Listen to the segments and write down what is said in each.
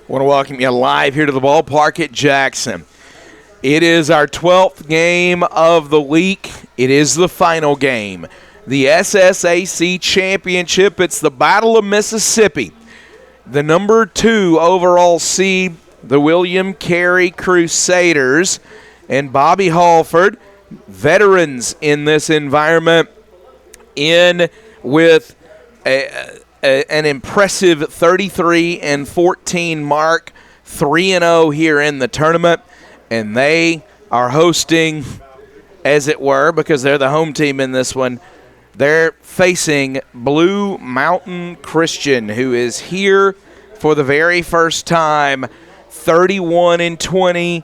I want to welcome you live here to the ballpark at Jackson. It is our 12th game of the week. It is the final game. The SSAC championship. It's the Battle of Mississippi. The number 2 overall seed, the William Carey Crusaders, and Bobby Halford, veterans in this environment, in with an impressive 33-14 mark, 3-0 here in the tournament, and they are hosting, as it were, because they're the home team in this one. They're facing Blue Mountain Christian, who is here for the very first time, 31-20,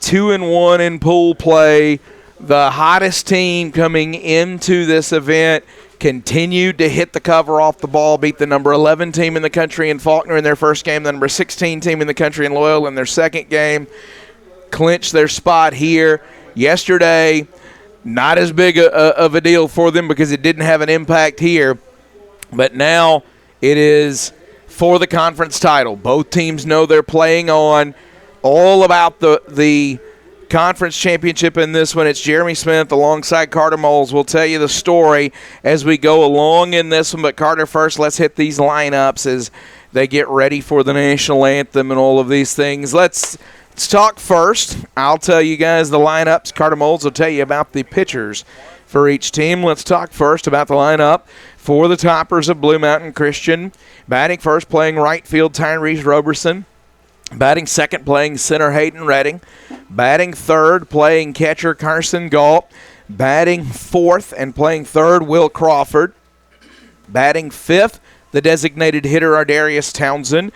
2-1 in pool play. The hottest team coming into this event continued to hit the cover off the ball, beat the number 11 team in the country in Faulkner in their first game, the number 16 team in the country in Loyola in their second game, clinched their spot here. Yesterday, not as big of a deal for them because it didn't have an impact here, but now it is for the conference title. Both teams know they're playing on. All about the conference championship in this one. It's Jeremy Smith alongside Carter Moles. We'll tell you the story as we go along in this one. But Carter, first, let's hit these lineups as they get ready for the national anthem and all of these things. Let's talk first. I'll tell you guys the lineups. Carter Moles will tell you about the pitchers for each team. Let's talk first about the lineup for the Toppers of Blue Mountain Christian. Batting first, playing right field, Tyrese Roberson. Batting second, playing center, Hayden Redding. Batting third, playing catcher, Carson Galt. Batting fourth and playing third, Will Crawford. Batting fifth, the designated hitter, Ardarius Townsend.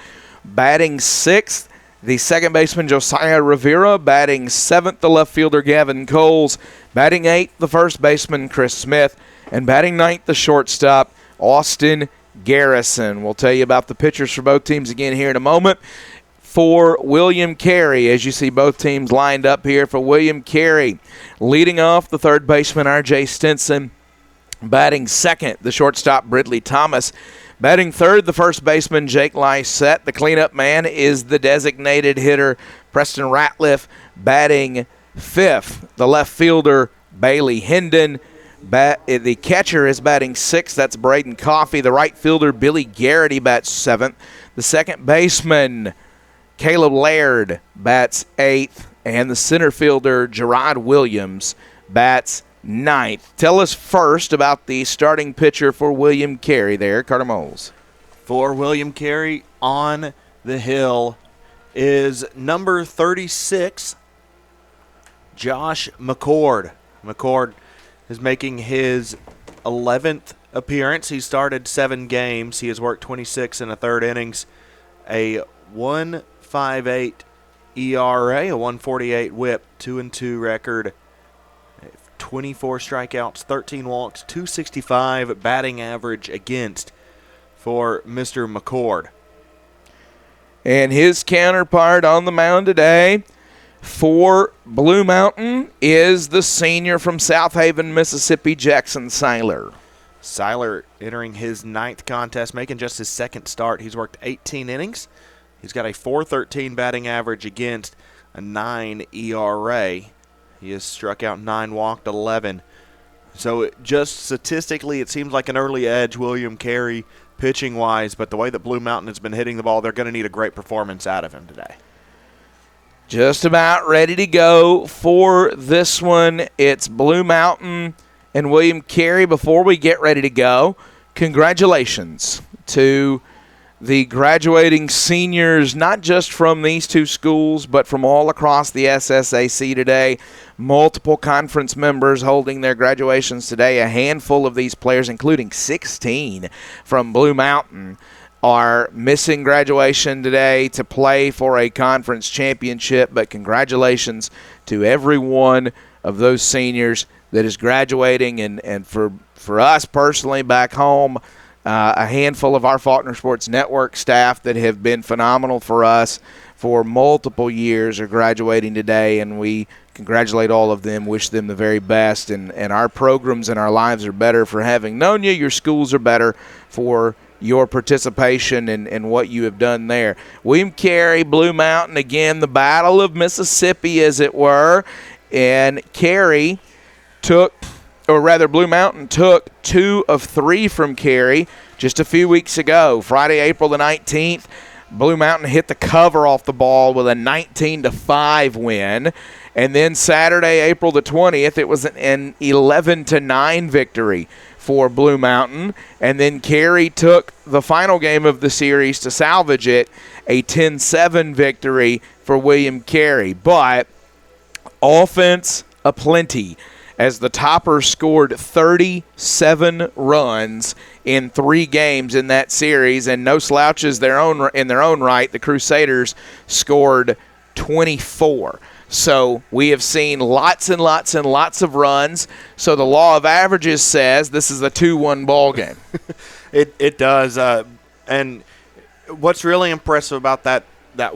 Batting sixth, the second baseman, Josiah Rivera. Batting seventh, the left fielder, Gavin Coles. Batting eighth, the first baseman, Chris Smith. And batting ninth, the shortstop, Austin Garrison. We'll tell you about the pitchers for both teams again here in a moment. For William Carey, as you see both teams lined up here for William Carey, leading off the third baseman, R.J. Stinson. Batting second, the shortstop, Bridley Thomas. Batting third, the first baseman, Jake Lysette. The cleanup man is the designated hitter, Preston Ratliff. Batting fifth, the left fielder, Bailey Hendon. The catcher is batting sixth. That's Braden Coffey. The right fielder, Billy Garrity, bats seventh. The second baseman, Caleb Laird, bats eighth. And the center fielder, Gerard Williams, bats ninth. Tell us first about the starting pitcher for William Carey there, Carter Moles. For William Carey, on the hill is number 36, Josh McCord. McCord is making his 11th appearance. He started 7 games. He has worked 26 in the third innings, a 1.58 ERA, a 1.48 whip, 2-2 record, 24 strikeouts, 13 walks, 265 batting average against for Mr. McCord. And his counterpart on the mound today for Blue Mountain is the senior from South Haven, Mississippi, Jackson Seiler. Seiler entering his 9th contest, making just his 2nd start. He's worked 18 innings. He's got a 4.13 batting average against, a 9 ERA. He has struck out 9, walked 11. So just statistically, it seems like an early edge, William Carey, pitching-wise, but the way that Blue Mountain has been hitting the ball, they're going to need a great performance out of him today. Just about ready to go for this one. It's Blue Mountain and William Carey. Before we get ready to go, congratulations to the graduating seniors, not just from these two schools, but from all across the SSAC today. Multiple conference members holding their graduations today. A handful of these players, including 16 from Blue Mountain, are missing graduation today to play for a conference championship. But congratulations to every one of those seniors that is graduating. And for us personally back home, a handful of our Faulkner Sports Network staff that have been phenomenal for us for multiple years are graduating today, and we congratulate all of them, wish them the very best, and our programs and our lives are better for having known you. Your schools are better for your participation and what you have done there. William Carey, Blue Mountain, again, the Battle of Mississippi, as it were. And Carey Blue Mountain took 2 of 3 from Carey just a few weeks ago. Friday, April the 19th, Blue Mountain hit the cover off the ball with a 19-5 win. And then Saturday, April the 20th, it was an 11-9 victory for Blue Mountain. And then Carey took the final game of the series to salvage it, a 10-7 victory for William Carey. But offense aplenty, as the Toppers scored 37 runs in 3 games in that series, and no slouches in their own right. The Crusaders scored 24. So we have seen lots and lots and lots of runs. So the law of averages says this is a 2-1 ball game. It does. And what's really impressive about that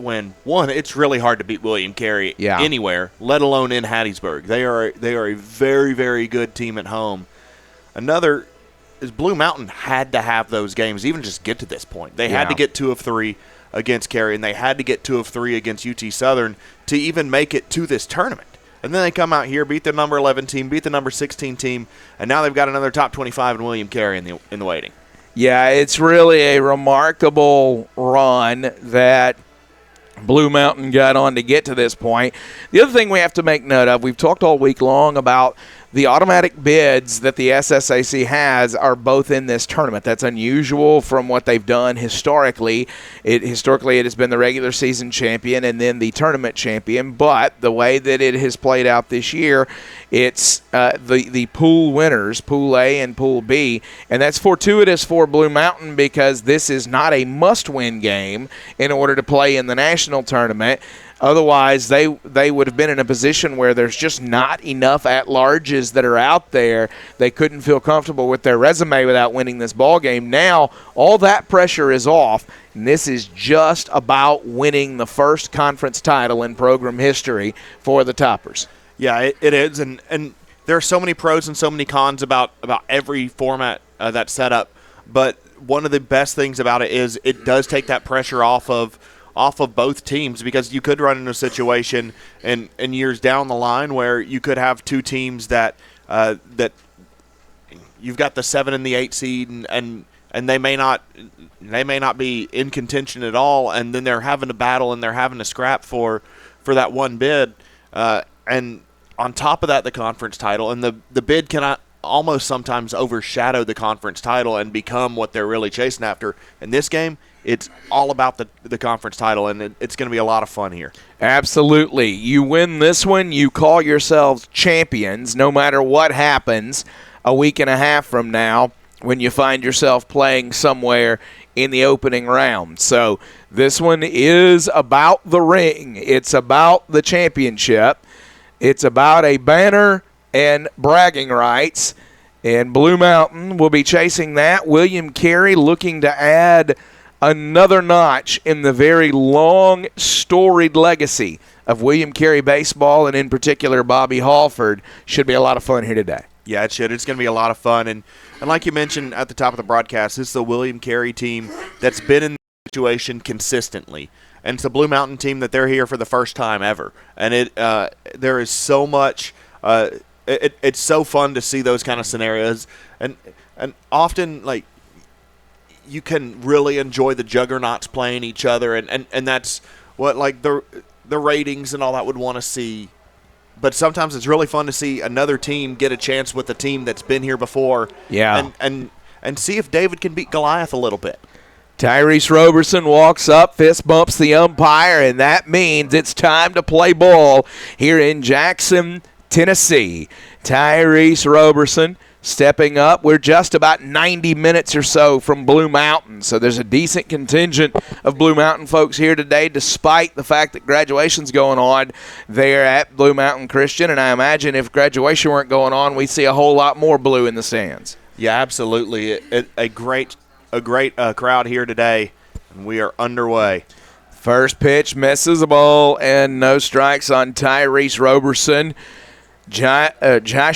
win, one, it's really hard to beat William Carey anywhere, let alone in Hattiesburg. They are a very, very good team at home. Another is Blue Mountain had to have those games, even just get to this point. They had to get 2 of 3 against Carey, and they had to get 2 of 3 against UT Southern to even make it to this tournament. And then they come out here, beat the number 11 team, beat the number 16 team, and now they've got another top 25 in William Carey in the waiting. Yeah, it's really a remarkable run that Blue Mountain got on to get to this point. The other thing we have to make note of, we've talked all week long about the automatic bids that the SSAC has are both in this tournament. That's unusual from what they've done historically. Historically, it has been the regular season champion and then the tournament champion. But the way that it has played out this year, it's the pool winners, Pool A and Pool B. And that's fortuitous for Blue Mountain because this is not a must-win game in order to play in the national tournament. Otherwise, they would have been in a position where there's just not enough at-larges that are out there. They couldn't feel comfortable with their resume without winning this ball game. Now, all that pressure is off, and this is just about winning the first conference title in program history for the Toppers. Yeah, it is, and there are so many pros and so many cons about every format that's set up. But one of the best things about it is it does take that pressure off of both teams, because you could run into a situation in years down the line where you could have 2 teams that you've got the 7 and the 8 seed and they may not be in contention at all, and then they're having to battle and they're having to scrap for that one bid, and on top of that the conference title, and the bid cannot almost sometimes overshadow the conference title and become what they're really chasing after. In this game, it's all about the conference title, and it's going to be a lot of fun here. Absolutely. You win this one, you call yourselves champions no matter what happens a week and a half from now when you find yourself playing somewhere in the opening round. So this one is about the ring. It's about the championship. It's about a banner and bragging rights, and Blue Mountain will be chasing that. William Carey looking to add another notch in the very long, storied legacy of William Carey baseball, and in particular Bobby Halford. Should be a lot of fun here today. Yeah, it should. It's going to be a lot of fun. And like you mentioned at the top of the broadcast, this is the William Carey team that's been in the situation consistently. And it's a Blue Mountain team that they're here for the first time ever. And there is so much it's so fun to see those kind of scenarios. And often, like, you can really enjoy the juggernauts playing each other, and that's what, like, the ratings and all that would want to see. But sometimes it's really fun to see another team get a chance with a team that's been here before. Yeah. And see if David can beat Goliath a little bit. Tyrese Roberson walks up, fist bumps the umpire, and that means it's time to play ball here in Jackson, Tennessee. Tyrese Roberson stepping up. We're just about 90 minutes or so from Blue Mountain, so there's a decent contingent of Blue Mountain folks here today, despite the fact that graduation's going on there at Blue Mountain Christian, and I imagine if graduation weren't going on, we'd see a whole lot more blue in the stands. Yeah, absolutely. A great crowd here today, and we are underway. First pitch misses a ball, and no strikes on Tyrese Roberson. Josh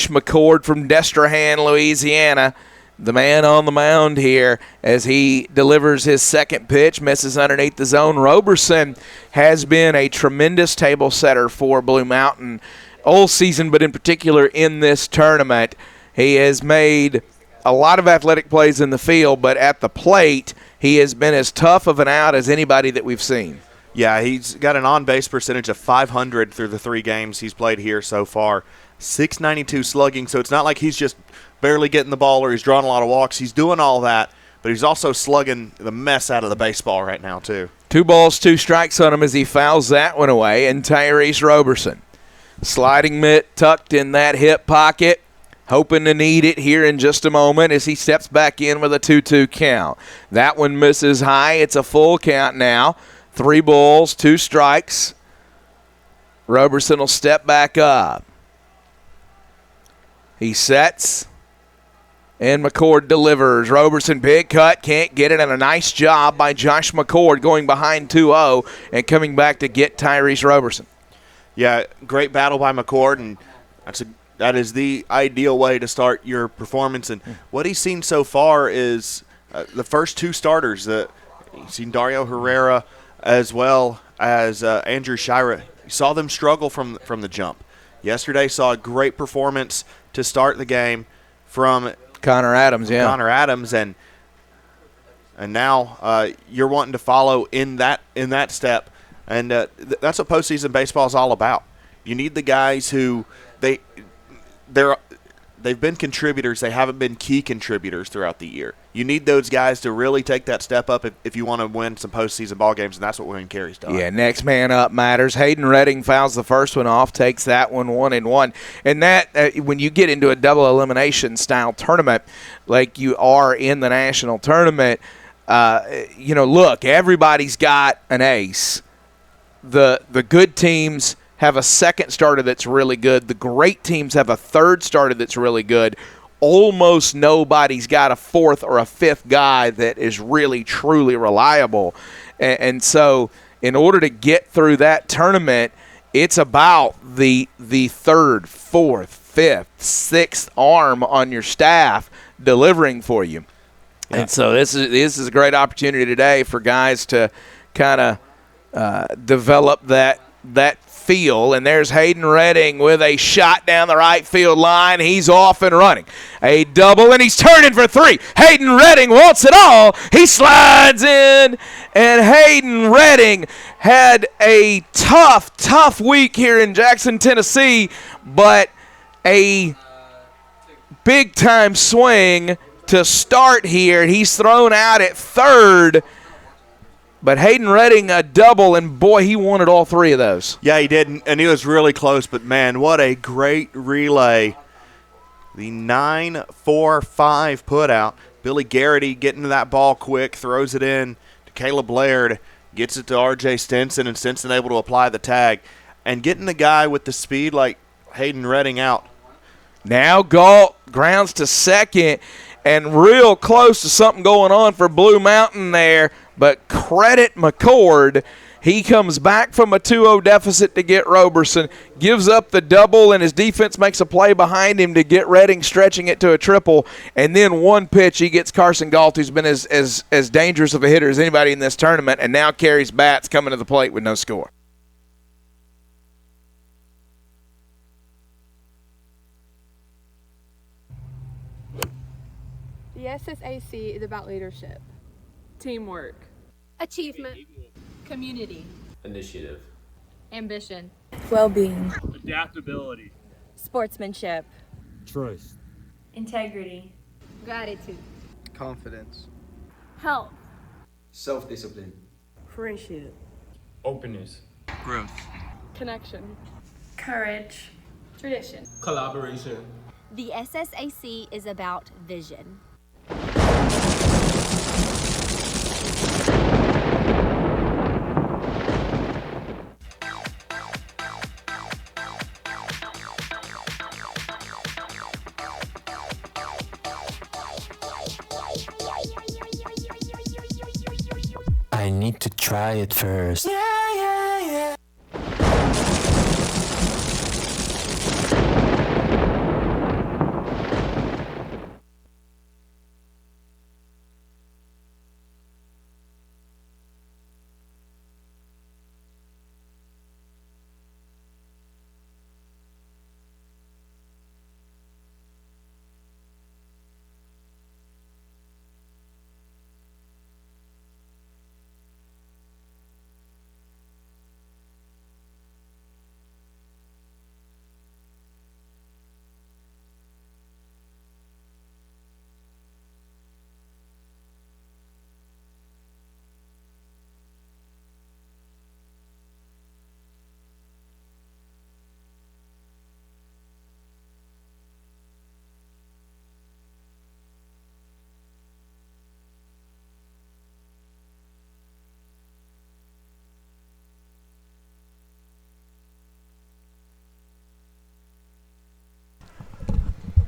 McCord from Destrehan, Louisiana, the man on the mound here as he delivers his second pitch, misses underneath the zone. Roberson has been a tremendous table setter for Blue Mountain all season, but in particular in this tournament. He has made a lot of athletic plays in the field, but at the plate, he has been as tough of an out as anybody that we've seen. Yeah, he's got an on-base percentage of .500 through the 3 games he's played here so far. .692 slugging, so it's not like he's just barely getting the ball or he's drawing a lot of walks. He's doing all that, but he's also slugging the mess out of the baseball right now too. 2 balls, 2 strikes on him as he fouls that one away, and Tyrese Roberson. Sliding mitt tucked in that hip pocket, hoping to need it here in just a moment as he steps back in with a 2-2 count. That one misses high. It's a full count now. 3 balls, 2 strikes. Roberson will step back up. He sets, and McCord delivers. Roberson, big cut, can't get it, and a nice job by Josh McCord going behind 2-0 and coming back to get Tyrese Roberson. Yeah, great battle by McCord, and that is the ideal way to start your performance. And what he's seen so far is the first 2 starters. You've seen Dario Herrera as well as Andrew Shira. You saw them struggle from the jump. Yesterday saw a great performance to start the game from Connor Adams, and now you're wanting to follow in that step, and that's what postseason baseball is all about. You need the guys who they've been contributors. They haven't been key contributors throughout the year. You need those guys to really take that step up if you want to win some postseason ball games, and that's what William Carey's done. Yeah, next man up matters. Hayden Redding fouls the first one off, takes that one 1-1. And that when you get into a double elimination style tournament like you are in the national tournament, look, everybody's got an ace. The good teams have a second starter that's really good. The great teams have a third starter that's really good. Almost nobody's got a fourth or a fifth guy that is really, truly reliable. And so in order to get through that tournament, it's about the third, fourth, fifth, sixth arm on your staff delivering for you. Yeah. And so this is a great opportunity today for guys to kind of develop that feel. And there's Hayden Redding with a shot down the right field line. He's off and running. A double, and he's turning for 3. Hayden Redding wants it all. He slides in, and Hayden Redding had a tough week here in Jackson, Tennessee, but a big-time swing to start here. He's thrown out at third. But Hayden Redding a double, and boy, he wanted all 3 of those. Yeah, he did, and he was really close. But, man, what a great relay. The 9-4-5 put-out. Billy Garrity getting to that ball quick, throws it in to Caleb Laird, gets it to R.J. Stinson, and Stinson able to apply the tag. And getting the guy with the speed like Hayden Redding out. Now Galt grounds to second, and real close to something going on for Blue Mountain there. But credit McCord. He comes back from a 2-0 deficit to get Roberson, gives up the double, and his defense makes a play behind him to get Redding stretching it to a triple. And then one pitch, he gets Carson Galt, who's been as dangerous of a hitter as anybody in this tournament, and now Carey's bats coming to the plate with no score. The SSAC is about leadership, teamwork, achievement, community, initiative, ambition, well-being, adaptability, sportsmanship, trust, integrity, gratitude, confidence, health, self-discipline, friendship, openness, growth, connection, courage, tradition. collaboration. The SSAC is about vision. I need to try it first.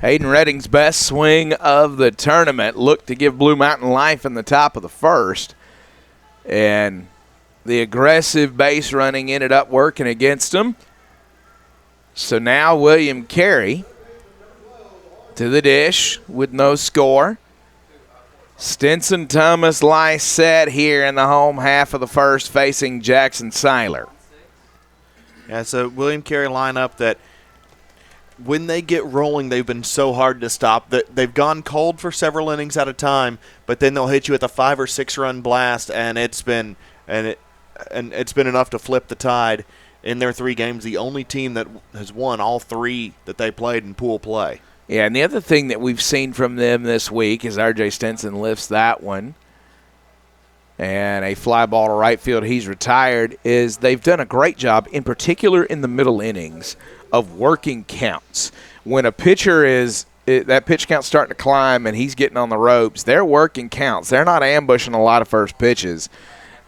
Hayden Redding's best swing of the tournament looked to give Blue Mountain life in the top of the first. And the aggressive base running ended up working against him. So now William Carey to the dish with no score. Stinson Thomas Lysette here in the home half of the first facing Jackson Seiler. Yeah, it's a William Carey lineup that when they get rolling, they've been so hard to stop. They've gone cold for several innings at a time, but then they'll hit you with a 5 or 6 run blast, and it's been enough to flip the tide in their 3 games. The only team that has won all 3 that they played in pool play. Yeah, and the other thing that we've seen from them this week is R.J. Stinson lifts that one. And a fly ball to right field. He's retired. Is they've done a great job, in particular in the middle innings, of working counts. When a pitcher that pitch count's starting to climb and he's getting on the ropes, they're working counts. They're not ambushing a lot of first pitches.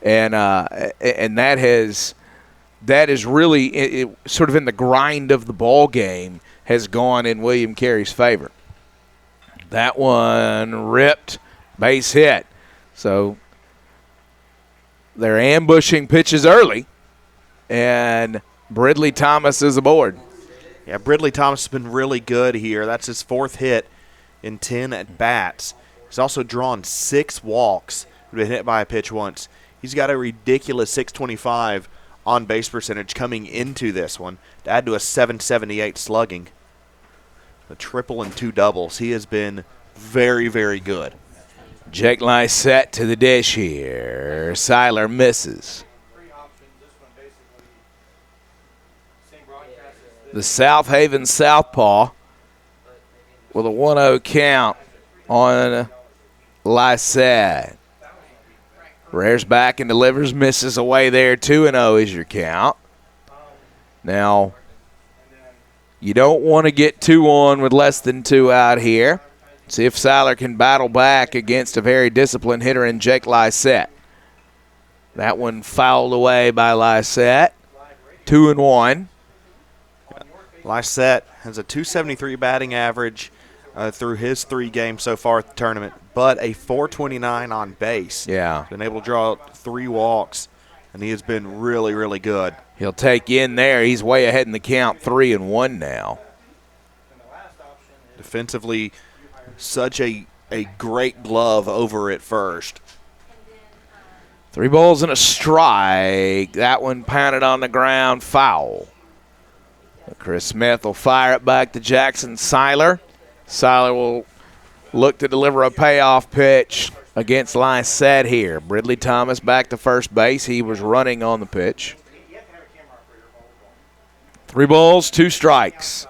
And that is really sort of in the grind of the ball game has gone in William Carey's favor. That one ripped, base hit. So they're ambushing pitches early, and Bridley Thomas is aboard. Yeah, Bridley Thomas has been really good here. That's his 4th hit in 10 at-bats. He's also drawn 6 walks. Been hit by a pitch once. He's got a ridiculous 625 on-base percentage coming into this one to add to a 778 slugging. A triple and 2 doubles. He has been very, very good. Jake Lysette to the dish here. Seiler misses. The South Haven Southpaw with a 1-0 count on Lysette. Rears back and delivers, misses away there. 2-0 is your count. Now, you don't want to get 2 on with less than 2 out here. See if Seiler can battle back against a very disciplined hitter in Jake Lysette. That one fouled away by Lysette. 2-1. Lysette has a 273 batting average through his 3 games so far at the tournament, but a 429 on base. Yeah. Been able to draw out 3 walks, and he has been really, really good. He'll take in there. He's way ahead in the count, 3-1 now. Defensively, such a great glove over at first. 3 balls and a strike. That one pounded on the ground, foul. Chris Smith will fire it back to Jackson Seiler. Seiler will look to deliver a payoff pitch against Lysette here. Bridley Thomas back to first base. He was running on the pitch. 3 balls, 2 strikes.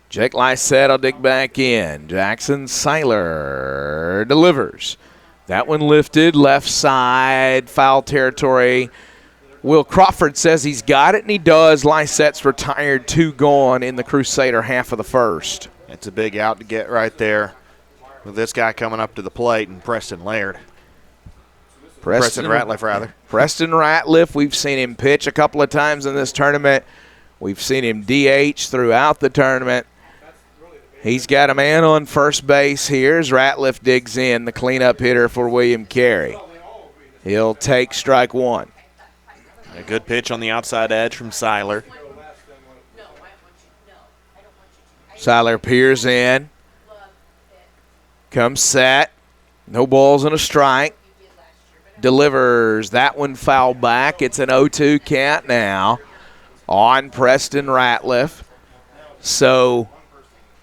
Jake Lysette will dig back in. Jackson Seiler delivers. That one lifted, left side, foul territory. Will Crawford says he's got it, and he does. Lysette's retired, 2 gone in the Crusader half of the first. It's a big out to get right there with this guy coming up to the plate and Preston Laird. Preston Ratliff, rather. Preston Ratliff, we've seen him pitch a couple of times in this tournament. We've seen him DH throughout the tournament. He's got a man on first base here as Ratliff digs in, the cleanup hitter for William Carey. He'll take strike 1. A good pitch on the outside edge from Seiler. Seiler peers in. Comes set. No balls and a strike. Delivers. That one foul back. It's an 0-2 count now on Preston Ratliff. So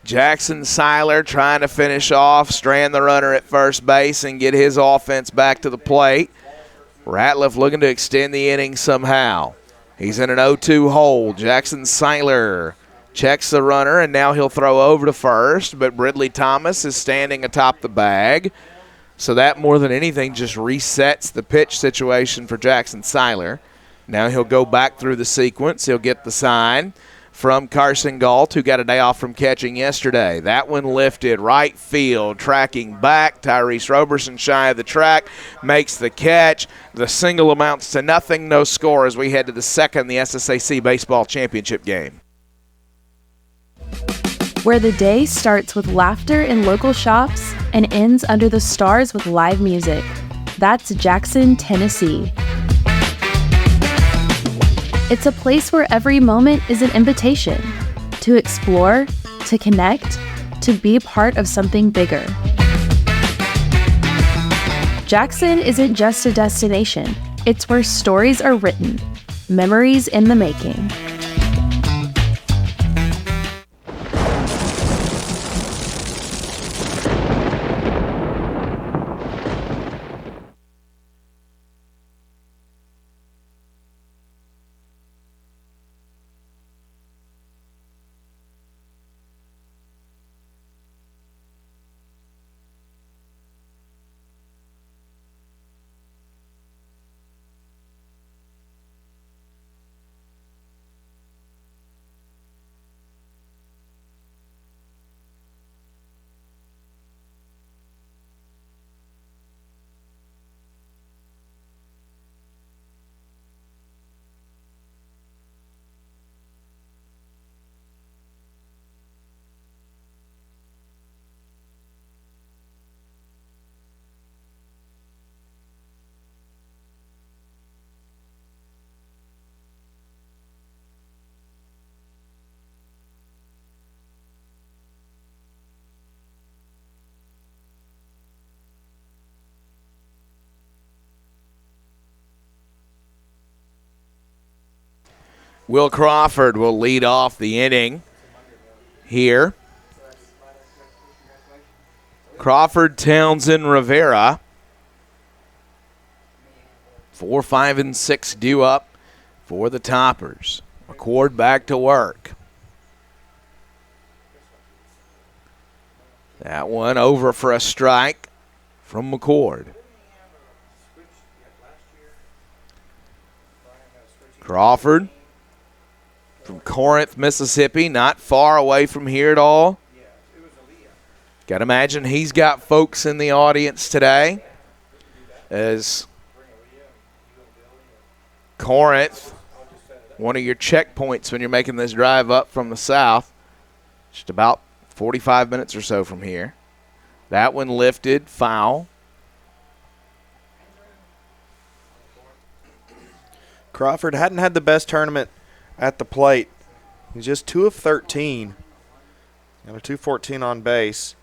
Jackson Seiler trying to finish off, strand the runner at first base and get his offense back to the plate. Ratliff looking to extend the inning somehow. He's in an 0-2 hole. Jackson Seiler checks the runner, and now he'll throw over to first, but Bridley Thomas is standing atop the bag. So that more than anything just resets the pitch situation for Jackson Seiler. Now he'll go back through the sequence. He'll get the sign from Carson Galt, who got a day off from catching yesterday. That one lifted right field, tracking back. Tyrese Roberson shy of the track, makes the catch. The single amounts to nothing, no score as we head to the second, the SSAC Baseball Championship game. where the day starts with laughter in local shops and ends under the stars with live music. That's Jackson, Tennessee. It's a place where every moment is an invitation to explore, to connect, to be part of something bigger. Jackson isn't just a destination, it's where stories are written, memories in the making. Will Crawford will lead off the inning here. Crawford, Townsend, Rivera. 4, 5, and 6 due up for the Toppers. McCord back to work. That one over for a strike from McCord. Crawford from Corinth, Mississippi, not far away from here at all. Got to imagine he's got folks in the audience today, as Corinth, one of your checkpoints when you're making this drive up from the south, just about 45 minutes or so from here. That one lifted, foul. Crawford hadn't had the best tournament at the plate. He's just 2 of 13. Got a 214 on base.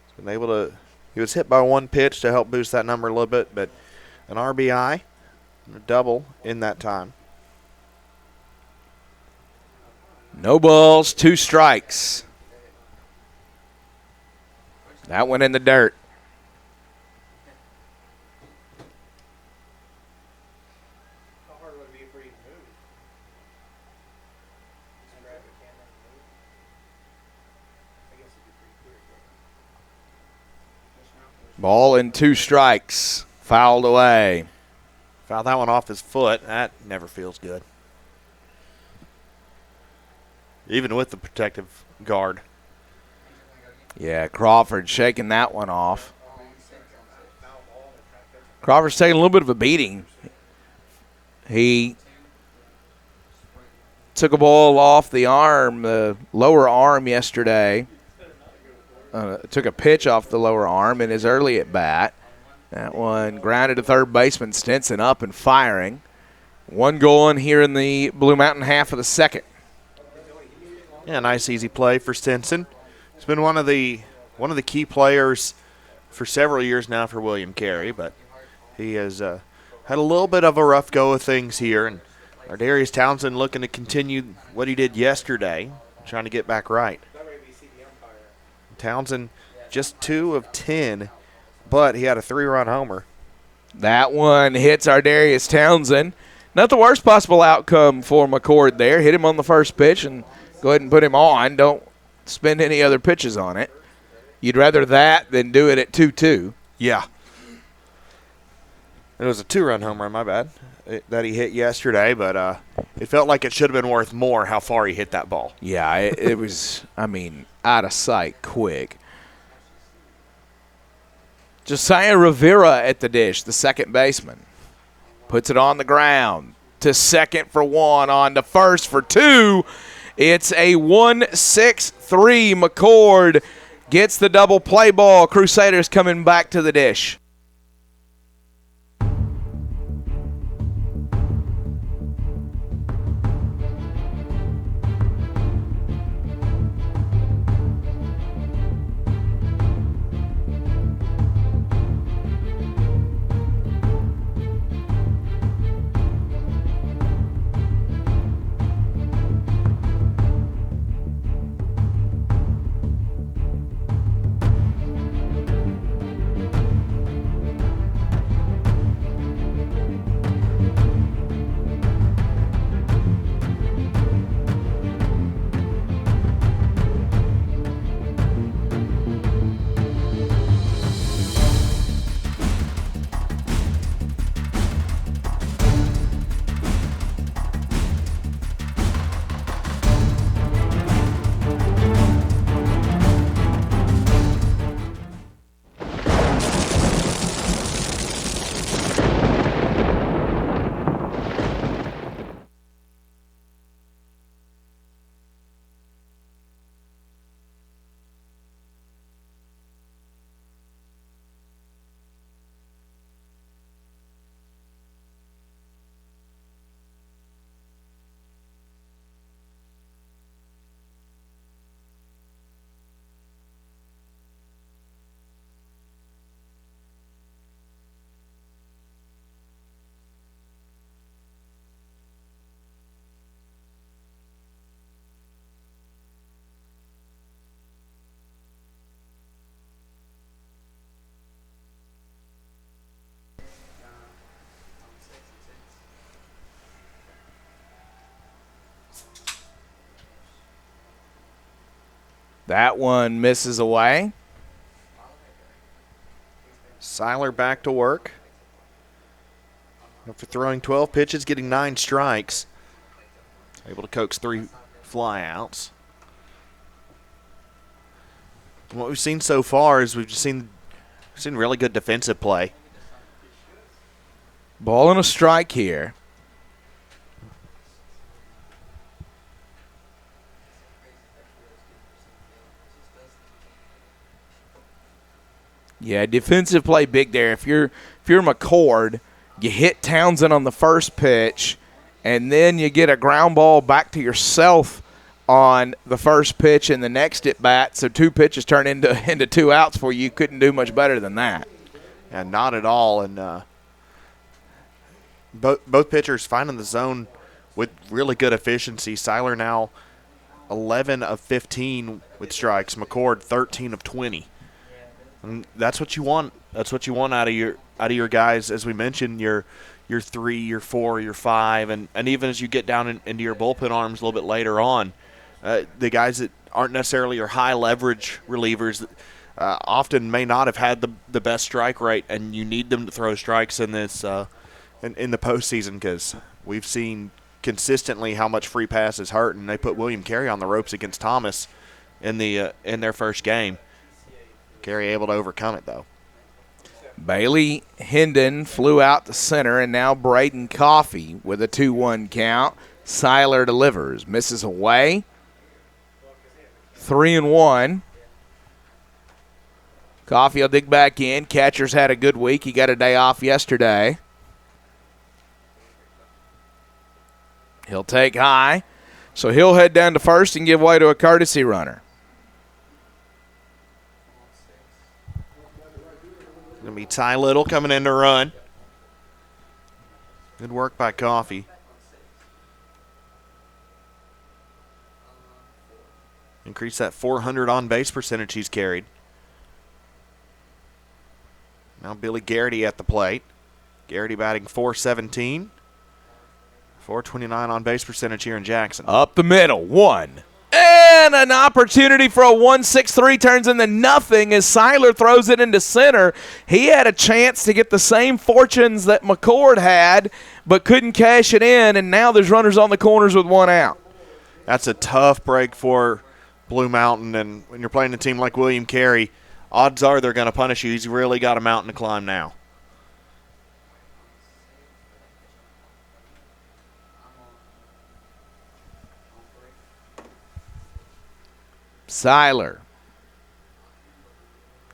He's been able to, he was hit by one pitch to help boost that number a little bit, but an RBI, a double in that time. No balls, 2 strikes. That went in the dirt. Ball and 2 strikes. Fouled away. Fouled that one off his foot. That never feels good. Even with the protective guard. Yeah, Crawford shaking that one off. Crawford's taking a little bit of a beating. He took a ball off the arm, the lower arm yesterday. Took a pitch off the lower arm in his early at bat. That one grounded to third baseman Stinson, up and firing. One going here in the Blue Mountain half of the second. Yeah, nice easy play for Stinson. He's been one of the key players for several years now for William Carey, but he has had a little bit of a rough go of things here, and Ardarius Townsend looking to continue what he did yesterday, trying to get back right. Townsend just 2 of 10, but he had a 3-run homer. That one hits Ardarius Townsend. Not the worst possible outcome for McCord there. Hit him on the first pitch and go ahead and put him on. Don't spend any other pitches on it. You'd rather that than do it at 2-2. Yeah. It was a 2-run homer, my bad, that he hit yesterday, but it felt like it should have been worth more how far he hit that ball. Yeah, it was, out of sight quick. Josiah Rivera at the dish, the second baseman. Puts it on the ground to second for 1, on to first for 2. It's a 1-6-3. McCord gets the double play ball. Crusaders coming back to the dish. That one misses away. Seiler back to work. After throwing 12 pitches, getting 9 strikes. Able to coax 3 flyouts. What we've seen so far is we've just seen really good defensive play. Ball and a strike here. Yeah, defensive play big there. If you're McCord, you hit Townsend on the first pitch, and then you get a ground ball back to yourself on the first pitch and the next at bat. So 2 pitches turn into 2 outs for you. You couldn't do much better than that. And not at all. And both pitchers finding the zone with really good efficiency. Seiler now 11 of 15 with strikes. McCord 13 of 20. And that's what you want. That's what you want out of your guys. As we mentioned, your 3, your 4, your 5, and even as you get down into your bullpen arms a little bit later on, the guys that aren't necessarily your high leverage relievers often may not have had the best strike rate, and you need them to throw strikes in this in the postseason, because we've seen consistently how much free passes hurt, and they put William Carey on the ropes against Thomas in their first game. Carey able to overcome it, though. Bailey Hendon flew out to center, and now Braden Coffey with a 2-1 count. Seiler delivers, misses away. 3-1. Coffey will dig back in. Catcher's had a good week. He got a day off yesterday. He'll take high, so he'll head down to first and give way to a courtesy runner. Going to be Ty Little coming in to run. Good work by Coffey. Increase that 400 on-base percentage he's carried. Now Billy Garrity at the plate. Garrity batting .417. .429 on-base percentage here in Jackson. Up the middle, 1. And an opportunity for a 1-6-3 turns into nothing as Seiler throws it into center. He had a chance to get the same fortunes that McCord had, but couldn't cash it in, and now there's runners on the corners with 1 out. That's a tough break for Blue Mountain, and when you're playing a team like William Carey, odds are they're going to punish you. He's really got a mountain to climb now. Seiler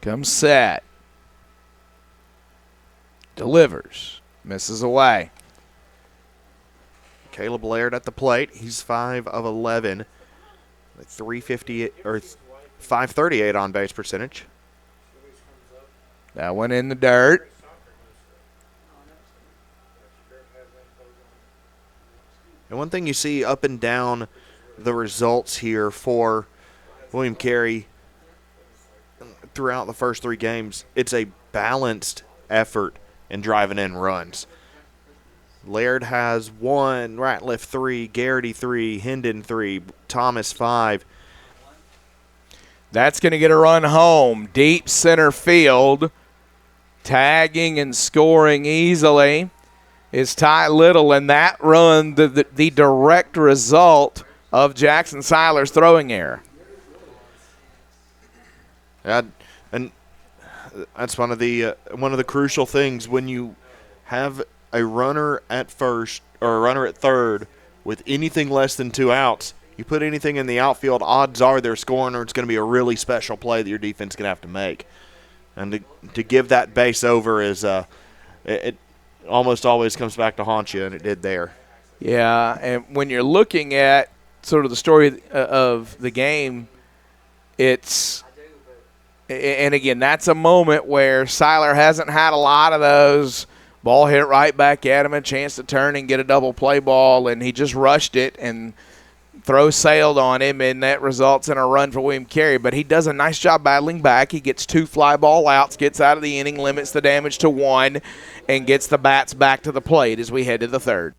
comes set. Delivers. Misses away. Caleb Laird at the plate. He's 5 of 11. 350 or 538 on base percentage. That one in the dirt. And one thing you see up and down the results here for William Carey throughout the first 3 games, it's a balanced effort in driving in runs. Laird has 1, Ratliff 3, Garrity 3, Hendon 3, Thomas 5. That's going to get a run home. Deep center field. Tagging and scoring easily is Ty Little, and that run, the direct result of Jackson Seiler's throwing error. And that's one of the crucial things when you have a runner at first or a runner at third with anything less than 2 outs. You put anything in the outfield, odds are they're scoring, or it's going to be a really special play that your defense is going to have to make. And to give that base over is it almost always comes back to haunt you, and it did there. Yeah, and when you're looking at sort of the story of the game, and again, that's a moment where Seiler hasn't had a lot of those. Ball hit right back at him, a chance to turn and get a double play ball, and he just rushed it, and throw sailed on him, and that results in a run for William Carey. But he does a nice job battling back. He gets 2 fly ball outs, gets out of the inning, limits the damage to 1, and gets the bats back to the plate as we head to the 3rd.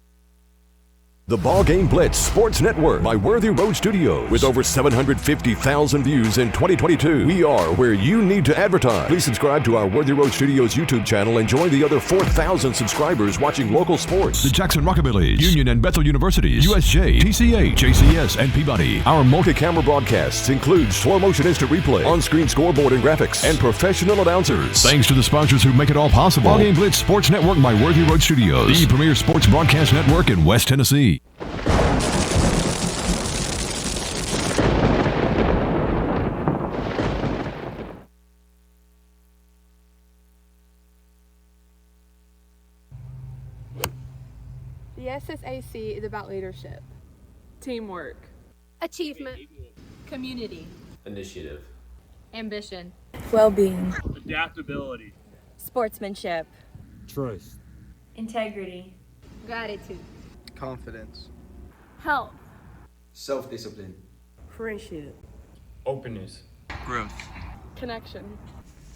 The Ball Game Blitz Sports Network by Worthy Road Studios. With over 750,000 views in 2022, we are where you need to advertise. Please subscribe to our Worthy Road Studios YouTube channel and join the other 4,000 subscribers watching local sports. The Jackson Rockabillys, Union and Bethel Universities, USJ, TCA, JCS, and Peabody. Our multi-camera broadcasts include slow motion instant replay, on-screen scoreboard and graphics, and professional announcers. Thanks to the sponsors who make it all possible. Ball Game Blitz Sports Network by Worthy Road Studios, the premier sports broadcast network in West Tennessee. The SSAC is about leadership, Teamwork. achievement, Community. Initiative. Ambition. Well-being. Adaptability. Sportsmanship. Trust. Integrity. gratitude, confidence, health, self-discipline, friendship, Openness. growth, connection,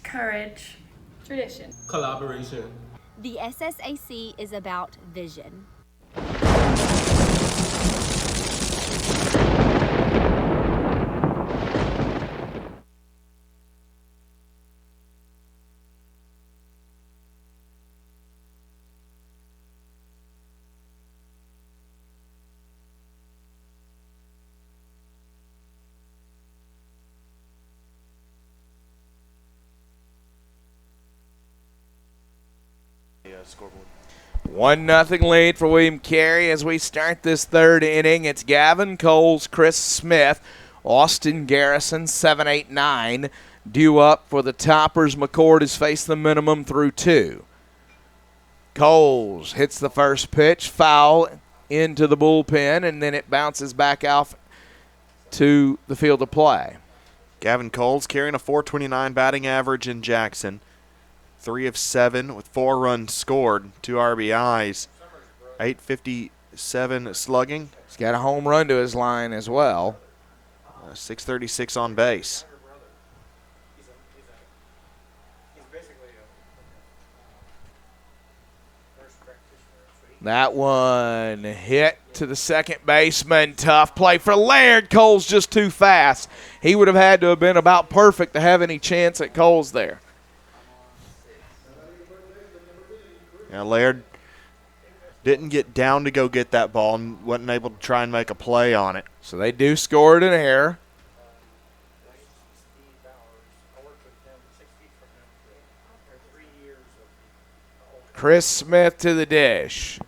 Courage. tradition. collaboration. The SSAC is about vision. Scoreboard. 1-0 lead for William Carey as we start this third inning. It's Gavin Coles, Chris Smith, Austin Garrison, 7, 8, 9. Due up for the toppers. McCord has faced the minimum through 2. Coles hits the first pitch, foul into the bullpen, and then it bounces back out to the field of play. Gavin Coles carrying a .429 batting average in Jackson. 3 of 7 with 4 runs scored, 2 RBIs, .857 slugging. He's got a home run to his line as well. .636 on base. That one hit to the second baseman. Tough play for Laird. Coles just too fast. He would have had to have been about perfect to have any chance at Coles there. Yeah, Laird didn't get down to go get that ball and wasn't able to try and make a play on it. So they do score it in error. Chris Smith to the dish.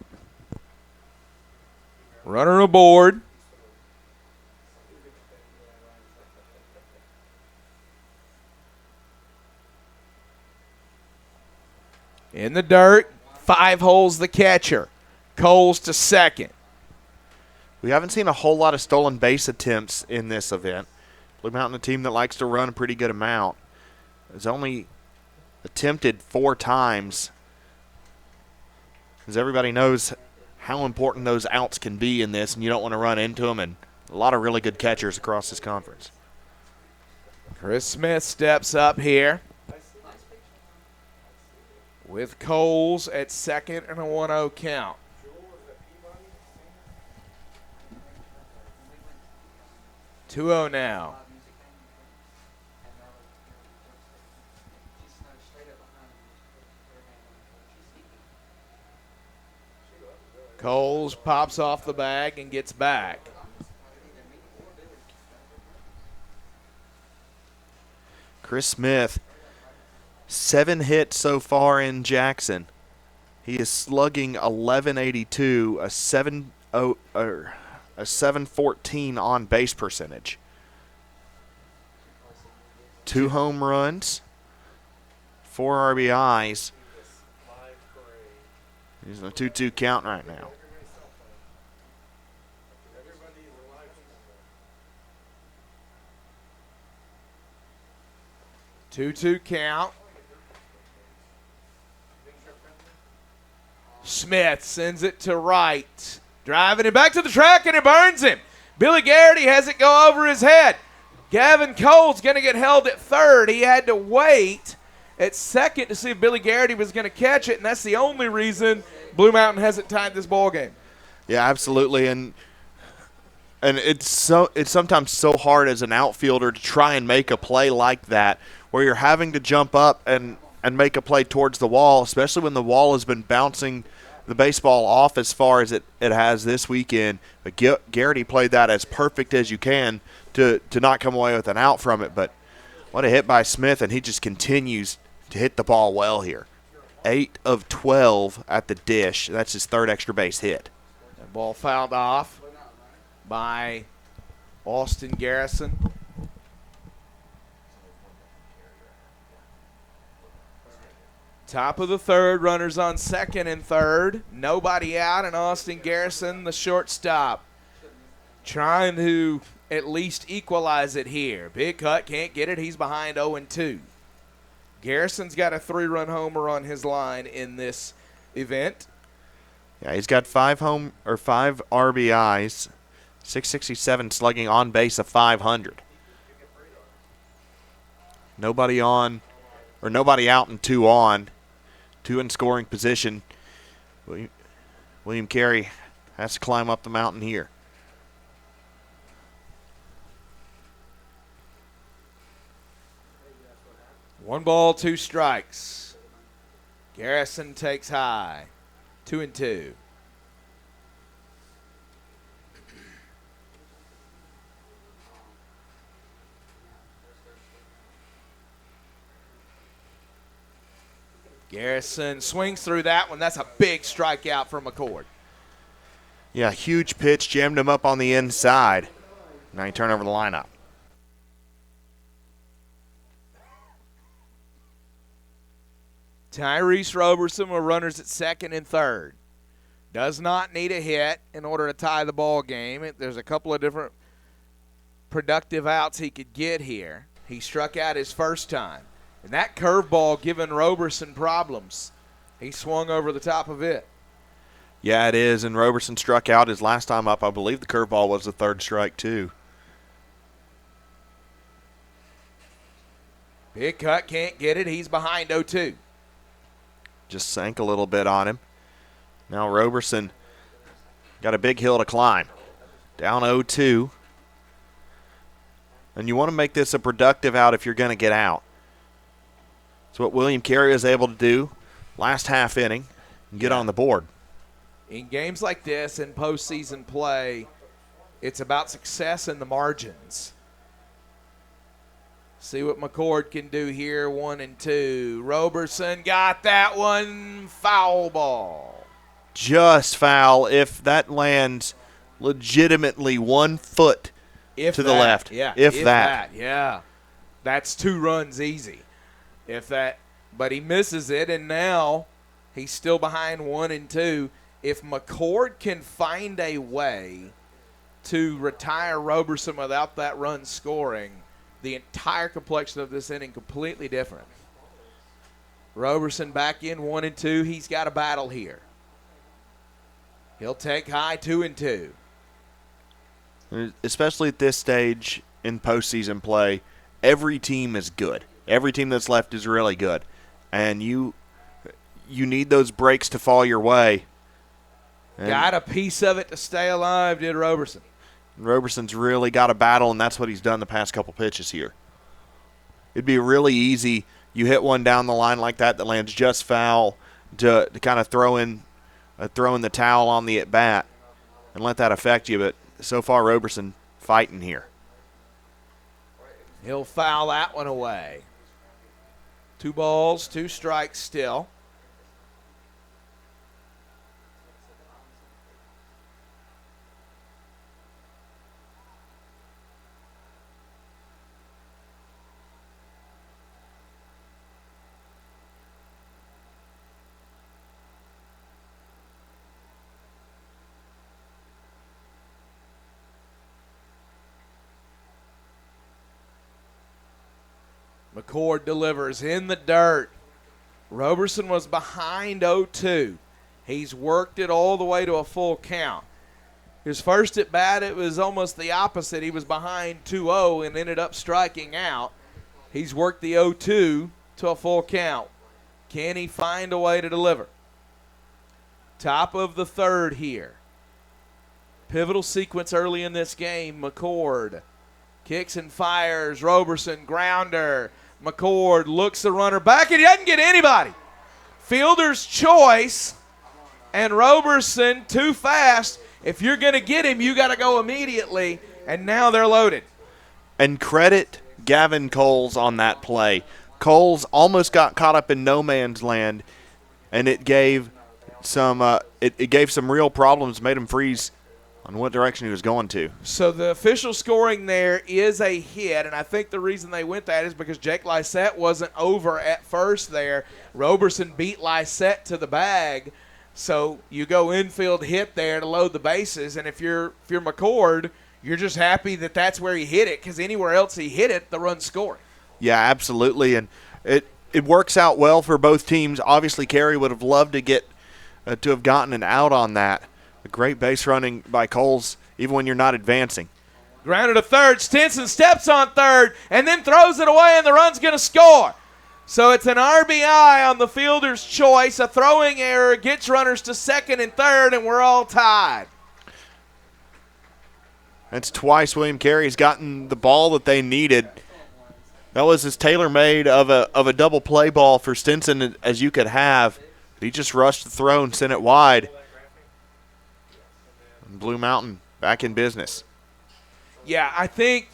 Runner aboard. In the dirt, 5 holes the catcher. Coles to second. We haven't seen a whole lot of stolen base attempts in this event. Blue Mountain, a team that likes to run a pretty good amount, has only attempted 4 times. As everybody knows how important those outs can be in this, and you don't want to run into them, and a lot of really good catchers across this conference. Chris Smith steps up here with Coles at second and a 1-0 count. Two-0 now. Coles pops off the bag and gets back. Chris Smith, 7 hits so far in Jackson. He is slugging 1182, a 714 on base percentage. 2 home runs, 4 RBIs. He's in a 2-2 count right now. Two-two count. Smith sends it to right. Driving it back to the track, and it burns him. Billy Garrity has it go over his head. Gavin Cole's going to get held at third. He had to wait at second to see if Billy Garrity was going to catch it, and that's the only reason Blue Mountain hasn't tied this ball game. Yeah, absolutely, and it's sometimes so hard as an outfielder to try and make a play like that, where you're having to jump up and make a play towards the wall, especially when the wall has been bouncing the baseball off as far as it has this weekend. But Garrity played that as perfect as you can to not come away with an out from it. But what a hit by Smith, and he just continues to hit the ball well here. 8 of 12 at the dish. That's his 3rd extra base hit. That ball fouled off by Austin Garrison. Top of the 3rd, runners on 2nd and 3rd. Nobody out, and Austin Garrison, the shortstop, trying to at least equalize it here. Big cut, can't get it. He's behind 0-2. Garrison's got a 3-run homer on his line in this event. Yeah, he's got 5 RBIs, 667 slugging, on base of 500. Nobody out and 2 on. 2 in scoring position. William Carey has to climb up the mountain here. One ball, 2 strikes. Garrison takes high. 2-2. Garrison swings through that one. That's a big strikeout for McCord. Yeah, huge pitch, jammed him up on the inside. Now you turn over the lineup. Tyrese Roberson with runners at 2nd and 3rd. Does not need a hit in order to tie the ball game. There's a couple of different productive outs he could get here. He struck out his first time. And that curveball giving Roberson problems. He swung over the top of it. Yeah, it is, and Roberson struck out his last time up. I believe the curveball was the 3rd strike, too. Big cut, can't get it. He's behind 0-2. Just sank a little bit on him. Now Roberson got a big hill to climb. Down 0-2. And you want to make this a productive out if you're going to get out. It's what William Carey was able to do last half inning and get on the board. In games like this, in postseason play, it's about success in the margins. See what McCord can do here, 1-2. Roberson got that one, foul ball. Just foul if that lands legitimately 1 foot to the left. Yeah, if that. Yeah, that's 2 runs easy. If that, but he misses it, and now He's still behind 1-2. If McCord can find a way to retire Roberson without that run scoring, the entire complexion of this inning completely different. Roberson back in 1-2. He's got a battle here. He'll take high 2-2. Especially at this stage in postseason play, every team is good. Every team that's left is really good. And you need those breaks to fall your way. And got a piece of it to stay alive, did Roberson. Roberson's really got a battle, and that's what he's done the past couple pitches here. It'd be really easy. You hit one down the line like that lands just foul to kind of throw in the towel on the at-bat and let that affect you. But so far, Roberson fighting here. He'll foul that one away. 2 balls, 2 strikes still. McCord delivers in the dirt. Roberson was behind 0-2. He's worked it all the way to a full count. His first at bat, it was almost the opposite. He was behind 2-0 and ended up striking out. He's worked the 0-2 to a full count. Can he find a way to deliver? Top of the third here. Pivotal sequence early in this game. McCord kicks and fires. Roberson, grounder. McCord looks the runner back, and he doesn't get anybody. Fielder's choice, and Roberson too fast. If you're going to get him, you got to go immediately, and now they're loaded. And credit Gavin Coles on that play. Coles almost got caught up in no man's land, and it gave some real problems, made him freeze on what direction he was going to. So the official scoring there is a hit, and I think the reason they went that is because Jake Lysette wasn't over at first there. Roberson beat Lysette to the bag, so you go infield hit there to load the bases, and if you're McCord, you're just happy that that's where he hit it, because anywhere else he hit it, the run's scoring. Yeah, absolutely, and it works out well for both teams. Obviously, Carey would have loved to get to have gotten an out on that. A great base running by Coles, even when you're not advancing. Grounded to third. Stinson steps on third and then throws it away, and the run's going to score. So it's an RBI on the fielder's choice. A throwing error gets runners to second and third, and we're all tied. That's twice William Carey has gotten the ball that they needed. That was as tailor-made of a double play ball for Stinson as you could have. He just rushed the throw and sent it wide. Blue Mountain back in business. Yeah, I think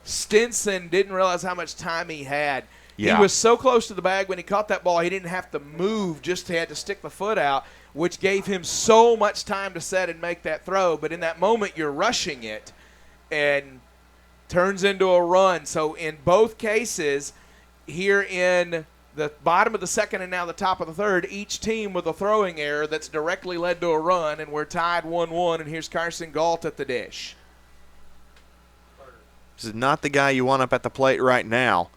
Stinson didn't realize how much time he had. Yeah. He was so close to the bag when he caught that ball, he didn't have to move, just had to stick the foot out, which gave him so much time to set and make that throw. But in that moment, you're rushing it and turns into a run. So in both cases, here in the bottom of the second and now the top of the third, each team with a throwing error that's directly led to a run, and we're tied 1-1, and here's Carson Galt at the dish. This is not the guy you want up at the plate right now.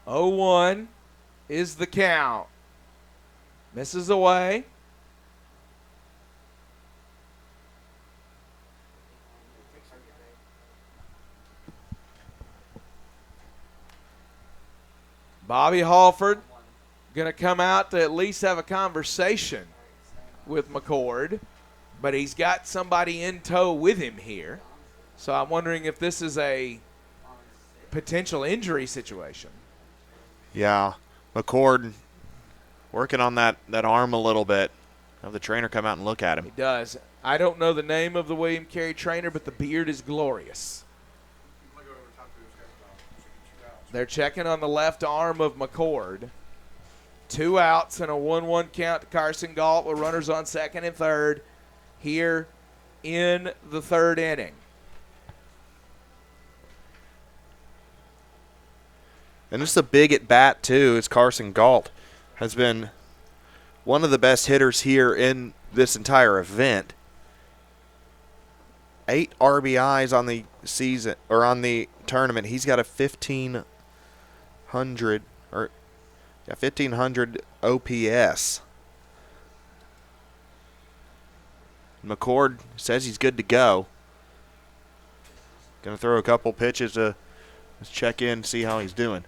0-1 is the count. Misses away. Bobby Halford going to come out to at least have a conversation with McCord, but he's got somebody in tow with him here. So I'm wondering if this is a potential injury situation. Yeah, McCord working on that arm a little bit. Have the trainer come out and look at him. He does. I don't know the name of the William Carey trainer, but the beard is glorious. They're checking on the left arm of McCord. 2 outs and a 1-1 count to Carson Galt with runners on second and third here in the third inning. And this is a big at bat, too, as Carson Galt has been one of the best hitters here in this entire event. 8 RBIs on the season, or on the tournament. He's got a 1500 OPS. McCord says he's good to go. Going to throw a couple pitches to check in, see how he's doing.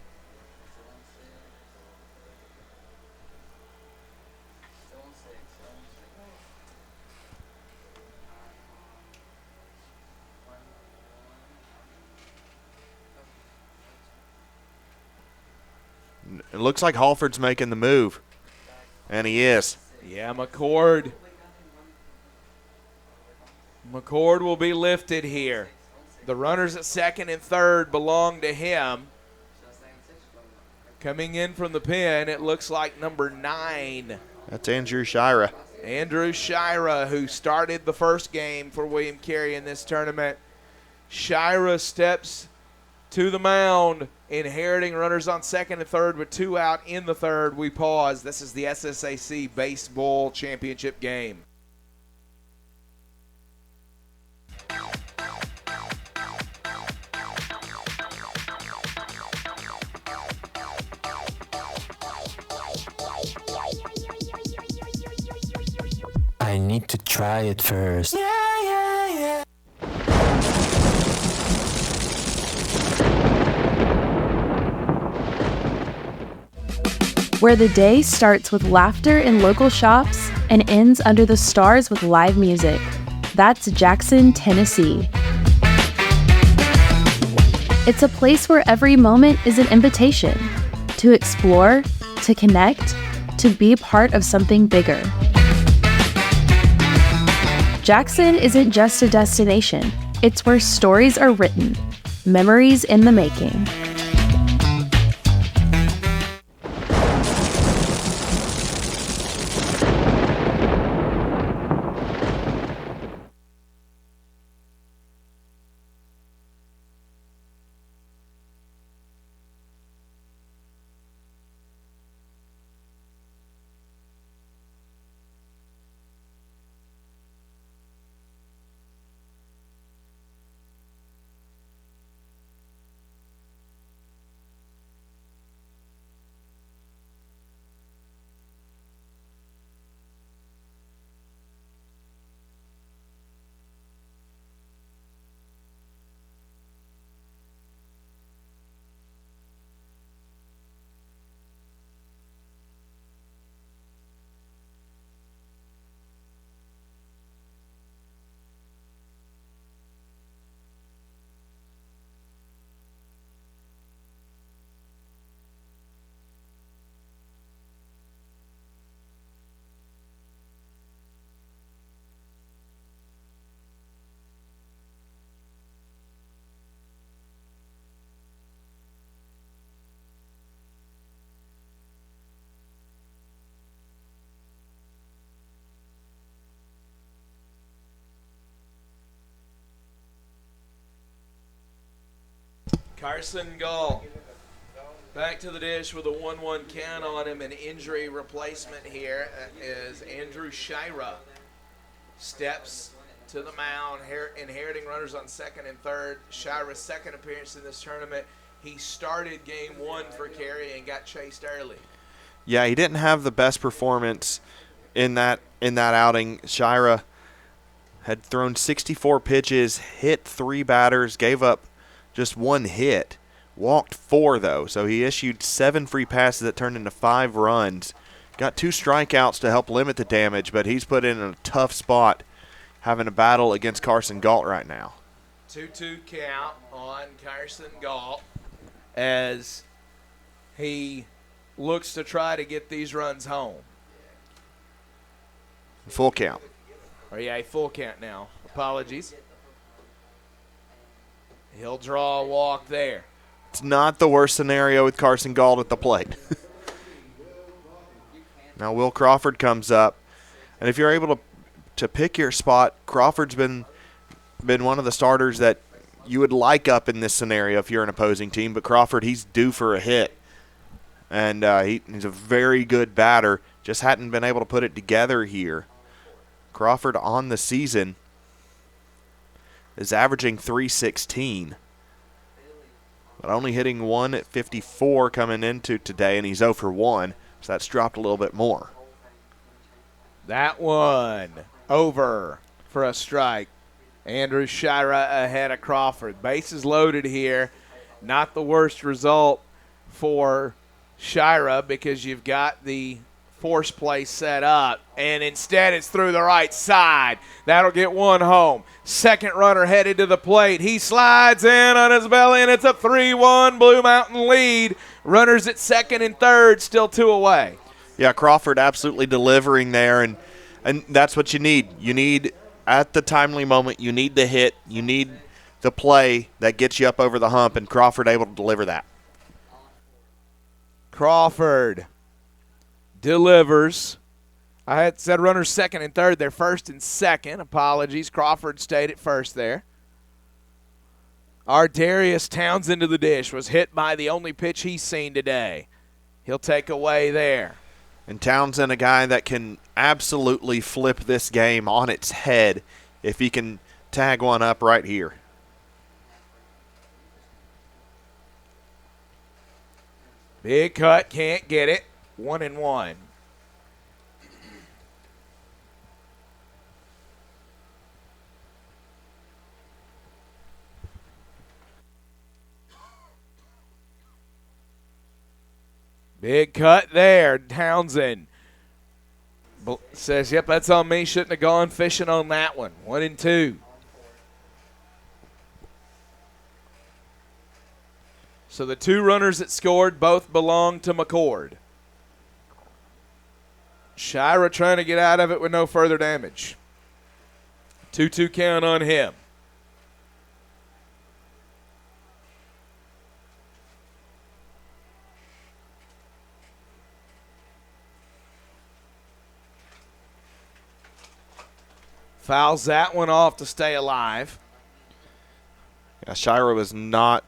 It looks like Halford's making the move, and he is. Yeah, McCord will be lifted here. The runners at second and third belong to him. Coming in from the pen, it looks like number 9. That's Andrew Shira. Andrew Shira, who started the first game for William Carey in this tournament. Shira steps to the mound, inheriting runners on second and third with 2 out in the third. We pause. This is the SSAC Baseball Championship game. I need to try it first. Where the day starts with laughter in local shops and ends under the stars with live music. That's Jackson, Tennessee. It's a place where every moment is an invitation to explore, to connect, to be part of something bigger. Jackson isn't just a destination, it's where stories are written, memories in the making. Carson Gall back to the dish with a 1-1 count on him. An injury replacement here is Andrew Shira. Steps to the mound, inheriting runners on second and third. Shira's second appearance in this tournament. He started game 1 for Carey and got chased early. Yeah, he didn't have the best performance in that outing. Shira had thrown 64 pitches, hit 3 batters, gave up just 1 hit, walked 4 though. So he issued 7 free passes that turned into 5 runs. Got 2 strikeouts to help limit the damage, but he's put in a tough spot having a battle against Carson Galt right now. 2-2 count on Carson Galt as he looks to try to get these runs home. Full count. Or yeah, full count now. Apologies. He'll draw a walk there. It's not the worst scenario with Carson Galt at the plate. Now Will Crawford comes up. And if you're able to pick your spot, Crawford's been one of the starters that you would like up in this scenario if you're an opposing team, but Crawford, he's due for a hit. And he's a very good batter, just hadn't been able to put it together here. Crawford on the season is averaging .316, but only hitting 154 coming into today, and he's 0 for 1, so that's dropped a little bit more. That one over for a strike. Andrew Shira ahead of Crawford. Bases loaded here. Not the worst result for Shira because you've got the force play set up, and instead it's through the right side. That'll get one home. Second runner headed to the plate. He slides in on his belly, and it's a 3-1 Blue Mountain lead. Runners at second and third, still 2 away. Yeah, Crawford absolutely delivering there, and that's what you need. You need, at the timely moment, you need the hit. You need the play that gets you up over the hump, and Crawford able to deliver that. Crawford delivers. I had said runners second and third. They're first and second. Apologies. Crawford stayed at first there. Our Darius Townsend to the dish was hit by the only pitch he's seen today. He'll take away there. And Townsend, a guy that can absolutely flip this game on its head if he can tag one up right here. Big cut, can't get it. 1-1. Big cut there. Townsend says, yep, that's on me. Shouldn't have gone fishing on that one. 1-2. So the 2 runners that scored both belong to McCord. Shira trying to get out of it with no further damage. 2-2 count on him. Fouls that one off to stay alive. Yeah, Shira was not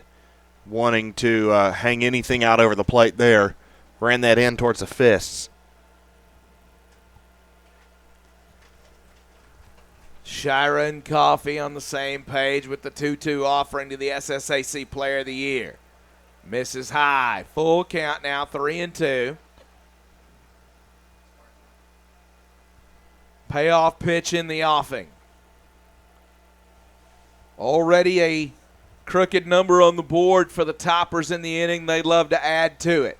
wanting to hang anything out over the plate there. Ran that in towards the fists. Shira and Coffey on the same page with the 2-2 offering to the SSAC Player of the Year. Misses high. Full count now, 3-2. Payoff pitch in the offing. Already a crooked number on the board for the toppers in the inning. They'd love to add to it.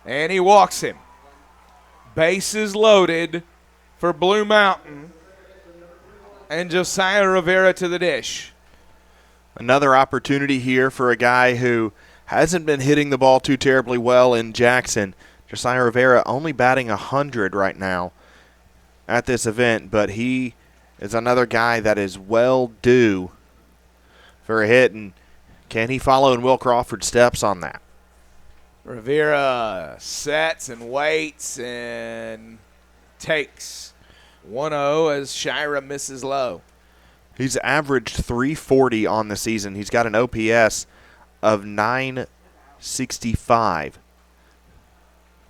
And he walks him. Bases loaded for Blue Mountain. And Josiah Rivera to the dish. Another opportunity here for a guy who hasn't been hitting the ball too terribly well in Jackson. Josiah Rivera only batting 100 right now at this event, but he is another guy that is well due for a hit, and can he follow in Will Crawford's steps on that? Rivera sets and waits and takes 1-0 as Shira misses low. He's averaged .340 on the season. He's got an OPS of .965.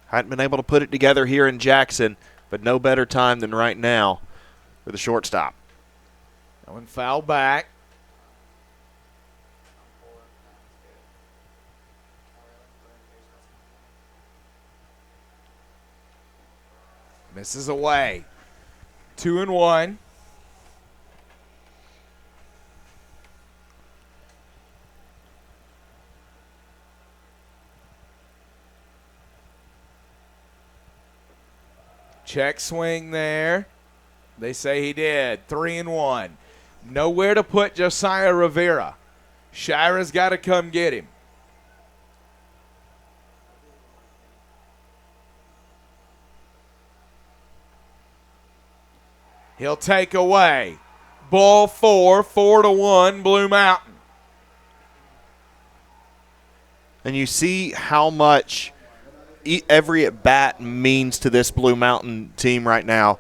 Hadn't been able to put it together here in Jackson, but no better time than right now for the shortstop. That one foul back. Misses away. 2-1. Check swing there. They say he did. 3-1. Nowhere to put Josiah Rivera. Shira's got to come get him. He'll take away. Ball 4, 4-1, Blue Mountain. And you see how much every at-bat means to this Blue Mountain team right now.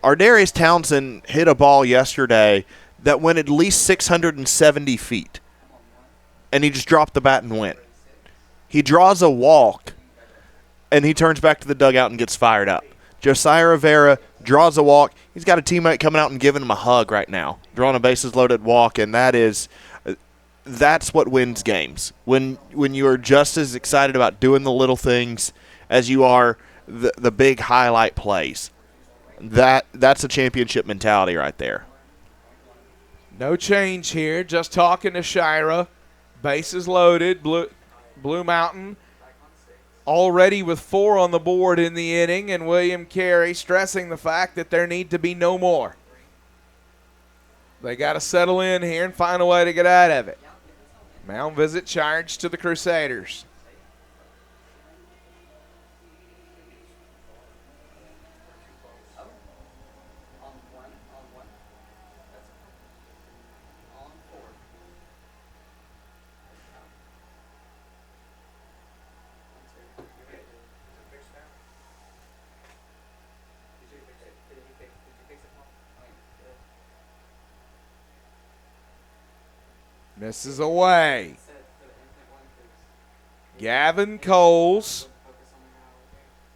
Ardarius Townsend hit a ball yesterday that went at least 670 feet, and he just dropped the bat and went. He draws a walk, and he turns back to the dugout and gets fired up. Josiah Rivera draws a walk. He's got a teammate coming out and giving him a hug right now, drawing a bases-loaded walk, and that's what wins games. When you are just as excited about doing the little things as you are the big highlight plays. That's a championship mentality right there. No change here. Just talking to Shira. Bases loaded. Blue Mountain already with 4 on the board in the inning, and William Carey stressing the fact that there need to be no more. They got to settle in here and find a way to get out of it. Mound visit charged to the Crusaders. Misses away. Gavin Coles,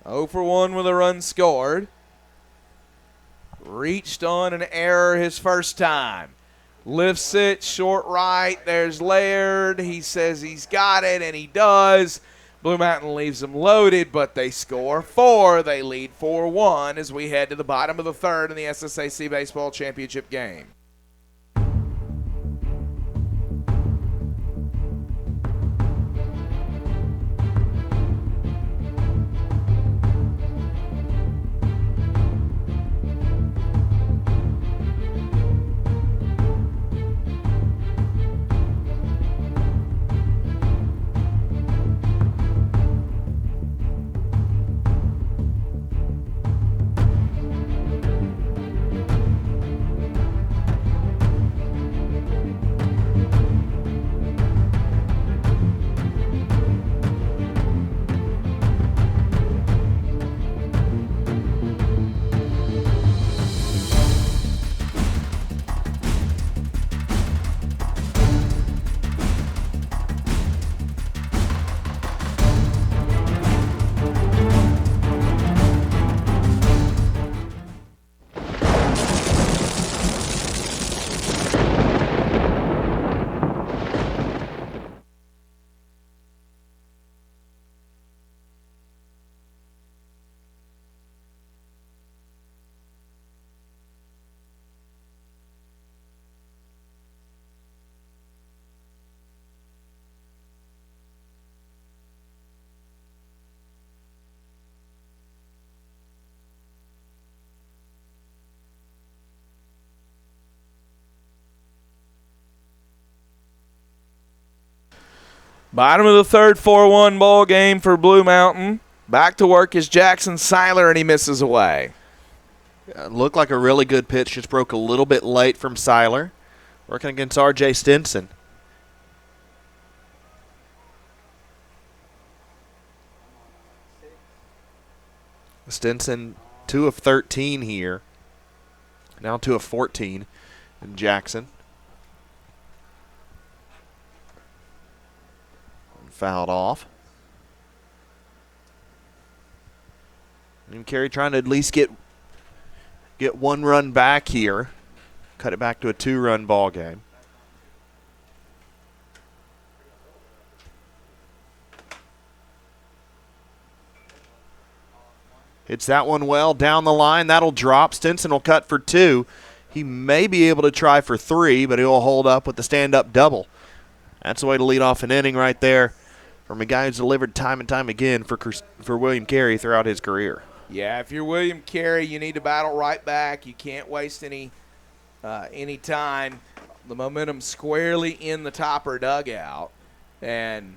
0 for 1 with a run scored. Reached on an error his first time. Lifts it, short right. There's Laird. He says he's got it, and he does. Blue Mountain leaves them loaded, but they score 4. They lead 4-1 as we head to the bottom of the third in the SSAC Baseball Championship game. Bottom of the third, 4-1 ball game for Blue Mountain. Back to work is Jackson Seiler, and he misses away. Looked like a really good pitch. Just broke a little bit late from Seiler. Working against R.J. Stinson. Stinson 2 of 13 here. Now 2 of 14 in Jackson. Fouled off. And Carey trying to at least get 1 run back here. Cut it back to a 2-run ball game. Hits that one well down the line. That'll drop. Stinson will cut for 2. He may be able to try for 3, but he'll hold up with the stand-up double. That's the way to lead off an inning right there from a guy who's delivered time and time again for William Carey throughout his career. Yeah, if you're William Carey, you need to battle right back. You can't waste any time. The momentum squarely in the topper dugout. And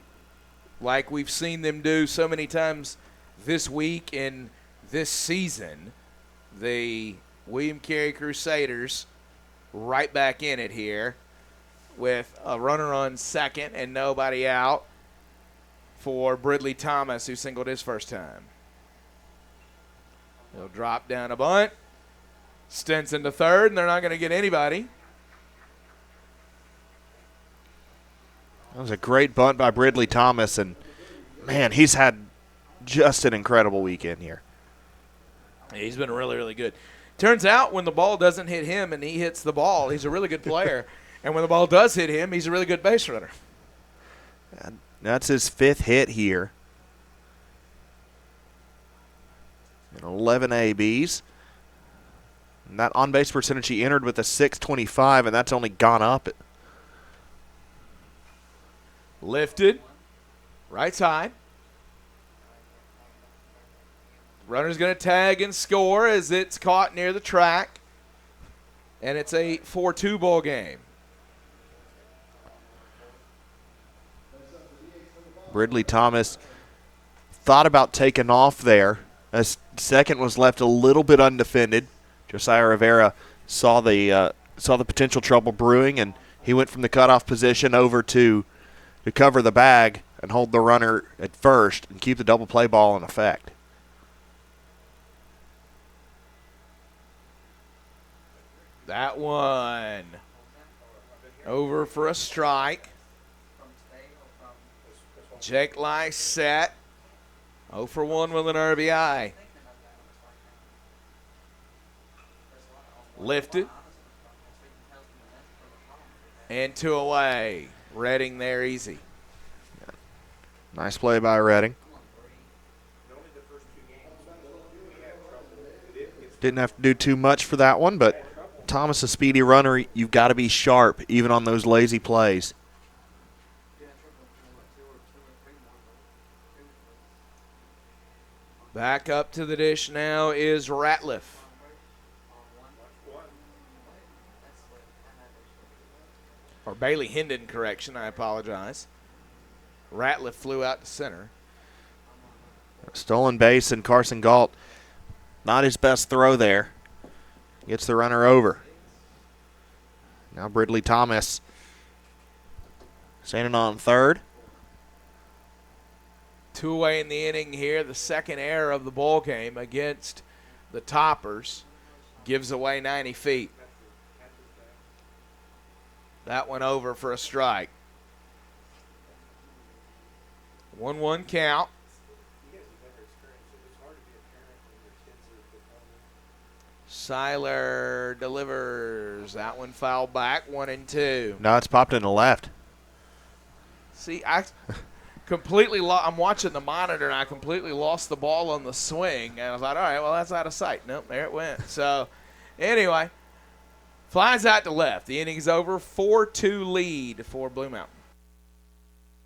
like we've seen them do so many times this week and this season, the William Carey Crusaders right back in it here with a runner on second and nobody out for Bridley Thomas, who singled his first time. He'll drop down a bunt. Stinson to third, and they're not going to get anybody. That was a great bunt by Ridley Thomas, and, man, he's had just an incredible weekend here. He's been really, really good. Turns out when the ball doesn't hit him and he hits the ball, he's a really good player. And when the ball does hit him, he's a really good base runner. And that's his 5th hit here. And 11 ABs. And that on-base percentage he entered with a .625, and that's only gone up. Lifted. Right side. Runner's going to tag and score as it's caught near the track. And it's a 4-2 ball game. Ridley Thomas thought about taking off there. As second was left a little bit undefended. Josiah Rivera saw the potential trouble brewing, and he went from the cutoff position over to cover the bag and hold the runner at first and keep the double play ball in effect. That one over for a strike. Jake Lai set. 0 for 1 with an RBI. Lifted. And 2 away. Redding there easy. Nice play by Redding. Didn't have to do too much for that one, but Thomas, a speedy runner, you've got to be sharp even on those lazy plays. Back up to the dish now is Ratliff. Or Bailey Hendon, correction, I apologize. Ratliff flew out to center. Stolen base, and Carson Galt, not his best throw there. Gets the runner over. Now Ridley Thomas standing on third. 2 away in the inning here. The second error of the ball game against the Toppers gives away 90 feet. That one over for a strike. 1-1 count. Seiler delivers. That one fouled back. 1-2. No, it's popped in the left. See, I completely I'm watching the monitor, and I completely lost the ball on the swing. And I was like, all right, well, that's out of sight. Nope, there it went. So, anyway, flies out to left. The inning's over. 4-2 lead for Blue Mountain.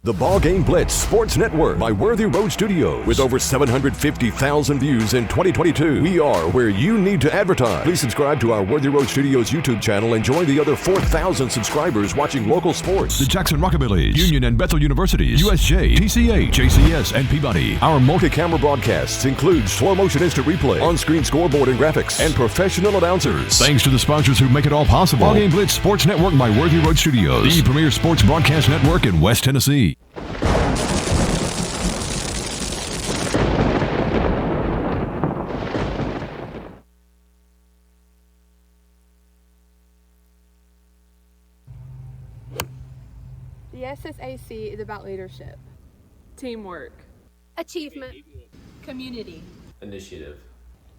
The Ball Game Blitz Sports Network by Worthy Road Studios. With over 750,000 views in 2022, we are where you need to advertise. Please subscribe to our Worthy Road Studios YouTube channel and join the other 4,000 subscribers watching local sports. The Jackson Rockabillys, Union and Bethel Universities, USJ, TCA, JCS, and Peabody. Our multi-camera broadcasts include slow motion instant replay, on-screen scoreboard and graphics, and professional announcers. Thanks to the sponsors who make it all possible. Ball Game Blitz Sports Network by Worthy Road Studios, the premier sports broadcast network in West Tennessee. The SSAC is about leadership, Teamwork. Achievement. Community. Initiative.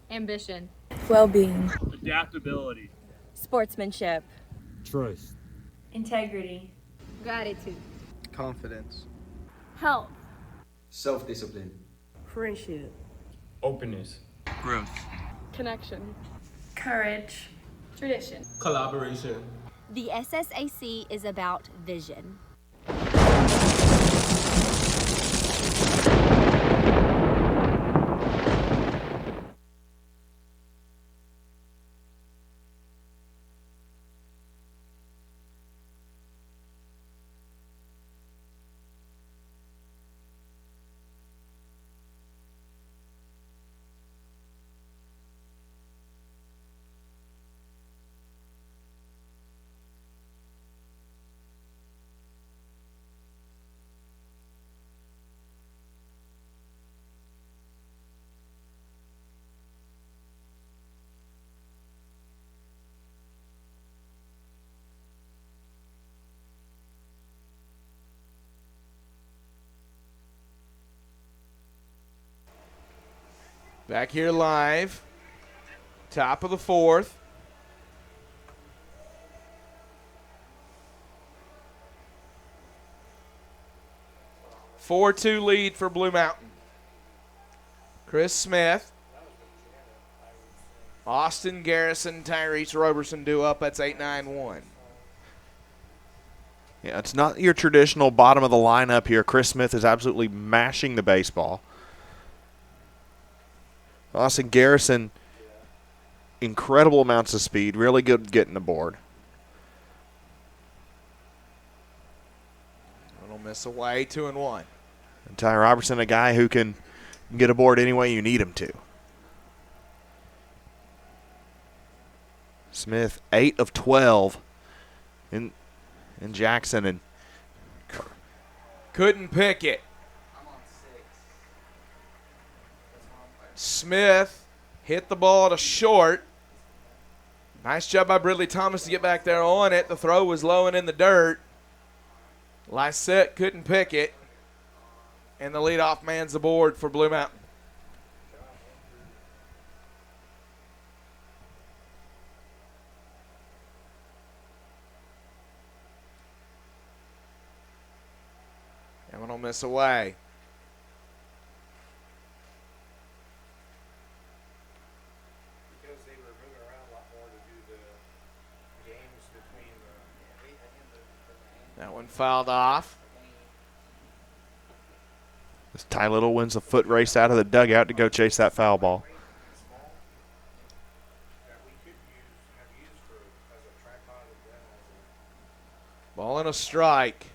Ambition. Well-being. Adaptability. Sportsmanship. Trust. Integrity. gratitude, Confidence. health, Self-discipline. Friendship. Openness. Growth. connection, Courage. tradition. Collaboration. The SSAC is about vision. Back here live. Top of the fourth. – 4-2 lead for Blue Mountain. Chris Smith. Austin Garrison, Tyrese Roberson due up. That's 8-9-1. Yeah, it's not your traditional bottom of the lineup here. Chris Smith is absolutely mashing the baseball. Austin Garrison, incredible amounts of speed, really good getting the board. Little miss away, 2-1. And Ty Robertson, a guy who can get aboard any way you need him to. Smith, 8 of 12 in Jackson, and couldn't pick it. Smith hit the ball to short. Nice job by Bridley Thomas to get back there on it. The throw was low and in the dirt. Lysette couldn't pick it. And the leadoff man's aboard for Blue Mountain. And one will miss away. Because they were moving around a lot more to do the games between That one fouled off. as Ty Little wins a foot race out of the dugout to go chase that foul ball. Ball and a strike.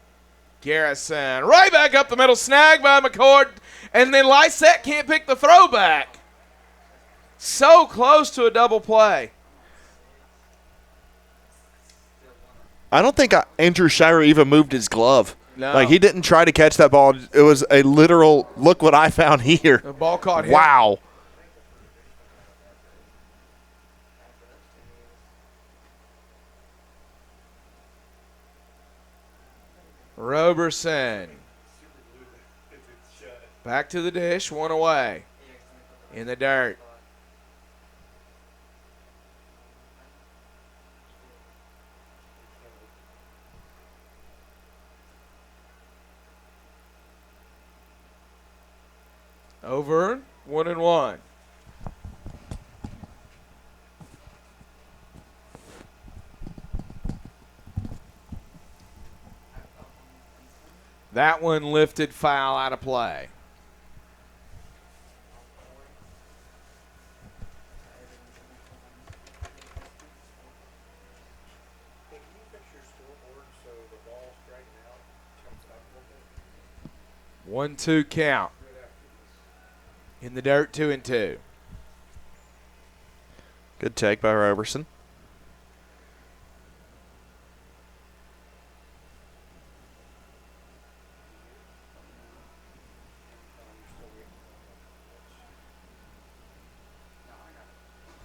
Garrison right back up the middle, snag by McCord, and then Lysette can't pick the throwback. So close to a double play. I don't think Andrew Shire even moved his glove. No. Like, he didn't try to catch that ball. It was a literal, look what I found here. The ball caught him. Wow. Roberson. Back to the dish, one away. In the dirt. Over, 1-1. That one lifted, foul, out of play. Can you fix your scoreboard so the ball straighten out, comes back a little bit? 1-2 count. In the dirt, 2-2. Good take by Roberson.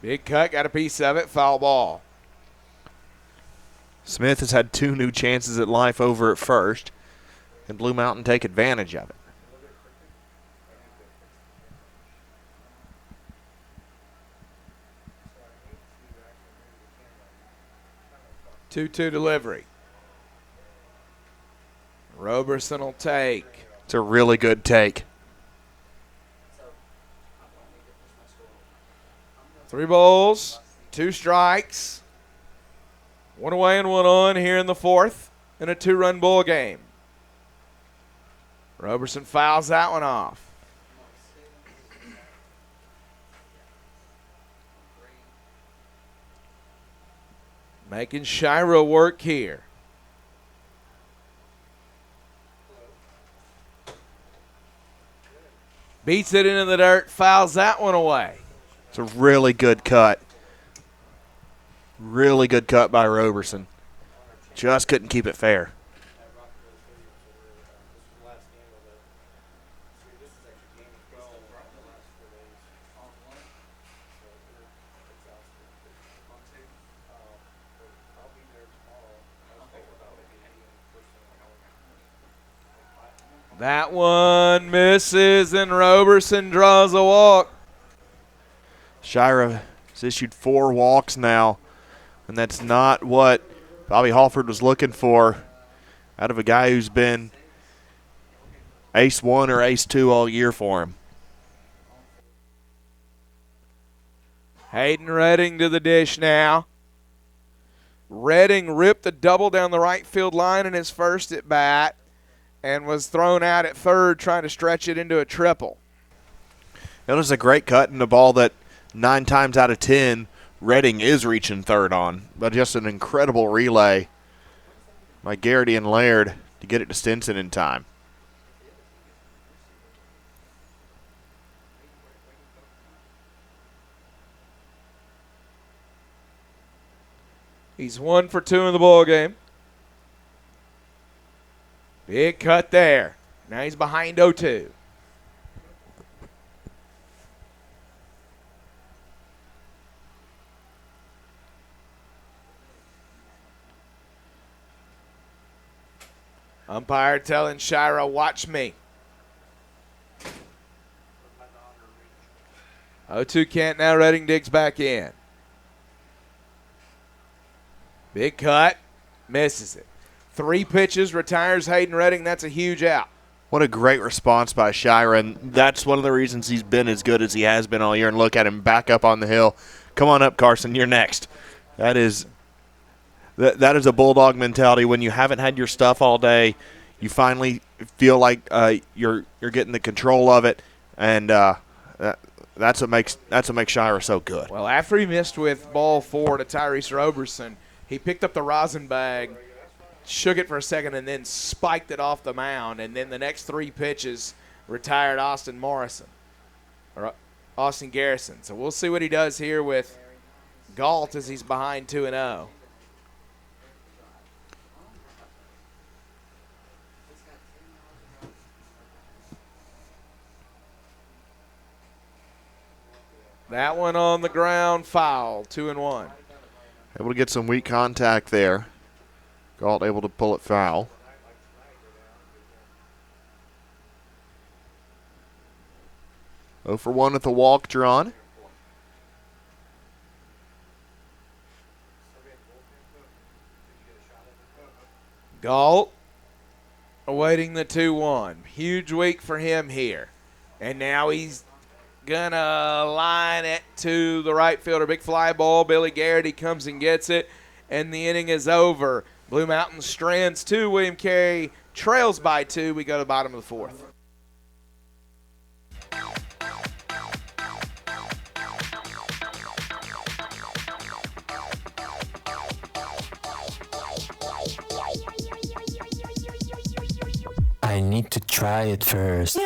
Big cut, got a piece of it, foul ball. Smith has had 2 new chances at life over at first, and Blue Mountain take advantage of it. Two-two delivery. Roberson will take. It's a really good take. 3 balls, 2 strikes. 1 away and 1 on here in the fourth in a 2-run ball game. Roberson fouls that one off. Making Shiro work here. Beats it into the dirt, fouls that one away. It's a really good cut. Really good cut by Roberson. Just couldn't keep it fair. That one misses, and Roberson draws a walk. Shira has issued 4 walks now, and that's not what Bobby Halford was looking for out of a guy who's been ace 1 or ace 2 all year for him. Hayden Redding to the dish now. Redding ripped the double down the right field line in his first at bat and was thrown out at third trying to stretch it into a triple. It was a great cut and a ball that 9 times out of 10 Redding is reaching third on, but just an incredible relay by Garrity and Laird to get it to Stinson in time. He's 1 for 2 in the ball game. Big cut there. Now he's behind 0-2. Umpire telling Shira, watch me. 0-2 count now. Redding digs back in. Big cut. Misses it. 3 pitches. Retires Hayden Redding. That's a huge out. What a great response by Shira, and that's one of the reasons he's been as good as he has been all year. And look at him back up on the hill. Come on up, Carson. You're next. That is a Bulldog mentality. When you haven't had your stuff all day, you finally feel like you're getting the control of it, and that's what makes Shira so good. Well, after he missed with ball 4 to Tyrese Roberson, he picked up the rosin bag, shook it for a second, and then spiked it off the mound. And then the next 3 pitches retired Austin Garrison. So we'll see what he does here with Galt as he's behind 2-0. That one on the ground, foul, 2-1. Able to get some weak contact there. Galt able to pull it foul. Oh for 1 with the walk drawn. Galt awaiting the 2-1. Huge week for him here. And now he's going to line it to the right fielder. Big fly ball. Billy Garrity comes and gets it, and the inning is over. Blue Mountain strands 2. William Carey trails by 2. We go to the bottom of the 4th. I need to try it first.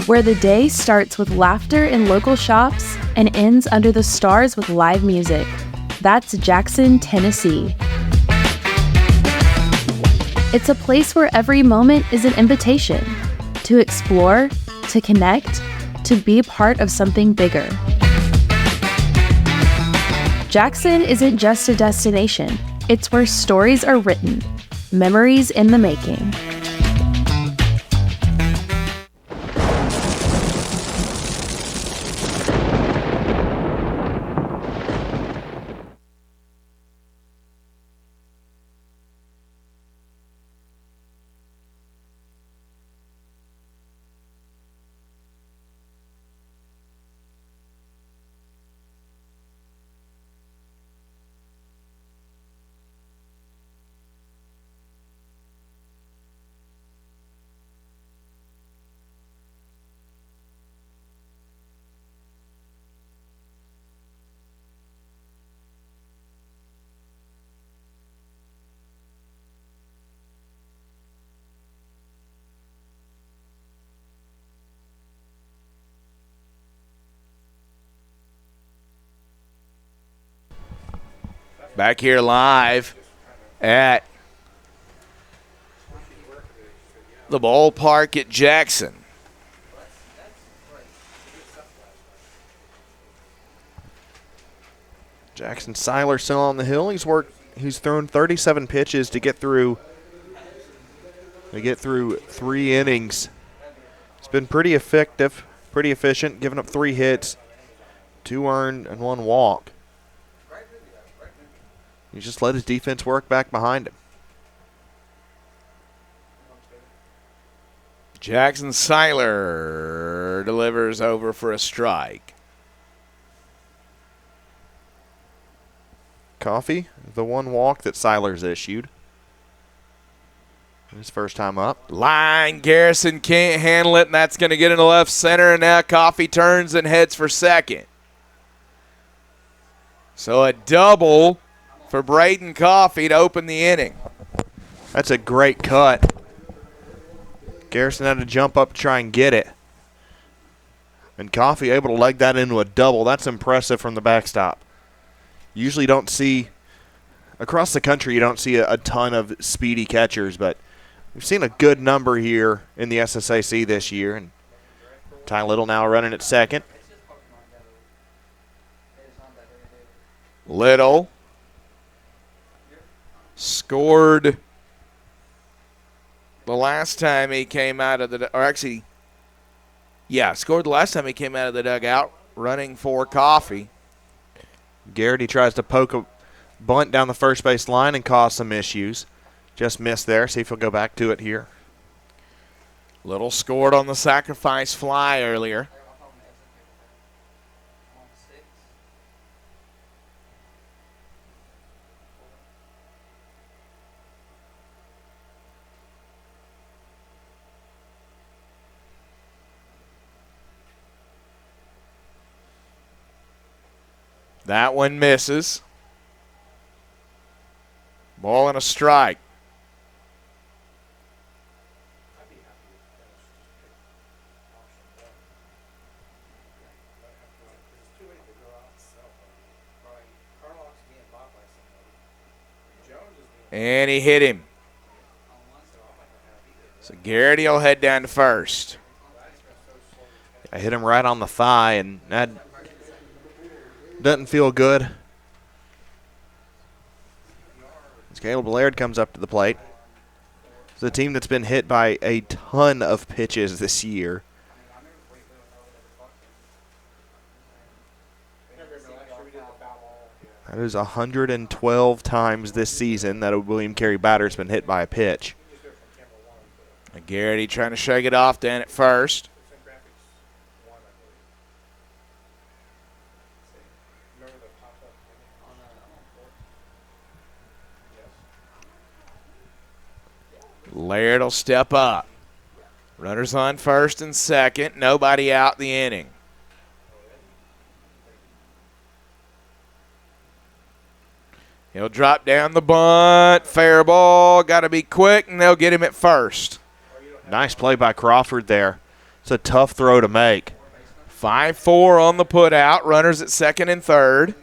Where the day starts with laughter in local shops and ends under the stars with live music. That's Jackson, Tennessee. It's a place where every moment is an invitation to explore, to connect, to be part of something bigger. Jackson isn't just a destination. It's where stories are written, memories in the making. Back here live at the ballpark at Jackson. Jackson Seiler still on the hill. He's thrown 37 pitches to get through They get through 3 innings. It's been pretty effective, pretty efficient, giving up 3 hits, 2 earned, and 1 walk. He just let his defense work back behind him. Jackson Seiler delivers over for a strike. Coffee, the 1 walk that Seiler's issued. His first time up. Line, Garrison can't handle it, and that's going to get into left center, and now Coffee turns and heads for second. So a double for Braden Coffee to open the inning. That's a great cut. Garrison had to jump up to try and get it. And Coffee able to leg that into a double. That's impressive from the backstop. Usually don't see, across the country, you don't see a ton of speedy catchers, but we've seen a good number here in the SSAC this year. And Ty Little now running at second. Little scored the last time he came out of the, scored the last time he came out of the dugout, running for Coffee. Garrity tries to poke a bunt down the first base line and cause some issues. Just missed there. See if he'll go back to it here. Little scored on the sacrifice fly earlier. That one misses. Ball and a strike. And he hit him. So Garrity will head down to first. I hit him right on the thigh, and that doesn't feel good. As Caleb Laird comes up to the plate. It's a team that's been hit by a ton of pitches this year. That is 112 times this season that a William Carey batter's been hit by a pitch. Garrity trying to shake it off down at first. Laird will step up. Runners on first and second. Nobody out the inning. He'll drop down the bunt. Fair ball. Got to be quick, and they'll get him at first. Nice play by Crawford there. It's a tough throw to make. 5-4 on the put out. Runners at second and third.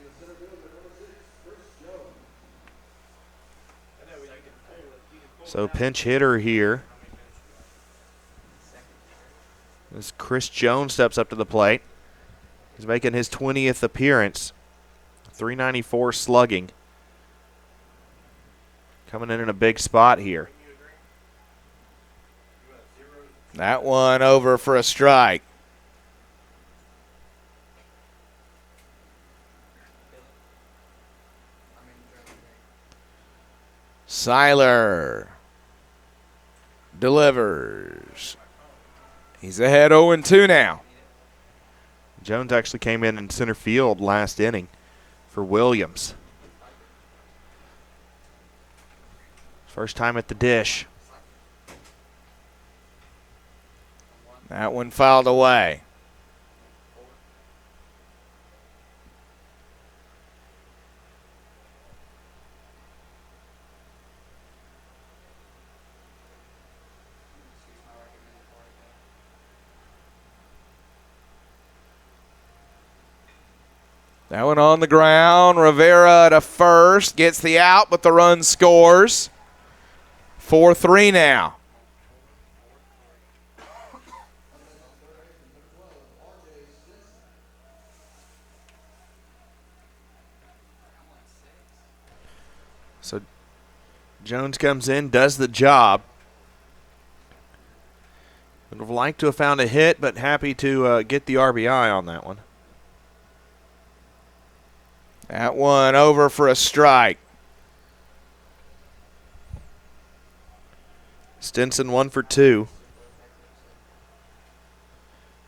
So pinch hitter here. As Chris Jones steps up to the plate. He's making his 20th appearance. 394 slugging. Coming in a big spot here. That one over for a strike. Seiler delivers. He's ahead 0-2 now. Jones actually came in center field last inning for Williams. First time at the dish. That one fouled away. That one on the ground. Rivera to first. Gets the out, but the run scores. 4-3 now. So Jones comes in, does the job. Would have liked to have found a hit, but happy to get the RBI on that one. That one over for a strike. Stinson 1 for 2.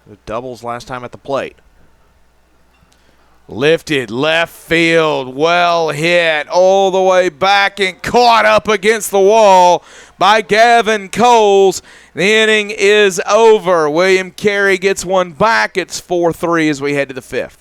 With doubles last time at the plate. Lifted left field, well hit all the way back and caught up against the wall by Gavin Coles. The inning is over. William Carey gets one back. It's 4-3 as we head to the fifth.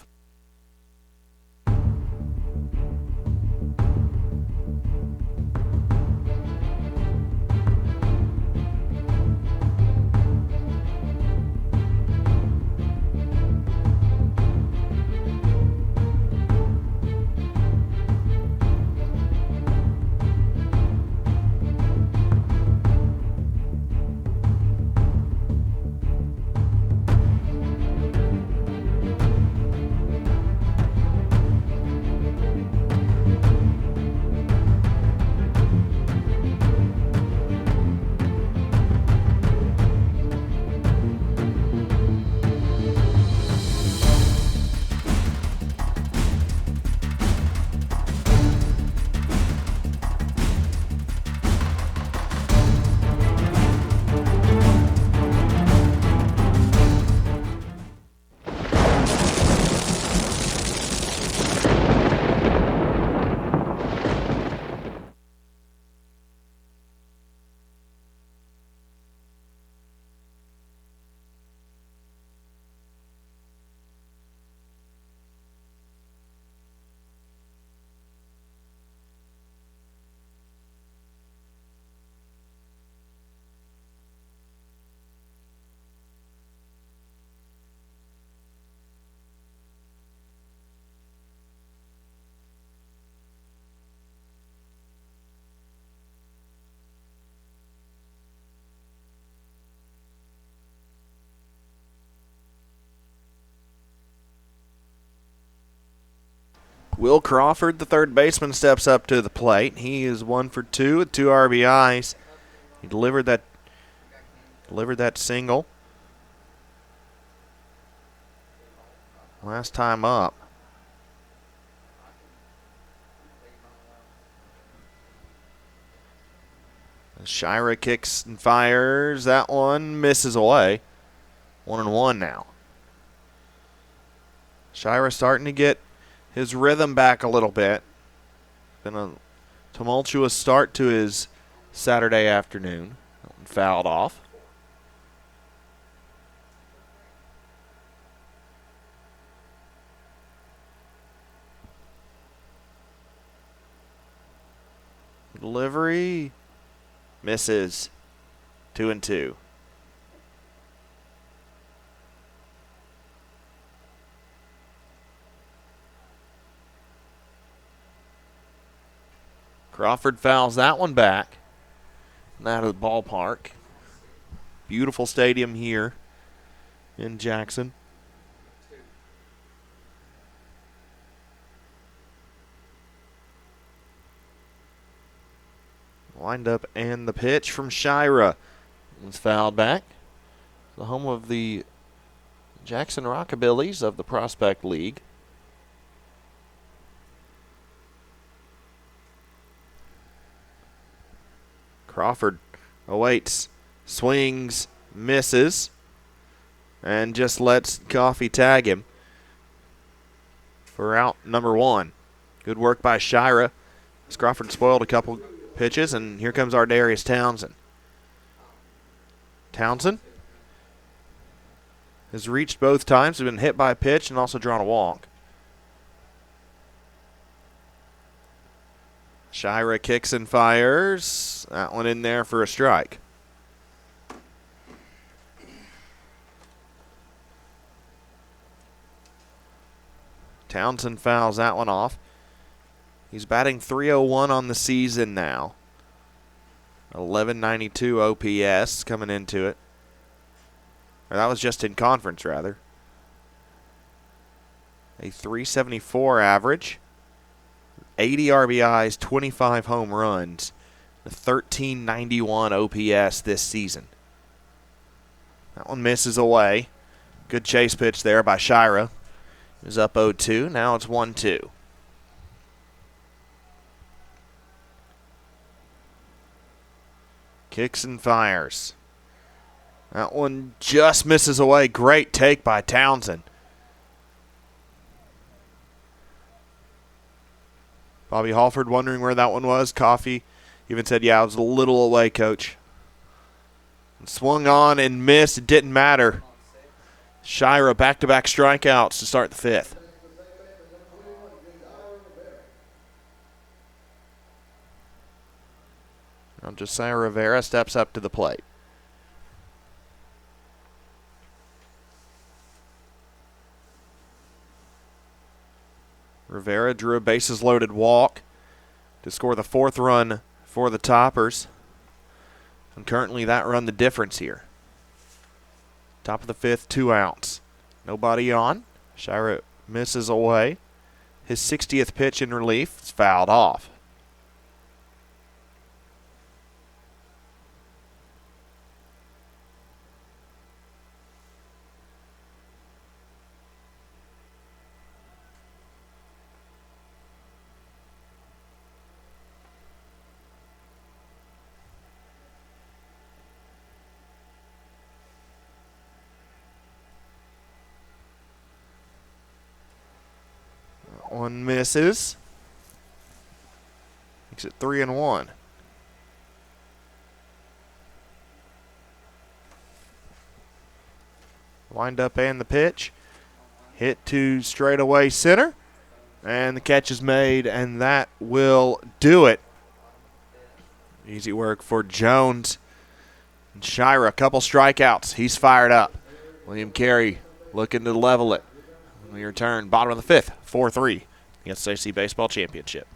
Will Crawford, the third baseman, steps up to the plate. He is 1 for 2 with 2 RBIs. He delivered that single last time up. Shira kicks and fires. That one misses away. 1-1 now. Shira starting to get his rhythm back a little bit. Been a tumultuous start to his Saturday afternoon. Fouled off. Delivery misses. 2-2. Crawford fouls that one back. Out of the ballpark. Beautiful stadium here in Jackson. Wind up and the pitch from Shira was fouled back. The home of the Jackson Rockabillys of the Prospect League. Crawford awaits, swings, misses, and just lets Coffey tag him for out number 1. Good work by Shira. Crawford spoiled a couple pitches, and here comes Ardarius Townsend. Townsend has reached both times, has been hit by a pitch and also drawn a walk. Shira kicks and fires. That one in there for a strike. Townsend fouls that one off. He's batting .301 on the season now. 1192 OPS coming into it. Or that was just in conference, rather. A .374 average. 80 RBIs, 25 home runs. A 1391 OPS this season. That one misses away. Good chase pitch there by Shira. He was up 0-2. Now it's 1-2. Kicks and fires. That one just misses away. Great take by Townsend. Bobby Halford wondering where that one was. Coffee even said, yeah, I was a little away, coach. And swung on and missed. It didn't matter. Shira back-to-back strikeouts to start the fifth. Now Josiah Rivera steps up to the plate. Rivera drew a bases-loaded walk to score the fourth run for the Toppers. And currently that run the difference here. Top of the fifth, 2 outs. Nobody on. Shira misses away. His 60th pitch in relief is fouled off. One misses. Makes it 3-1. Wind up and the pitch. Hit to straightaway center. And the catch is made, and that will do it. Easy work for Jones. And Shira, a couple strikeouts. He's fired up. William Carey looking to level it. When we return, bottom of the fifth, 4-3, the SSAC Baseball Championship.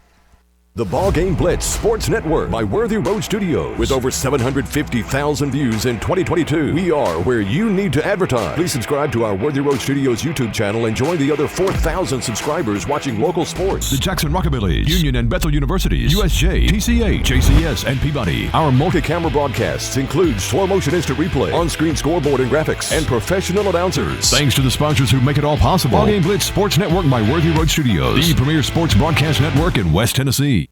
The Ball Game Blitz Sports Network by Worthy Road Studios. With over 750,000 views in 2022, we are where you need to advertise. Please subscribe to our Worthy Road Studios YouTube channel and join the other 4,000 subscribers watching local sports. The Jackson Rockabillys, Union and Bethel Universities, USJ, TCA, JCS, and Peabody. Our multi-camera broadcasts include slow motion instant replay, on-screen scoreboard and graphics, and professional announcers. Thanks to the sponsors who make it all possible. Ball Game Blitz Sports Network by Worthy Road Studios, the premier sports broadcast network in West Tennessee.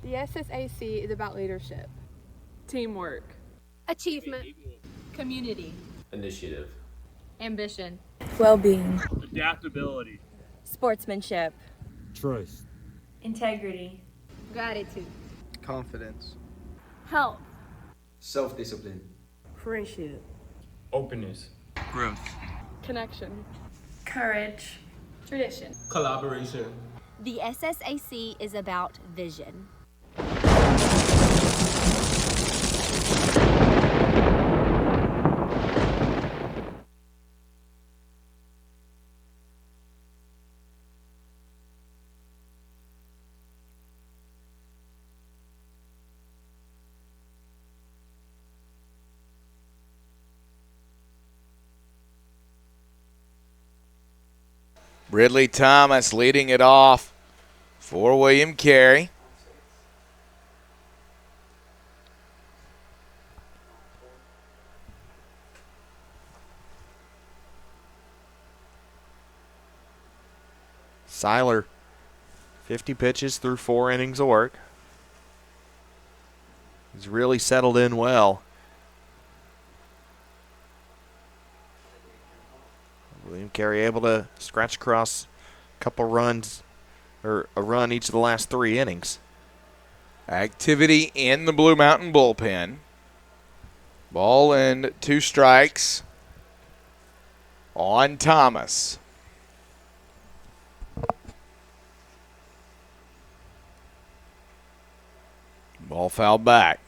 The SSAC is about leadership, Teamwork. Achievement. Community. Initiative. Ambition. Well-being. Adaptability. Sportsmanship. Trust. Integrity. gratitude, confidence, Health. self-discipline, Friendship. Openness. growth, Connection. Courage. tradition. collaboration. The SSAC is about vision. Ridley Thomas leading it off for William Carey. Seiler, 50 pitches through 4 innings of work. He's really settled in well. William Carey able to scratch across a couple runs, or a run each of the last 3 innings. Activity in the Blue Mountain bullpen. Ball and 2 strikes on Thomas. Ball fouled back.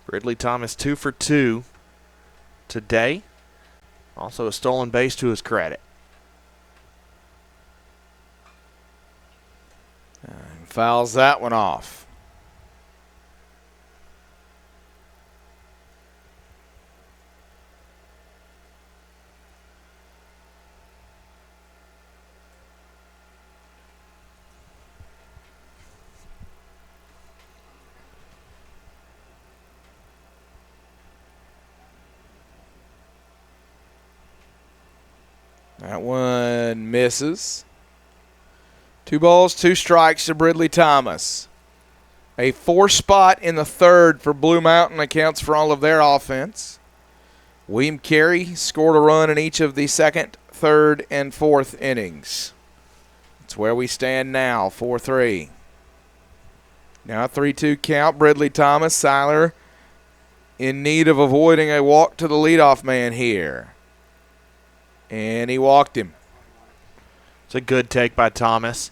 Ridley Thomas 2 for 2 today. Also a stolen base to his credit. And fouls that one off. That one misses. 2 balls, 2 strikes to Bridley Thomas. A 4 spot in the third for Blue Mountain accounts for all of their offense. William Carey scored a run in each of the second, third, and fourth innings. That's where we stand now, 4-3. Now a 3-2 count. Bridley Thomas, Seiler in need of avoiding a walk to the leadoff man here. And he walked him. It's a good take by Thomas.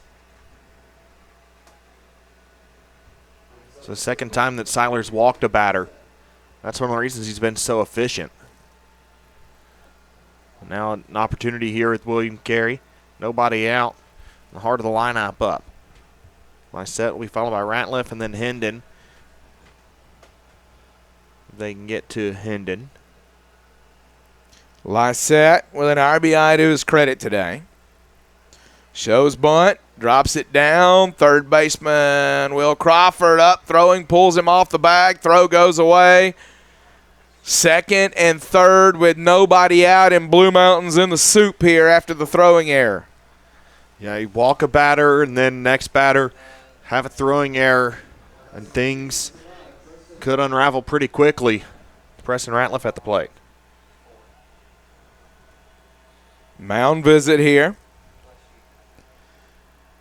It's the second time that Seiler's walked a batter. That's one of the reasons he's been so efficient. Now an opportunity here with William Carey. Nobody out. The heart of the lineup up. Lysette will be followed by Ratliff and then Hendon. They can get to Hendon. Lysette with an RBI to his credit today. Shows bunt, drops it down. Third baseman Will Crawford up, throwing, pulls him off the bag. Throw goes away. Second and third with nobody out, and Blue Mountain's in the soup here after the throwing error. Yeah, you walk a batter and then next batter have a throwing error, and things could unravel pretty quickly. Preston Ratliff at the plate. Mound visit here.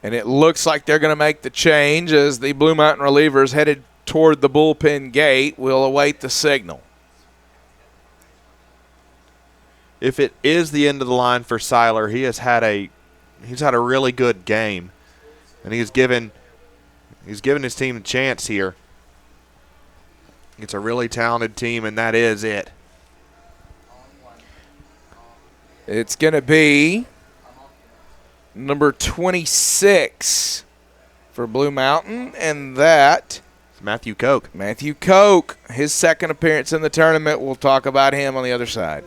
And it looks like they're going to make the change as the Blue Mountain relievers headed toward the bullpen gate. We'll await the signal. If it is the end of the line for Seiler, he's had a really good game, and he's given his team a chance here. It's a really talented team, and that is it. It's going to be number 26 for Blue Mountain, and that is Matthew Koch. Matthew Koch, his second appearance in the tournament. We'll talk about him on the other side.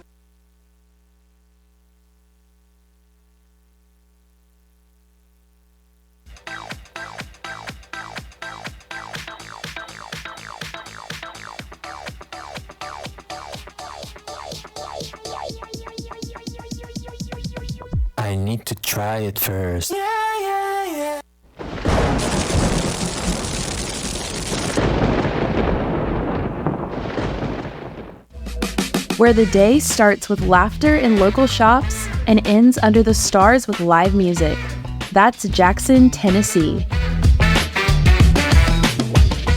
I need to try it first. Where the day starts with laughter in local shops and ends under the stars with live music. That's Jackson, Tennessee.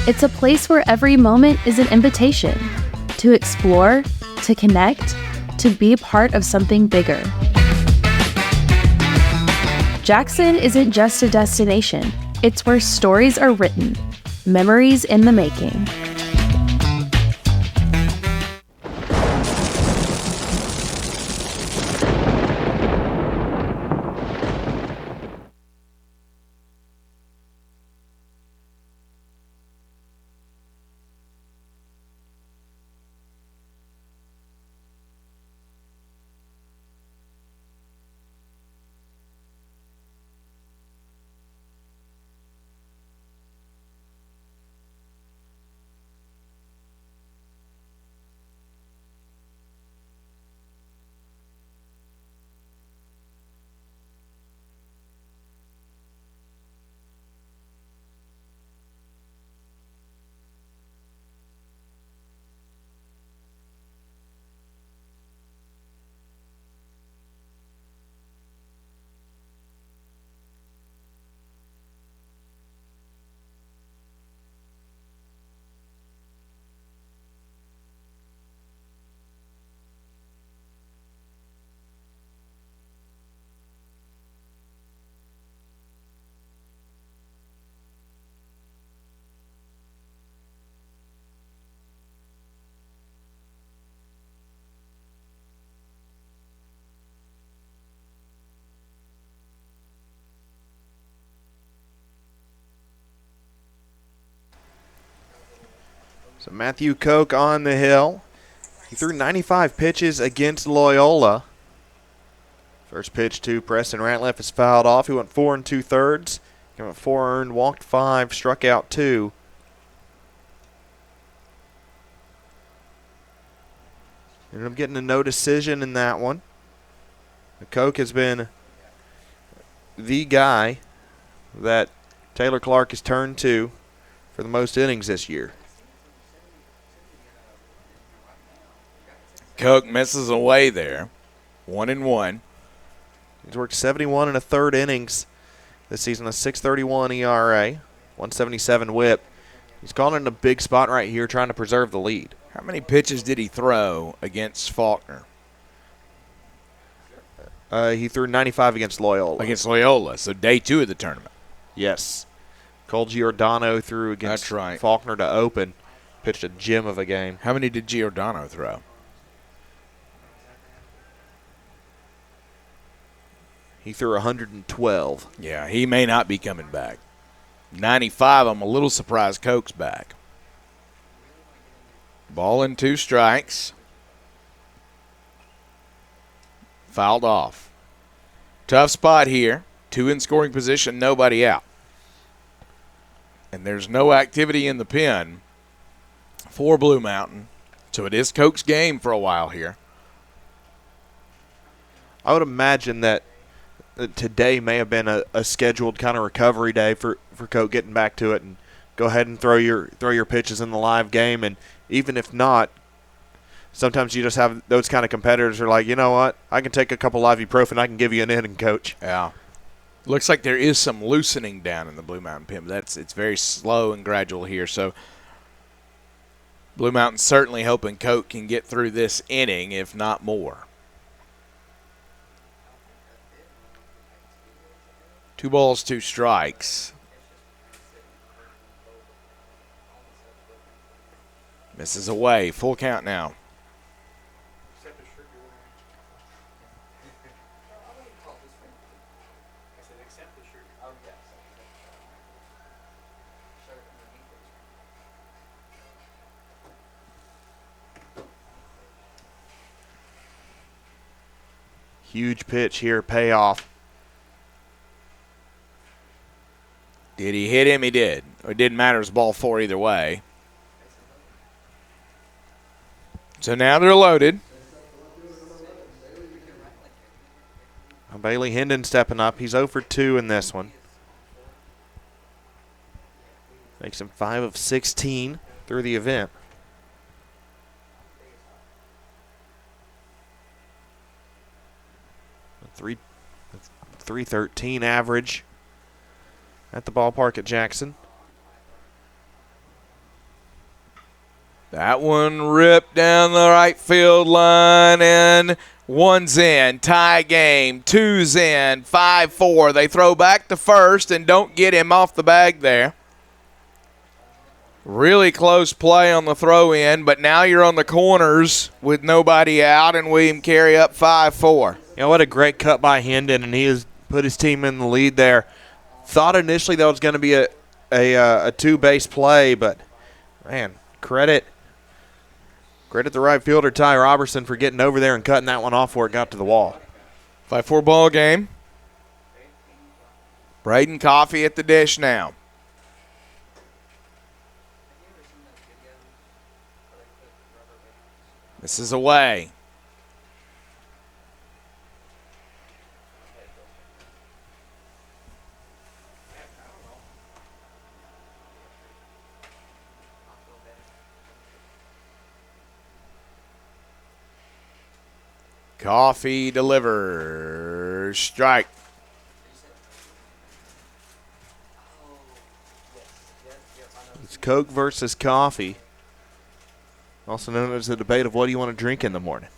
It's a place where every moment is an invitation to explore, to connect, to be part of something bigger. Jackson isn't just a destination. It's where stories are written, memories in the making. So Matthew Koch on the hill. He threw 95 pitches against Loyola. First pitch to Preston Ratliff is fouled off. He went 4 2/3. He went 4 earned, walked 5, struck out 2. Ended up getting a no decision in that one. Coke has been the guy that Taylor Clark has turned to for the most innings this year. Coke misses away there. 1-1. He's worked 71 and a third innings this season, a 6.31 ERA, 177 WHIP. He's gone in a big spot right here trying to preserve the lead. How many pitches did he throw against Faulkner? He threw 95 against Loyola. Against Loyola, so day 2 of the tournament. Yes. Cole Giordano threw against Faulkner to open. Pitched a gem of a game. How many did Giordano throw? He threw 112. Yeah, he may not be coming back. 95, I'm a little surprised Coke's back. Ball and 2 strikes. Fouled off. Tough spot here. 2 in scoring position, nobody out. And there's no activity in the pen for Blue Mountain. So it is Coke's game for a while here. I would imagine that today may have been a scheduled kind of recovery day for Coke getting back to it and go ahead and throw your pitches in the live game. And even if not, sometimes you just have those kind of competitors who are like, you know what, I can take a couple live ibuprofen, I can give you an inning, coach. Yeah. Looks like there is some loosening down in the Blue Mountain pen. It's very slow and gradual here. So Blue Mountain certainly hoping Coke can get through this inning, if not more. 2 balls, 2 strikes. Misses away. Full count now. Huge pitch here, payoff. Did he hit him? He did. It didn't matter. It was ball 4 either way. So now they're loaded. Bailey Hendon stepping up. He's 0 for 2 in this one. Makes him 5 of 16 through the event. A 313 average at the ballpark at Jackson. That one ripped down the right field line, and 1's in. Tie game. 2's in. 5-4. They throw back to first and don't get him off the bag there. Really close play on the throw in, but now you're on the corners with nobody out, and William Carey up 5-4. You know, what a great cut by Hendon, and he has put his team in the lead there. Thought initially that was going to be a 2-base play, but, man, credit the right fielder, Ty Robertson, for getting over there and cutting that one off before it got to the wall. 5-4 ball game. Braden Coffey at the dish now. This is away. Coffey delivers. Strike. It's Coke versus Coffee. Also known as the debate of what do you want to drink in the morning.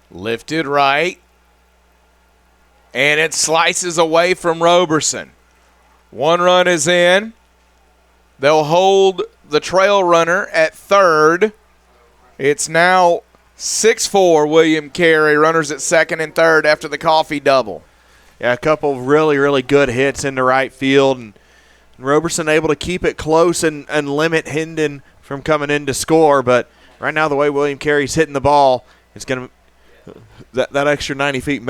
Lifted right. And it slices away from Roberson. 1 run is in. They'll hold the trail runner at third. It's now 6-4 William Carey. Runners at second and third after the Coffee double. Yeah, a couple of really, really good hits into right field. And Roberson able to keep it close and limit Hendon from coming in to score. But right now the way William Carey's hitting the ball, it's going to that extra 90 feet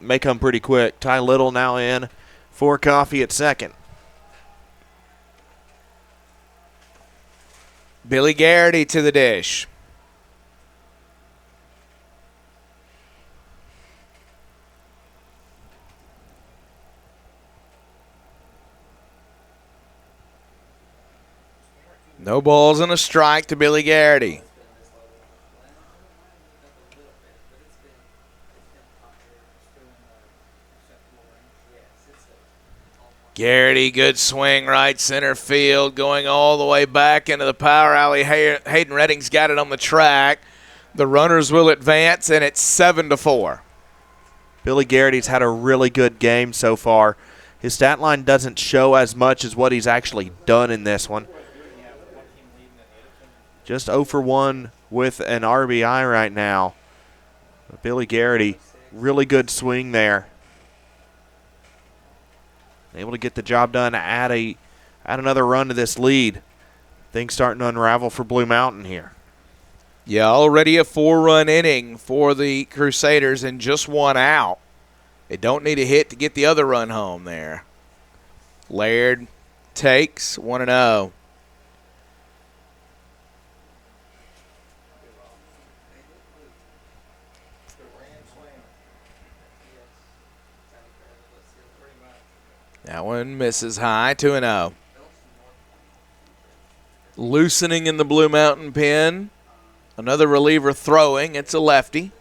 may come pretty quick. Ty Little now in for Coffee at second. Billy Garrity to the dish. No balls and a strike to Billy Garrity. Garrity, good swing, right center field, going all the way back into the power alley. Hayden Redding's got it on the track. The runners will advance, and it's 7-4. Billy Garrity's had a really good game so far. His stat line doesn't show as much as what he's actually done in this one. Just 0 for 1 with an RBI right now. Billy Garrity, really good swing there. Able to get the job done, add another run to this lead. Things starting to unravel for Blue Mountain here. Yeah, already a 4-run inning for the Crusaders and just one out. They don't need a hit to get the other run home there. Laird takes 1-0. That one misses high, 2-0. Loosening in the Blue Mountain pen. Another reliever throwing. It's a lefty.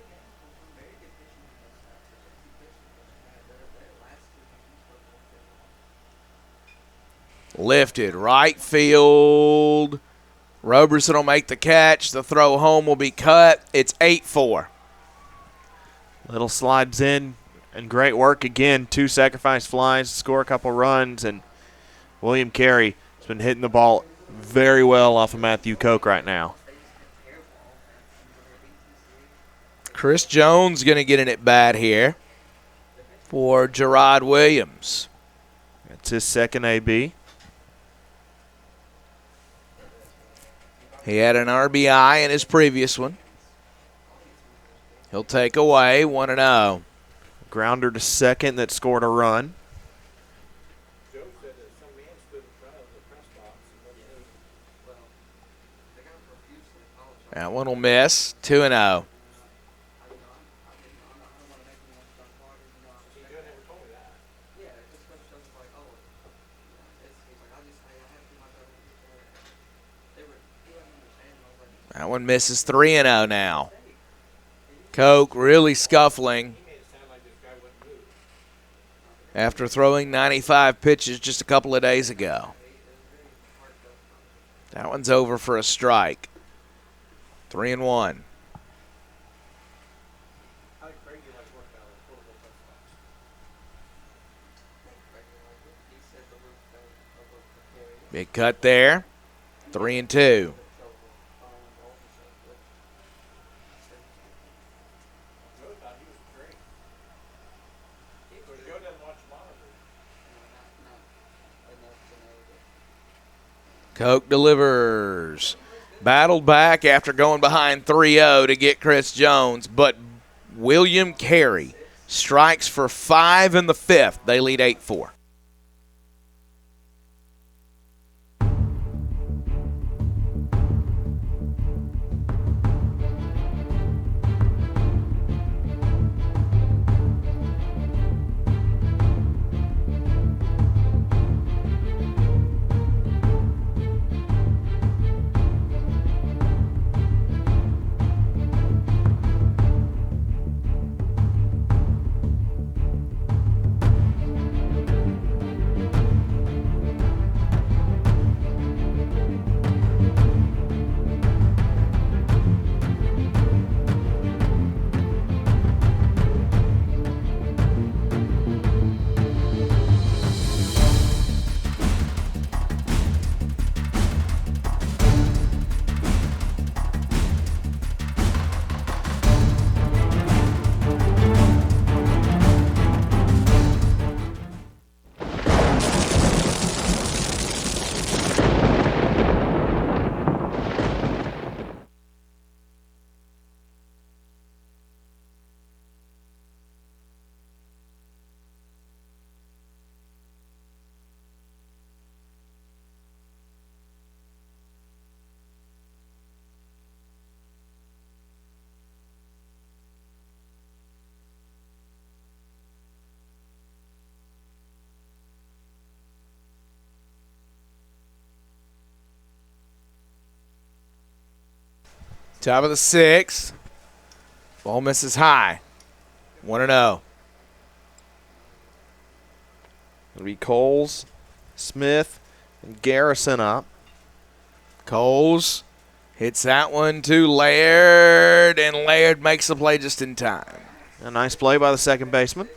Lifted, right field. Roberson will make the catch. The throw home will be cut. It's 8-4. Little slides in. And great work again. 2 sacrifice flies, score a couple runs, and William Carey has been hitting the ball very well off of Matthew Koch right now. Chris Jones going to get an at-bat here for Gerard Williams. That's his second AB. He had an RBI in his previous one. He'll take away 1-0. Grounder to second that scored a run. That one will miss. 2-0. That one misses. 3-0 now. Koch really scuffling after throwing 95 pitches just a couple of days ago. That one's over for a strike. 3-1. Big cut there. 3-2. Koch delivers. Battled back after going behind 3-0 to get Chris Jones, but William Carey strikes for 5 in the 5th. They lead 8-4. Top of the 6th. Ball misses high. 1-0. It'll be Coles, Smith, and Garrison up. Coles hits that one to Laird, and Laird makes the play just in time. A nice play by the second baseman.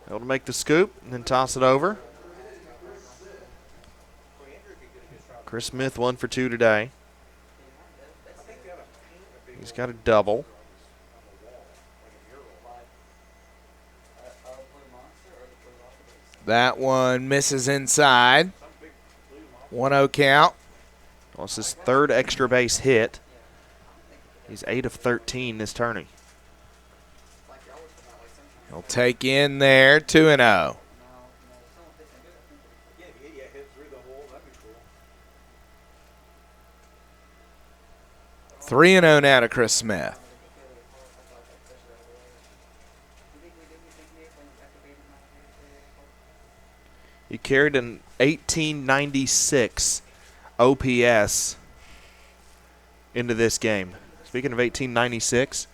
Able to make the scoop and then toss it over. Chris Smith 1 for 2 today. He's got a double. That one misses inside. 1-0 count. Well, it's his third extra base hit. He's 8 of 13 this tourney. He'll take in there 2-0. 3-0 now to Chris Smith. He carried an 1896 OPS into this game. Speaking of 1896,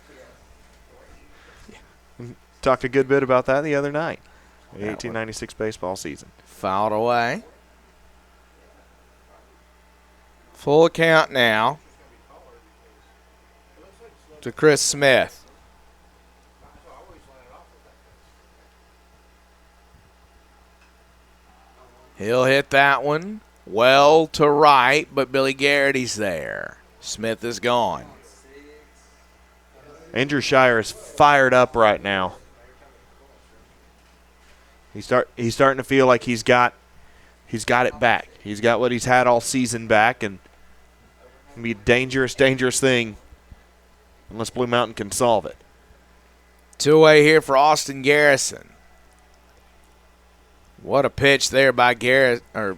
talked a good bit about that the other night. The 1896 baseball season. Fouled away. Full count now to Chris Smith. He'll hit that one well to right, but Billy Garrity's there. Smith is gone. Andrew Shire is fired up right now. He's starting to feel like he's got it back. He's got what he's had all season back, and it'll be a dangerous thing unless Blue Mountain can solve it. 2-away here for Austin Garrison. What a pitch there by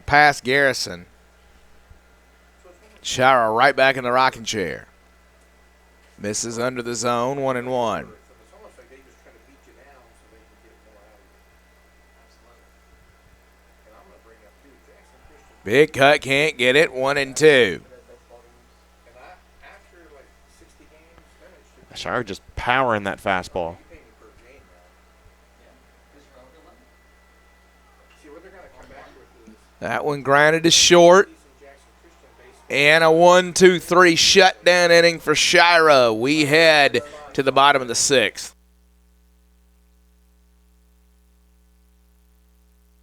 past Garrison. Shire right back in the rocking chair. Misses under the zone, 1-1. Big cut, can't get it, 1-2. Shire just powering that fastball. That one grounded to short. And a 1-2-3 shutdown inning for Shira. We head to the bottom of the 6th.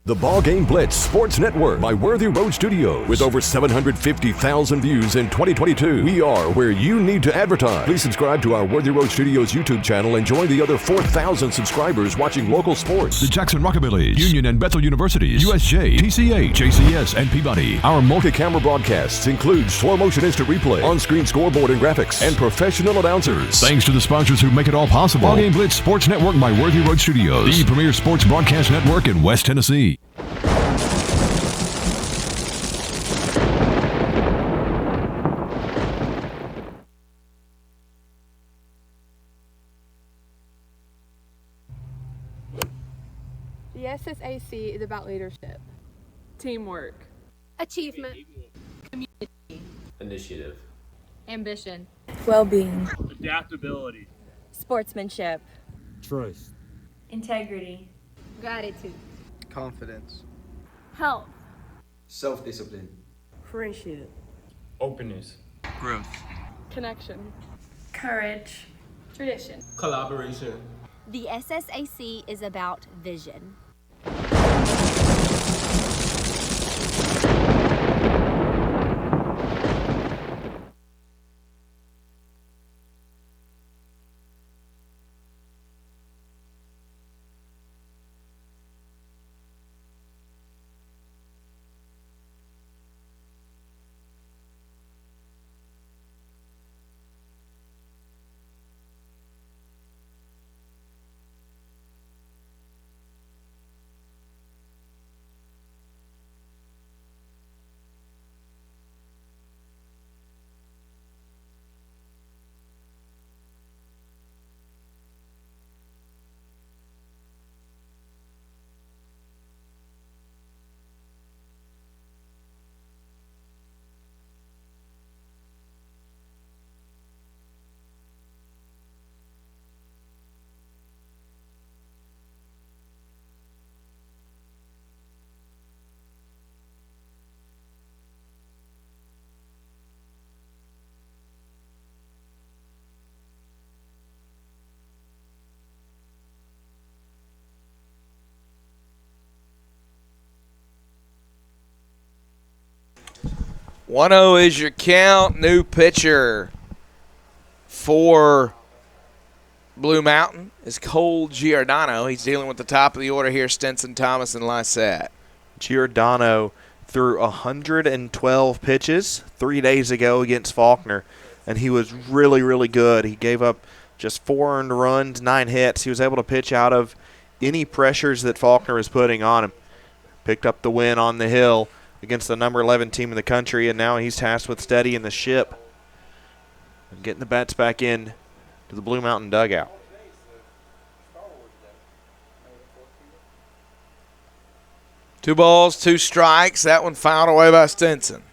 The Ball Game Blitz Sports Network by Worthy Road Studios. With over 750,000 views in 2022, we are where you need to advertise. Please subscribe to our Worthy Road Studios YouTube channel and join the other 4,000 subscribers watching local sports. The Jackson Rockabillys, Union and Bethel Universities, USJ, TCH, JCS, and Peabody. Our multi-camera broadcasts include slow motion instant replay, on-screen scoreboard and graphics, and professional announcers. Thanks to the sponsors who make it all possible. Ball Game Blitz Sports Network by Worthy Road Studios, the premier sports broadcast network in West Tennessee. The SSAC is about leadership, Teamwork. Achievement. Initiative. Ambition. Well-being. Adaptability. Sportsmanship. Trust. Integrity. Gratitude. Confidence. Health. Self-discipline. Friendship. Openness. Growth. Connection. Courage. Tradition. Collaboration. The SSAC is about vision. 1-0 is your count. New pitcher for Blue Mountain is Cole Giordano. He's dealing with the top of the order here, Stinson, Thomas, and Lysette. Giordano threw 112 pitches 3 days ago against Faulkner, and he was really, really good. He gave up just 4 earned runs, 9 hits. He was able to pitch out of any pressures that Faulkner was putting on him. Picked up the win on the hill against the number 11 team in the country, and now he's tasked with steadying the ship and getting the bats back in to the Blue Mountain dugout. Two balls, 2 strikes. That one fouled away by Stinson.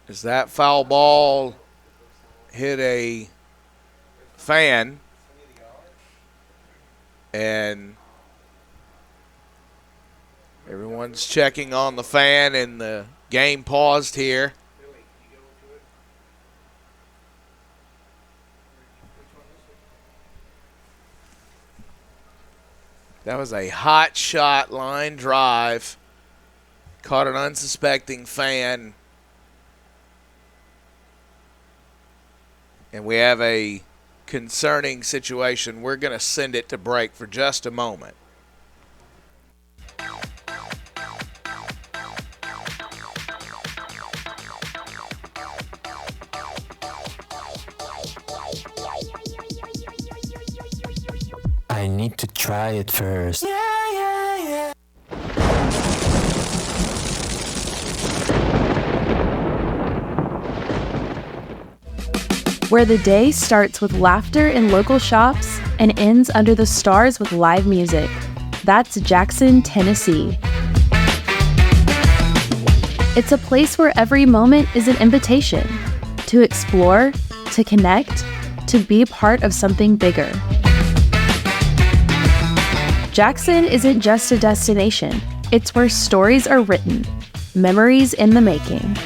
As that foul ball hit a fan, and everyone's checking on the fan, and the game paused here. That was a hot shot line drive. Caught an unsuspecting fan. And we have a concerning situation. We're going to send it to break for just a moment. I need to try it first. Where the day starts with laughter in local shops and ends under the stars with live music. That's Jackson, Tennessee. It's a place where every moment is an invitation to explore, to connect, to be part of something bigger. Jackson isn't just a destination. It's where stories are written, memories in the making.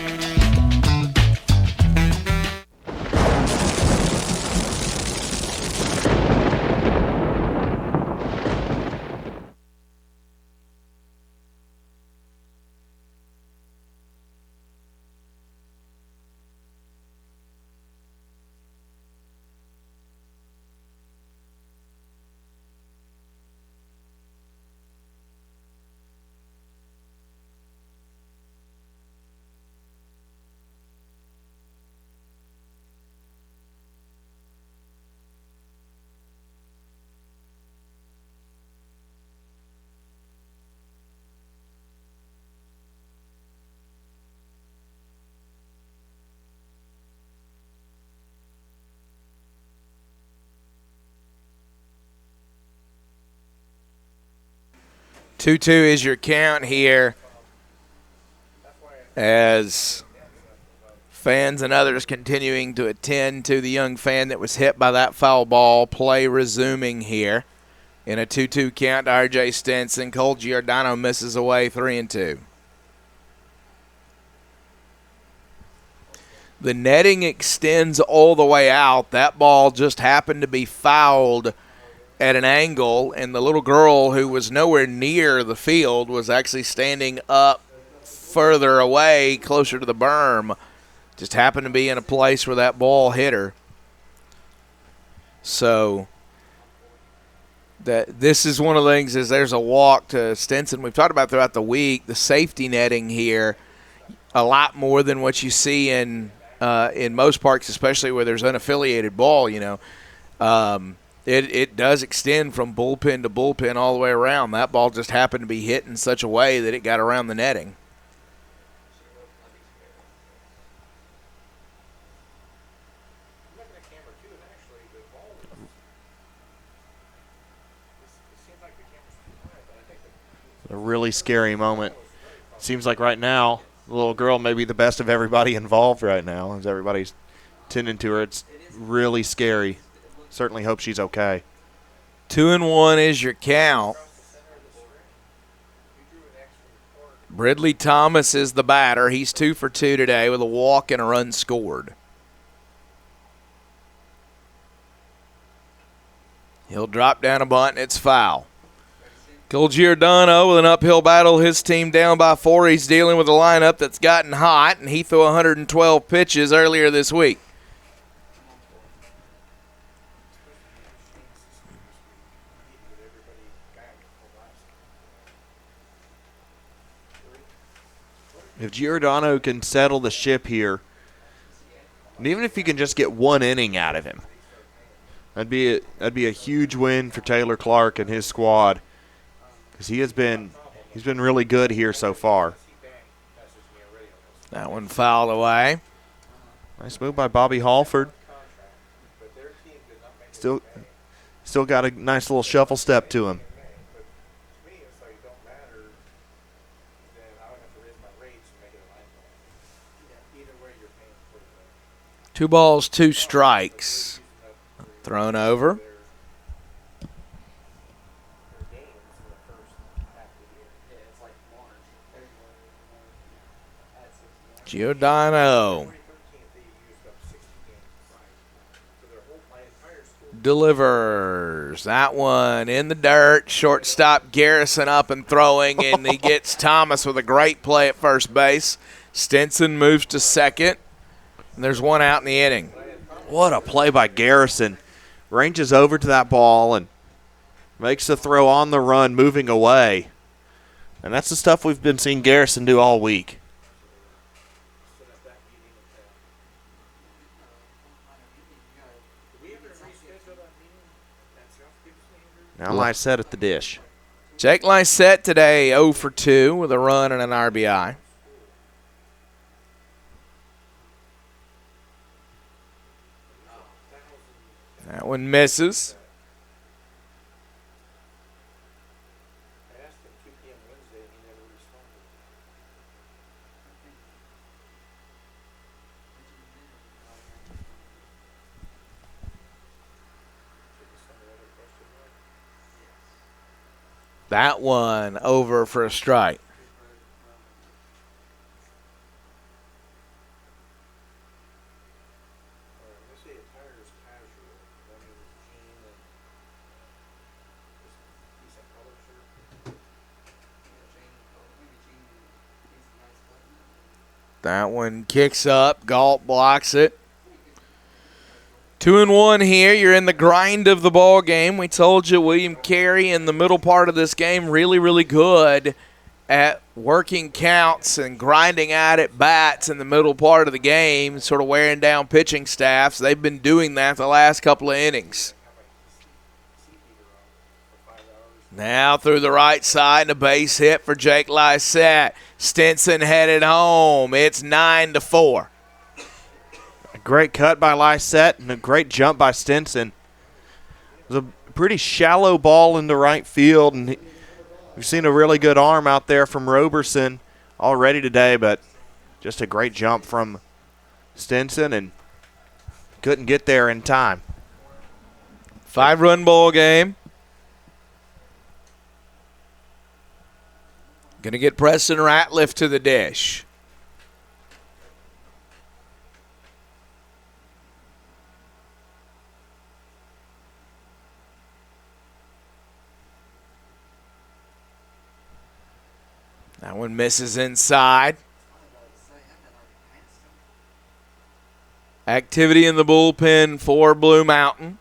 Two is your count here as fans and others continuing to attend to the young fan that was hit by that foul ball. Play resuming here in a 2-2 count to R.J. Stinson. Cole Giordano misses away 3-2. The netting extends all the way out. That ball just happened to be fouled at an angle, and the little girl who was nowhere near the field was actually standing up further away, closer to the berm. Just happened to be in a place where that ball hit her. So this is one of the things, is there's a walk to Stinson. We've talked about throughout the week the safety netting here a lot more than what you see in most parks, especially where there's unaffiliated ball, you know. It does extend from bullpen to bullpen all the way around. That ball just happened to be hit in such a way that it got around the netting. A really scary moment. Seems like right now the little girl may be the best of everybody involved right now, as everybody's tending to her. It's really scary. Certainly hope she's okay. 2-1 is your count. Ridley Thomas is the batter. He's 2 for 2 today with a walk and a run scored. He'll drop down a bunt, and it's foul. Cole Giordano with an uphill battle. His team down by 4. He's dealing with a lineup that's gotten hot, and he threw 112 pitches earlier this week. If Giordano can settle the ship here, and even if he can just get 1 inning out of him, that'd be a huge win for Taylor Clark and his squad, because he's been really good here so far. That one fouled away. Nice move by Bobby Halford. Still got a nice little shuffle step to him. 2 balls, 2 strikes. Thrown over. Giordano delivers. That one in the dirt. Shortstop Garrison up and throwing, and he gets Thomas with a great play at first base. Stinson moves to second, and there's 1 out in the inning. What a play by Garrison. Ranges over to that ball and makes the throw on the run, moving away. And that's the stuff we've been seeing Garrison do all week. Now Lysette at the dish. Jake Lysette today 0 for 2 with a run and an RBI. That one misses. That one over for a strike. That one kicks up. Galt blocks it. 2-1 here. You're in the grind of the ball game. We told you William Carey in the middle part of this game really, really good at working counts and grinding out at bats in the middle part of the game, sort of wearing down pitching staffs. They've been doing that the last couple of innings. Now through the right side and a base hit for Jake Lysette. Stinson headed home. It's 9-4. A great cut by Lysette and a great jump by Stinson. It was a pretty shallow ball into right field, and we've seen a really good arm out there from Roberson already today, but just a great jump from Stinson and couldn't get there in time. 5-run ball game. Going to get Preston Ratliff to the dish. That one misses inside. Activity in the bullpen for Blue Mountain.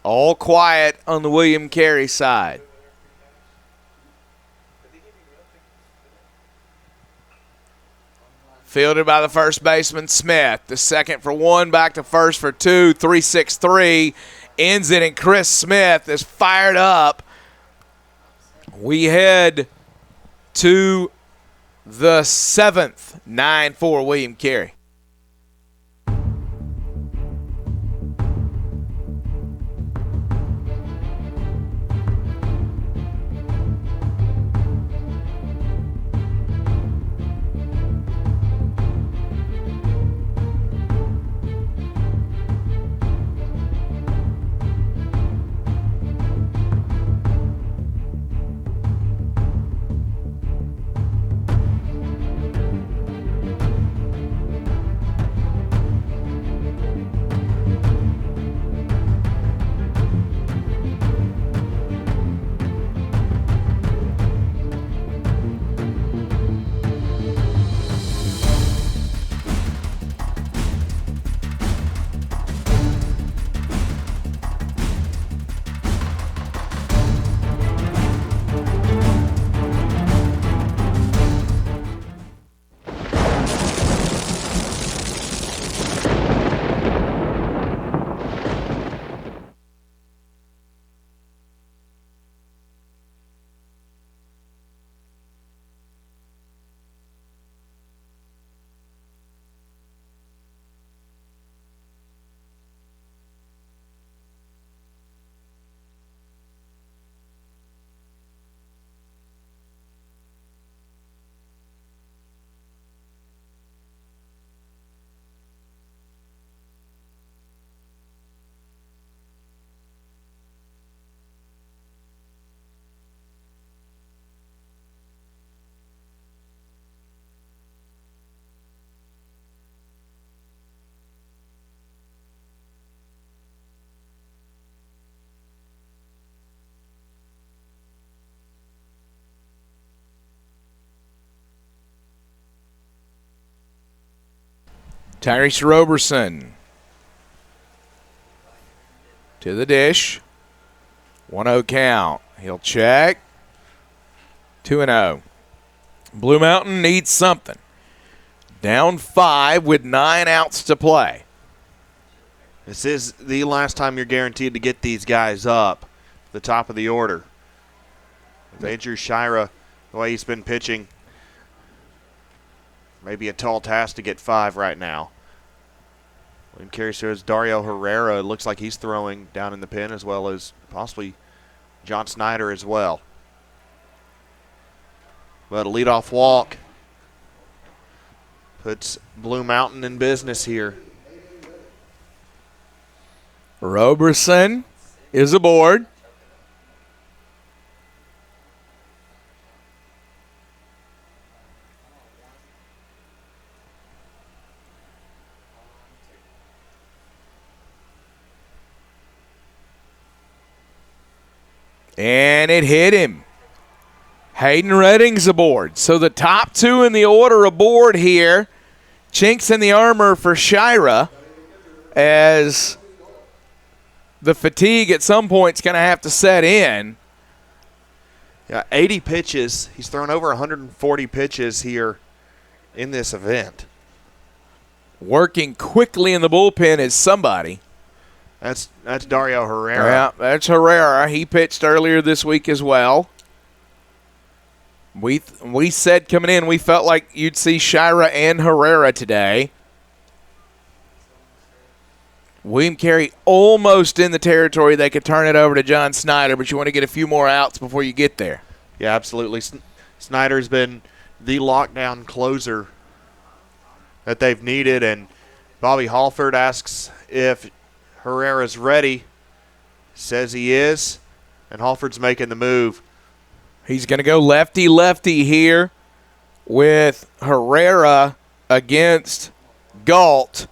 All quiet on the William Carey side. Fielded by the first baseman, Smith. The second for 1, back to first for 2, 3-6-3. Ends it, and Chris Smith is fired up. We head to the 7th, 9-4 William Carey. Tyrese Roberson to the dish. 1-0 count. He'll check. 2-0. Blue Mountain needs something. Down 5 with 9 outs to play. This is the last time you're guaranteed to get these guys up the top of the order. With Andrew Shira, the way he's been pitching, maybe a tall task to get 5 right now. When Carey says Dario Herrera, it looks like he's throwing down in the pen, as well as possibly John Snyder as well. But a leadoff walk puts Blue Mountain in business here. Roberson is aboard. And it hit him. Hayden Redding's aboard. So the top 2 in the order aboard here. Chinks in the armor for Shira, as the fatigue at some point is going to have to set in. Yeah, 80 pitches. He's thrown over 140 pitches here in this event. Working quickly in the bullpen is somebody. That's Dario Herrera. Yeah, that's Herrera. He pitched earlier this week as well. We said coming in we felt like you'd see Shira and Herrera today. William Carey almost in the territory. They could turn it over to John Snyder, but you want to get a few more outs before you get there. Yeah, absolutely. Snyder's been the lockdown closer that they've needed, and Bobby Halford asks if Herrera's ready. Says he is, and Halford's making the move. He's going to go lefty-lefty here with Herrera against Galt.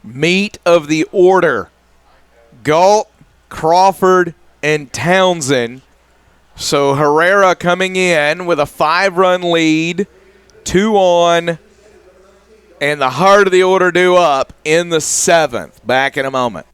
Meat of the order. Galt, Crawford, and Townsend. So Herrera coming in with a 5-run lead, 2 on, and the heart of the order due up in the 7th. Back in a moment.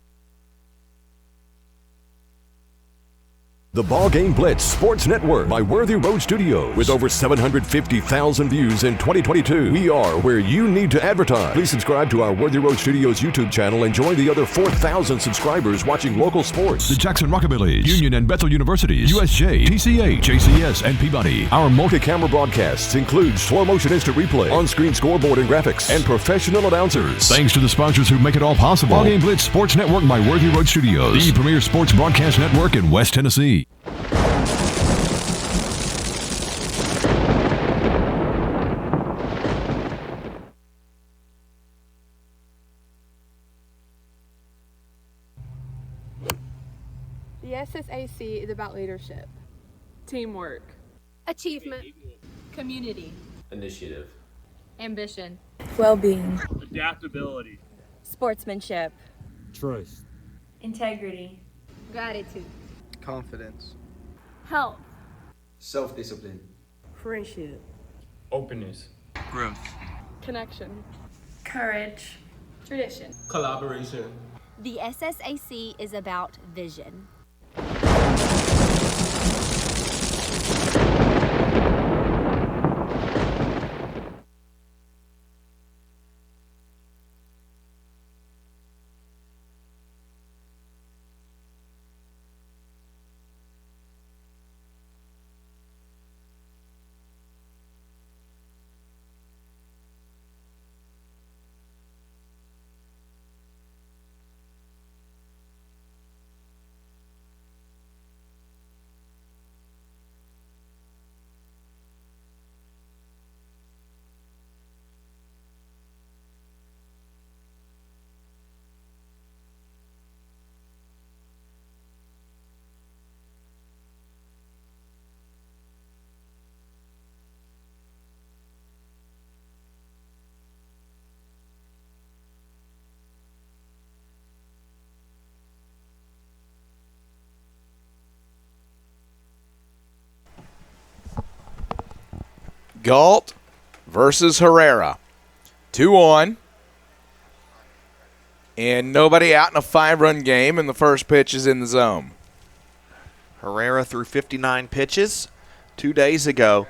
The Ball Game Blitz Sports Network by Worthy Road Studios. With over 750,000 views in 2022, we are where you need to advertise. Please subscribe to our Worthy Road Studios YouTube channel and join the other 4,000 subscribers watching local sports. The Jackson Rockabillys, Union and Bethel Universities, USJ, TCH, JCS, and Peabody. Our multi-camera broadcasts include slow motion instant replay, on-screen scoreboard and graphics, and professional announcers. Thanks to the sponsors who make it all possible. Ball Game Blitz Sports Network by Worthy Road Studios, the premier sports broadcast network in West Tennessee. The SSAC is about leadership, Teamwork. achievement, Community. Initiative. Ambition. Well-being. Adaptability. Sportsmanship. Trust. Integrity. gratitude, Confidence. Health. Self-discipline. Friendship. Openness. Growth. Connection. Courage. tradition. Collaboration. The SSAC is about vision. Galt versus Herrera. 2 on. And nobody out in a 5-run game, and the first pitch is in the zone. Herrera threw 59 pitches 2 days ago.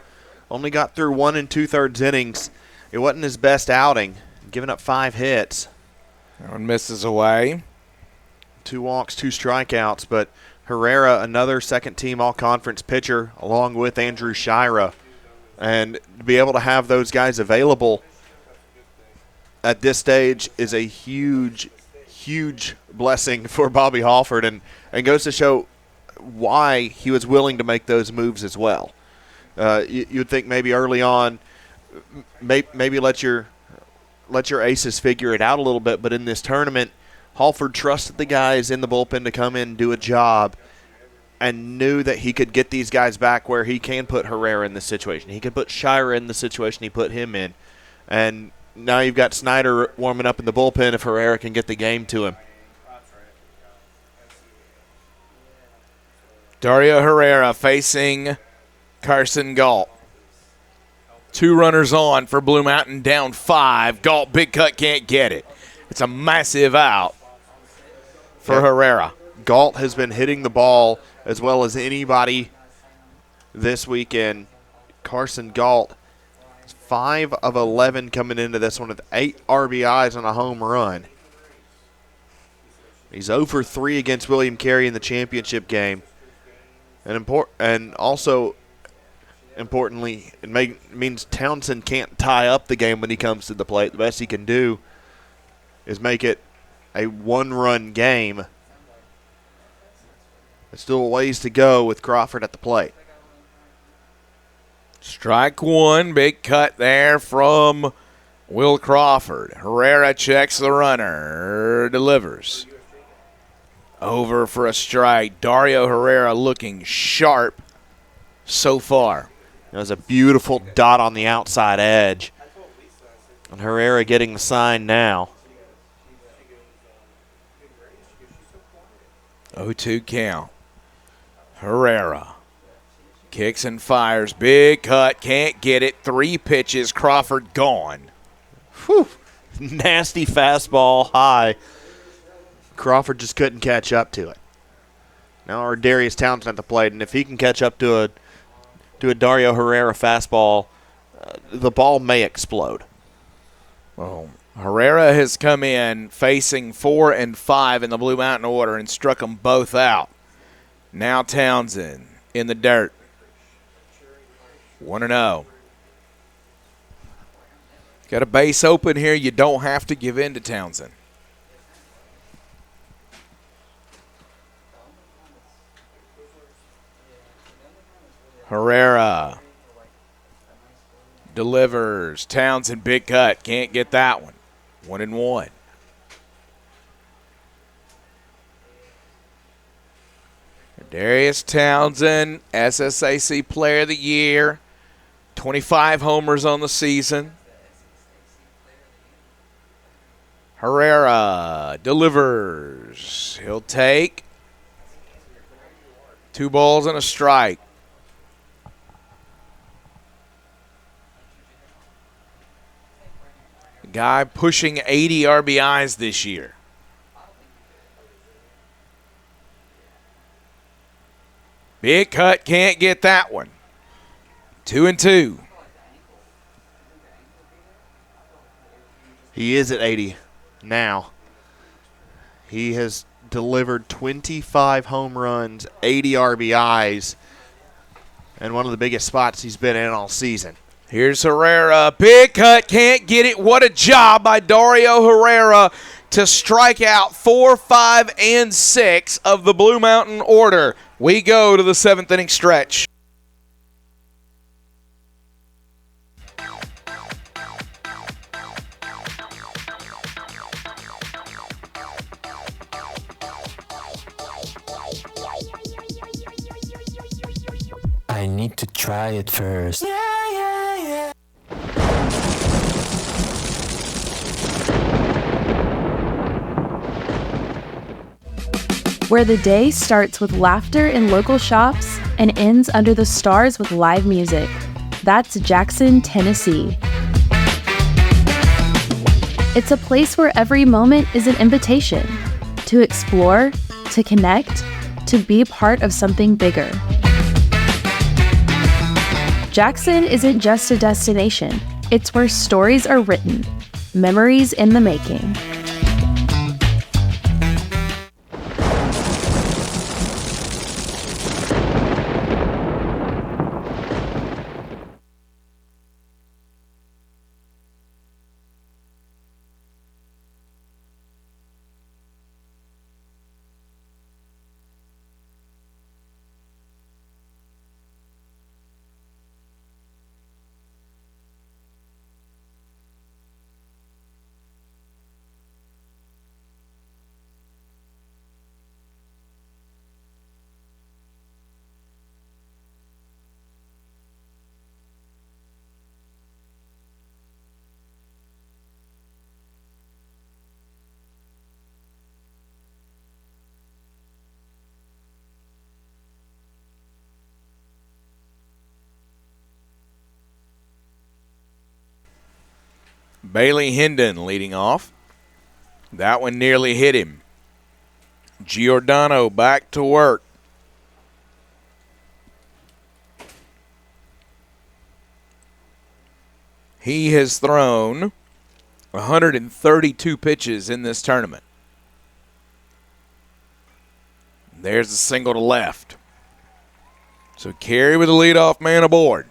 Only got through 1 2/3 innings. It wasn't his best outing, giving up 5 hits. That one misses away. 2 walks, 2 strikeouts, but Herrera, another second-team all-conference pitcher, along with Andrew Shira. And to be able to have those guys available at this stage is a huge, huge blessing for Bobby Halford, and goes to show why he was willing to make those moves as well. You'd think maybe early on, maybe let your aces figure it out a little bit, but in this tournament, Halford trusted the guys in the bullpen to come in and do a job, and knew that he could get these guys back where he can put Herrera in this situation. He could put Shira in the situation he put him in, and now you've got Snyder warming up in the bullpen if Herrera can get the game to him. Dario Herrera facing Carson Galt. 2 runners on for Blue Mountain, down 5. Galt, big cut, can't get it. It's a massive out for Herrera. Galt has been hitting the ball as well as anybody this weekend. Carson Galt, 5 of 11 coming into this one with 8 RBIs and a home run. He's 0 for 3 against William Carey in the championship game. And also, importantly, it means Townsend can't tie up the game when he comes to the plate. The best he can do is make it a 1-run game. There's still a ways to go with Crawford at the plate. Strike 1, big cut there from Will Crawford. Herrera checks the runner, delivers. Over for a strike. Dario Herrera looking sharp so far. There's a beautiful dot on the outside edge. And Herrera getting the sign now. 0-2 count. Herrera kicks and fires. Big cut, can't get it. 3 pitches. Crawford gone. Whew. Nasty fastball high. Crawford just couldn't catch up to it. Now our Darius Townsend at the plate, and if he can catch up to a Dario Herrera fastball, the ball may explode. Well, Herrera has come in facing 4 and 5 in the Blue Mountain order and struck them both out. Now Townsend in the dirt. 1-0. Got a base open here. You don't have to give in to Townsend. Herrera delivers. Townsend, big cut. Can't get that one. 1-1. Darius Townsend, SSAC Player of the Year. 25 homers on the season. Herrera delivers. He'll take 2 balls and a strike. Guy pushing 80 RBIs this year. Big cut, can't get that one. 2-2. He is at 80 now. He has delivered 25 home runs, 80 RBIs, and one of the biggest spots he's been in all season. Here's Herrera. Big cut, can't get it. What a job by Dario Herrera to strike out 4, 5, and 6 of the Blue Mountain order. We go to the 7th inning stretch. I need to try it first. Where the day starts with laughter in local shops and ends under the stars with live music. That's Jackson, Tennessee. It's a place where every moment is an invitation to explore, to connect, to be part of something bigger. Jackson isn't just a destination, it's where stories are written, memories in the making. Bailey Hendon leading off. That one nearly hit him. Giordano back to work. He has thrown 132 pitches in this tournament. There's a single to left. So Carey with the leadoff man aboard.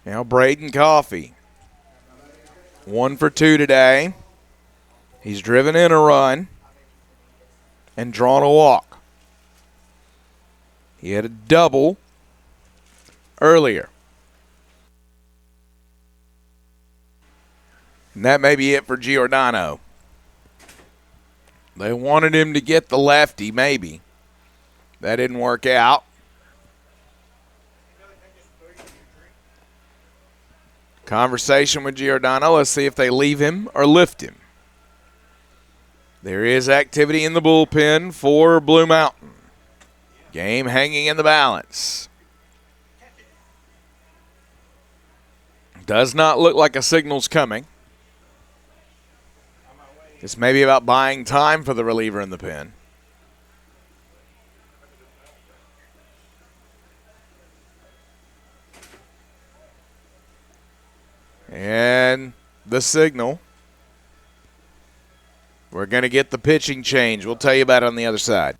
Now Braden Coffey. 1 for 2 today. He's driven in a run and drawn a walk. He had a double earlier. And that may be it for Giordano. They wanted him to get the lefty, maybe. That didn't work out. Conversation with Giordano. Let's see if they leave him or lift him. There is activity in the bullpen for Blue Mountain. Game hanging in the balance. Does not look like a signal's coming. This may be about buying time for the reliever in the pen. And the signal. We're going to get the pitching change. We'll tell you about it on the other side.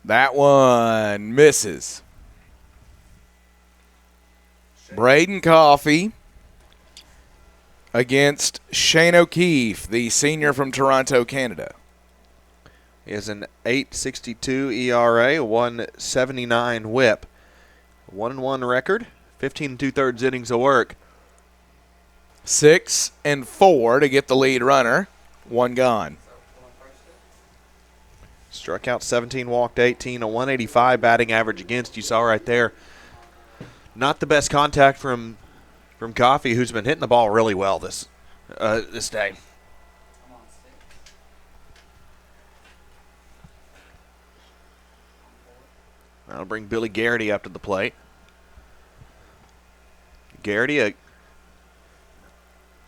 That one misses. Braden Coffey against Shane O'Keefe, the senior from Toronto, Canada. He has an 8.62 ERA, 1.79 WHIP, 1-1 record, 15 2/3 innings of work. 6 and 4 to get the lead runner. One gone. Struck out 17, walked 18, a 185 batting average against. You saw right there. Not the best contact from Coffey, who's been hitting the ball really well this day. That'll bring Billy Garrity up to the plate. Garrity, a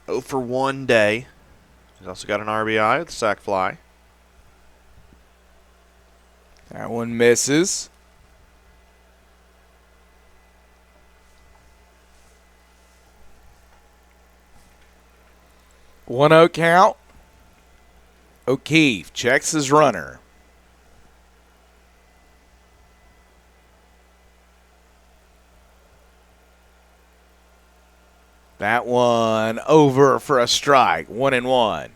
0 for 1 day. He's also got an RBI with a sac fly. That one misses. One out count. O'Keefe checks his runner. That one over for a strike. 1-1.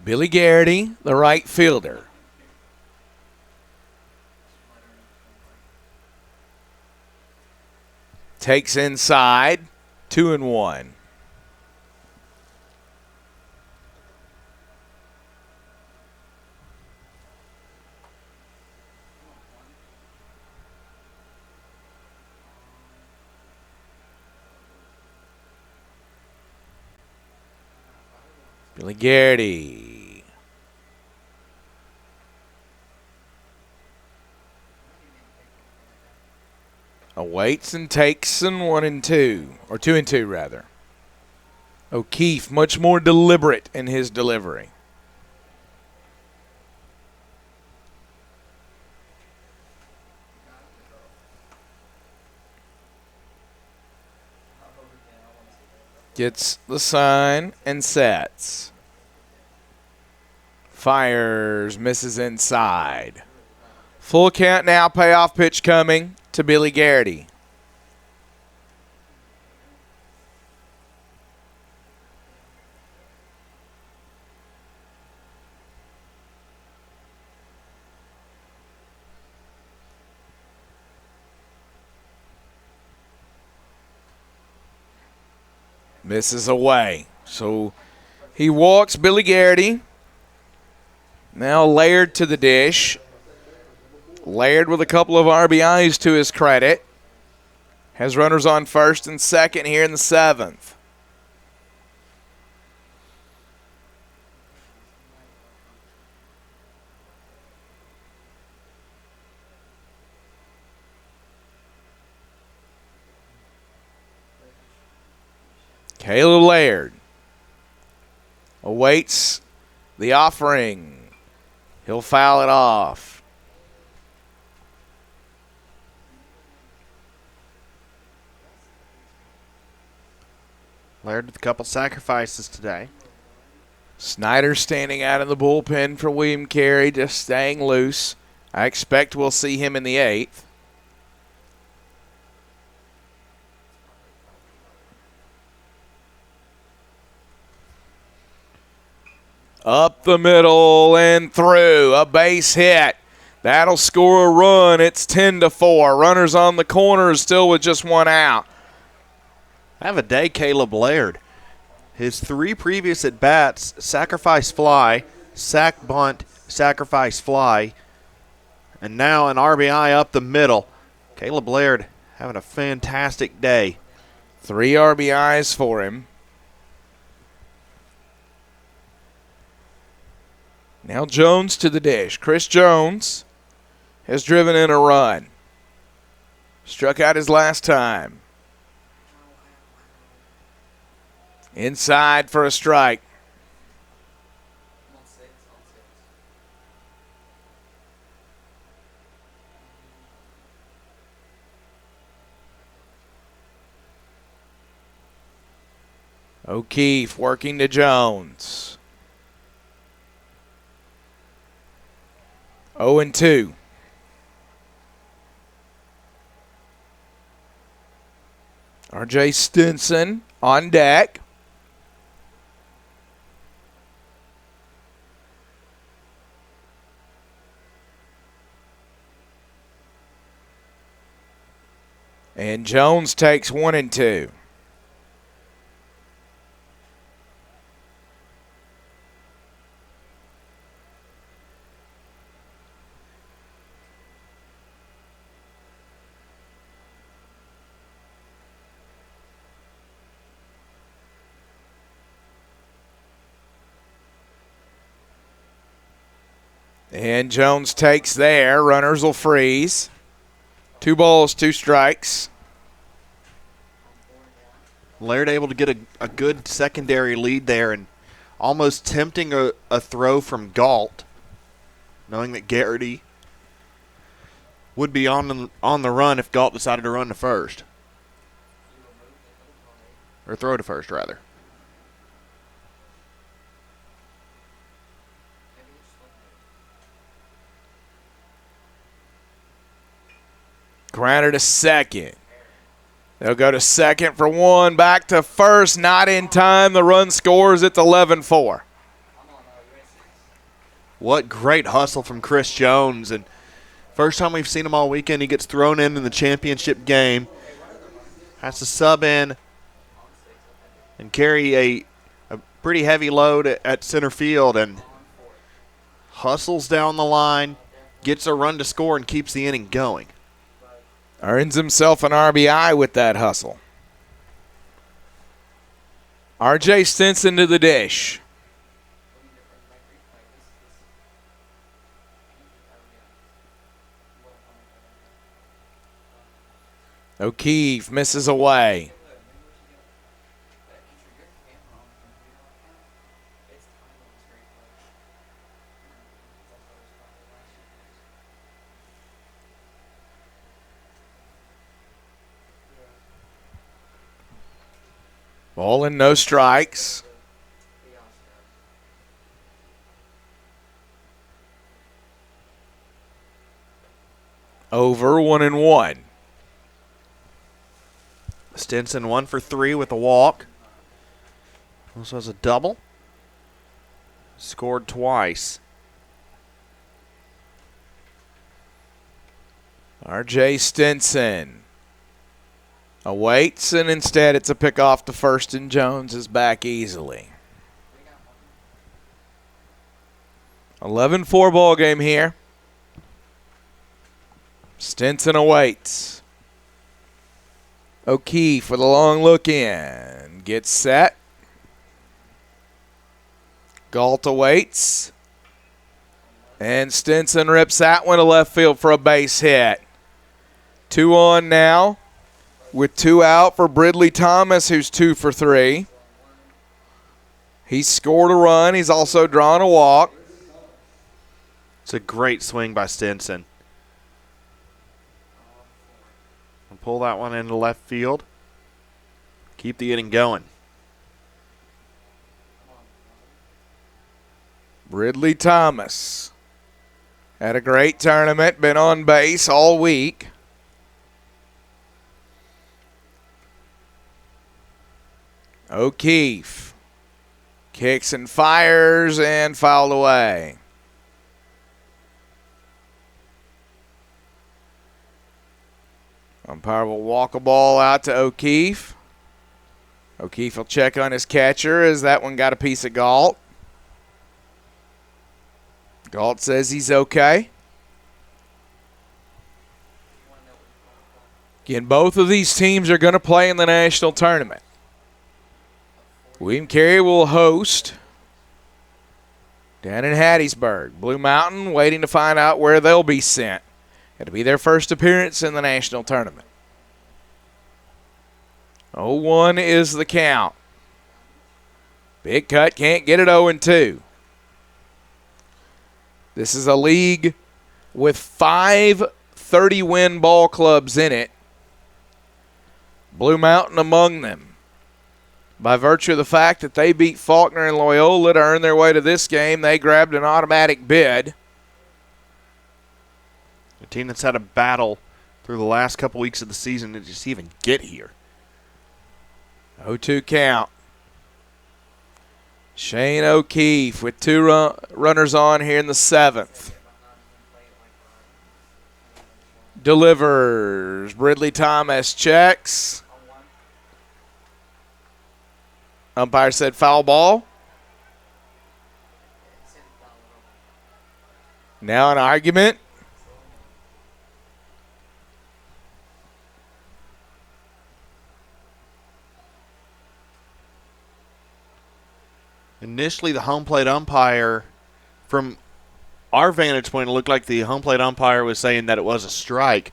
Billy Garrity, the right fielder. Takes inside. 2-1. Billy Garrity. Awaits and takes and 1-2, or 2-2 rather. O'Keefe much more deliberate in his delivery. Gets the sign and sets. Fires, misses inside. Full count now, payoff pitch coming to Billy Garrity. Misses away. So he walks Billy Garrity. Now Laird to the dish. Laird with a couple of RBIs to his credit. Has runners on first and second here in the 7th. Caleb Laird awaits the offering. He'll foul it off. Laird with a couple sacrifices today. Snyder standing out in the bullpen for William Carey, just staying loose. I expect we'll see him in the 8th. Up the middle and through. A base hit. That'll score a run. It's 10-4. Runners on the corners still with just one out. Have a day, Caleb Laird. His 3 previous at-bats, sacrifice fly, sac bunt, sacrifice fly, and now an RBI up the middle. Caleb Laird having a fantastic day. 3 RBIs for him. Now Jones to the dish. Chris Jones has driven in a run. Struck out his last time. Inside for a strike. O'Keefe working to Jones. 0-2. R.J. Stinson on deck. And Jones takes 1-2. And Jones takes there. Runners will freeze. 2 balls, 2 strikes. Laird able to get a good secondary lead there and almost tempting a throw from Galt, knowing that Garrity would be on the run if Galt decided to run to first. Or throw to first, rather. Grounder to second. They'll go to second for 1. Back to first. Not in time. The run scores. It's 11-4. What great hustle from Chris Jones. And first time we've seen him all weekend, he gets thrown in the championship game. Has to sub in and carry a pretty heavy load at center field and hustles down the line, gets a run to score, and keeps the inning going. Earns himself an RBI with that hustle. R.J. Stinson to the dish. O'Keefe misses away. Ball and no strikes. Over 1-1. Stinson 1 for 3 with a walk. Also has a double. Scored twice. R.J. Stinson awaits, and instead it's a pick off to first, and Jones is back easily. 11-4 ball game here. Stinson awaits. O'Keefe with a long look in. Gets set. Galt awaits. And Stinson rips that one to left field for a base hit. 2 on now with 2 out for Bridley Thomas, who's 2 for 3. He's scored a run. He's also drawn a walk. It's a great swing by Stinson. And pull that one into left field. Keep the inning going. Bridley Thomas had a great tournament, been on base all week. O'Keefe kicks and fires and fouled away. Umpire will walk a ball out to O'Keefe. O'Keefe will check on his catcher as that one got a piece of Galt. Galt says he's okay. Again, both of these teams are going to play in the national tournament. William Carey will host down in Hattiesburg. Blue Mountain waiting to find out where they'll be sent. It'll be their first appearance in the national tournament. 0-1 is the count. Big Cut can't get it 0-2. This is a league with 5 30-win ball clubs in it. Blue Mountain among them. By virtue of the fact that they beat Faulkner and Loyola to earn their way to this game, they grabbed an automatic bid. A team that's had a battle through the last couple weeks of the season to just even get here. 0-2 count. Shane O'Keefe with two runners on here in the 7th. Delivers. Ridley Thomas checks. Umpire said foul ball. Now an argument. Initially, the home plate umpire, from our vantage point, it looked like the home plate umpire was saying that it was a strike.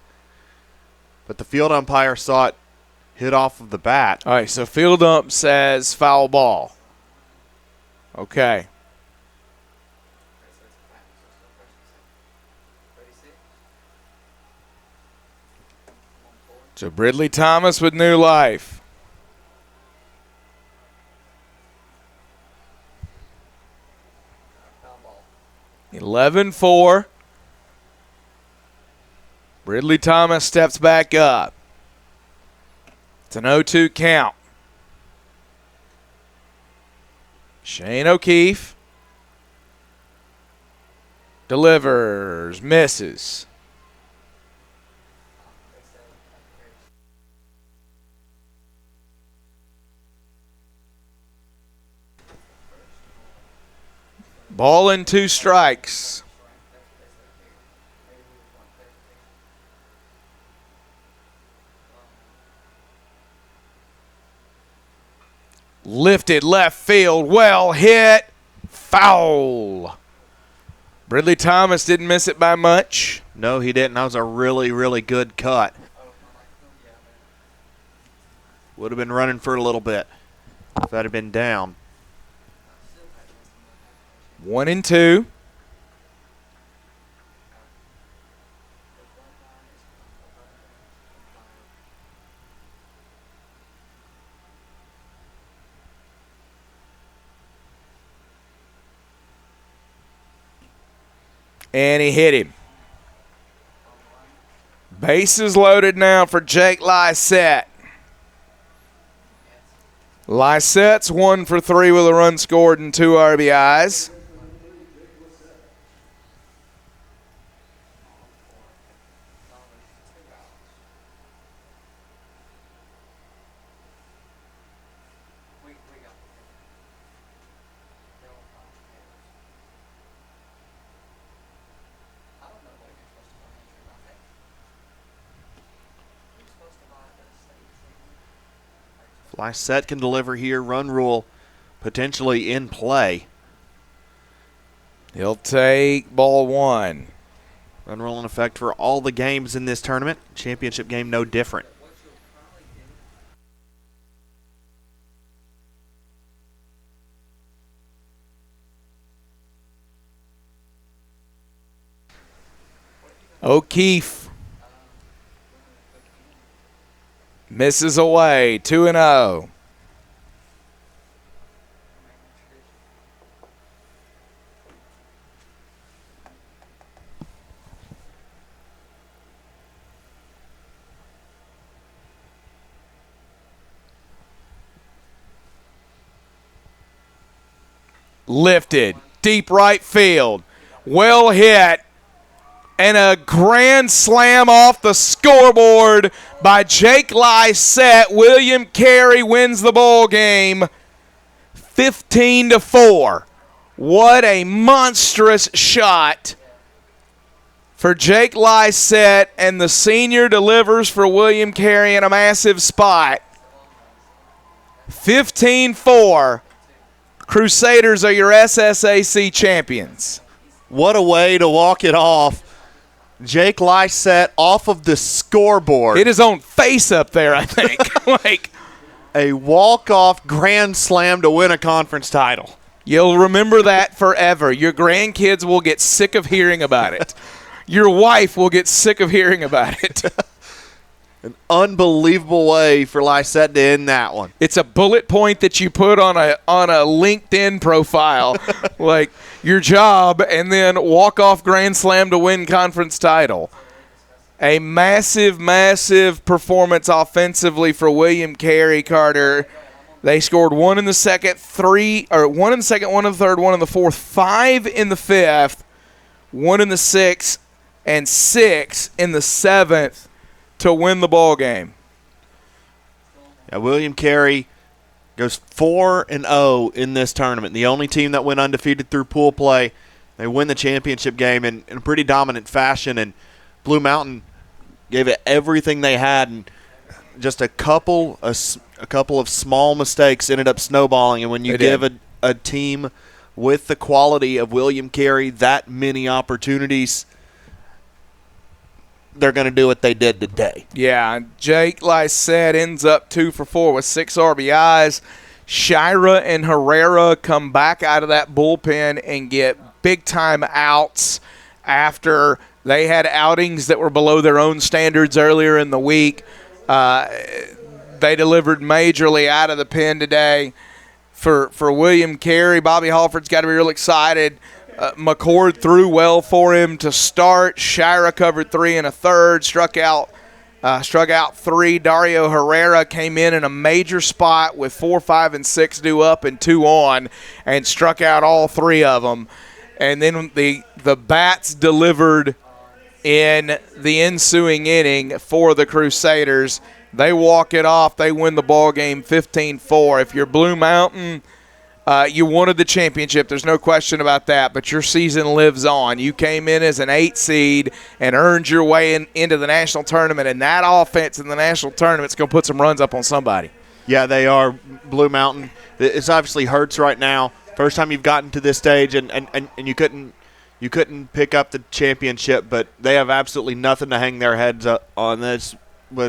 But the field umpire saw it hit off of the bat. All right, so field ump says foul ball. Okay. So Ridley Thomas with new life. Foul ball. 11-4. Ridley Thomas steps back up. It's an 0-2 count. Shane O'Keefe delivers, misses. Ball and 2 strikes. Lifted left field, well hit, foul. Ridley Thomas didn't miss it by much. No, he didn't. That was a really, really good cut. Would have been running for a little bit if that had been down. 1-2. And he hit him. Bases loaded now for Jake Lysette. Lysette's 1 for 3 with a run scored and 2 RBIs. Lysette can deliver here. Run rule potentially in play. He'll take ball 1. Run rule in effect for all the games in this tournament. Championship game no different. O'Keefe misses away, 2-0. Lifted, deep right field, well hit, and a grand slam off the scoreboard by Jake Lysette. William Carey wins the ball game 15-4. What a monstrous shot for Jake Lysette, and the senior delivers for William Carey in a massive spot. 15-4. Crusaders are your SSAC champions. What a way to walk it off. Jake Lysette off of the scoreboard. Hit his own face up there, I think. Like a walk-off grand slam to win a conference title. You'll remember that forever. Your grandkids will get sick of hearing about it. Your wife will get sick of hearing about it. An unbelievable way for Lysette to end that one. It's a bullet point that you put on a LinkedIn profile, like your job, and then walk-off grand slam to win conference title. A massive, massive performance offensively for William Carey, Carter. They scored 1 in the second, 1 in the second, 1 in the third, 1 in the fourth, 5 in the fifth, 1 in the sixth, and 6 in the seventh to win the ball game. Yeah, William Carey goes 4-0 in this tournament. The only team that went undefeated through pool play. They win the championship game in a pretty dominant fashion, and Blue Mountain gave it everything they had, and just a couple of small mistakes ended up snowballing. And when you give a team with the quality of William Carey that many opportunities, they're going to do what they did today. Yeah, Jake Lysette ends up 2 for 4 with 6 RBIs. Shira and Herrera come back out of that bullpen and get big-time outs after they had outings that were below their own standards earlier in the week. They delivered majorly out of the pen today. For William Carey, Bobby Halford's got to be real excited. McCord threw well for him to start. Shira covered 3 1/3, struck out 3. Dario Herrera came in a major spot with 4, 5, and 6 due up and 2 on, and struck out all 3 of them. And then the bats delivered in the ensuing inning for the Crusaders. They walk it off. They win the ball game 15-4. If you're Blue Mountain, you wanted the championship. There's no question about that, but your season lives on. You came in as an 8 seed and earned your way into the national tournament, and that offense in the national tournament is going to put some runs up on somebody. Yeah, they are. Blue Mountain. It obviously hurts right now. First time you've gotten to this stage, and you couldn't pick up the championship, but they have absolutely nothing to hang their heads up on. It's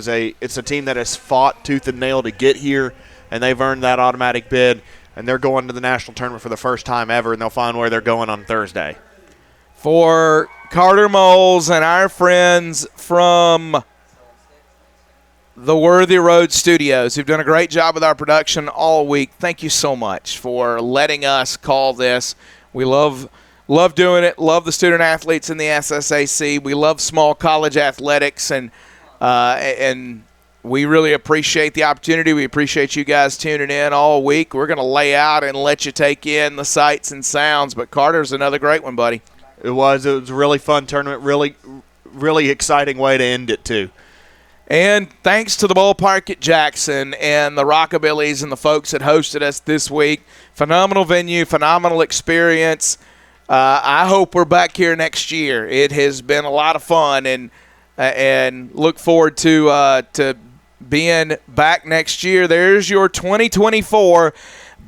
a team that has fought tooth and nail to get here, and they've earned that automatic bid. And they're going to the national tournament for the first time ever, and they'll find where they're going on Thursday. For Carter Moles and our friends from the Worthy Road Studios, who've done a great job with our production all week, thank you so much for letting us call this. We love doing it, love the student athletes in the SSAC. We love small college athletics, and we really appreciate the opportunity. We appreciate you guys tuning in all week. We're going to lay out and let you take in the sights and sounds, but Carter's another great one, buddy. It was a really fun tournament, really exciting way to end it, too. And thanks to the ballpark at Jackson and the Rockabillys and the folks that hosted us this week. Phenomenal venue, phenomenal experience. I hope we're back here next year. It has been a lot of fun, and look forward to being back next year. There's your 2024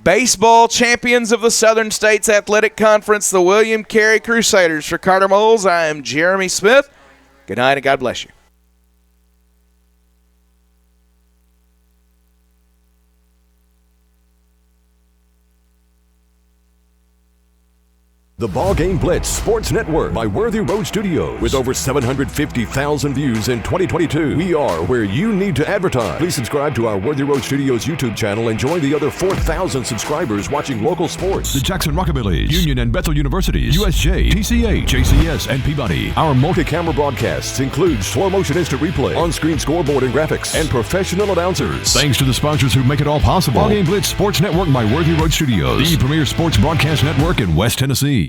baseball champions of the Southern States Athletic Conference, the William Carey Crusaders. For Carter Moles, I am Jeremy Smith. Good night and God bless you. The Ball Game Blitz Sports Network by Worthy Road Studios. With over 750,000 views in 2022, we are where you need to advertise. Please subscribe to our Worthy Road Studios YouTube channel and join the other 4,000 subscribers watching local sports. The Jackson Rockabillys, Union and Bethel Universities, USJ, TCA, JCS, and Peabody. Our multi-camera broadcasts include slow motion instant replay, on-screen scoreboard and graphics, and professional announcers. Thanks to the sponsors who make it all possible. Ball Game Blitz Sports Network by Worthy Road Studios, the premier sports broadcast network in West Tennessee.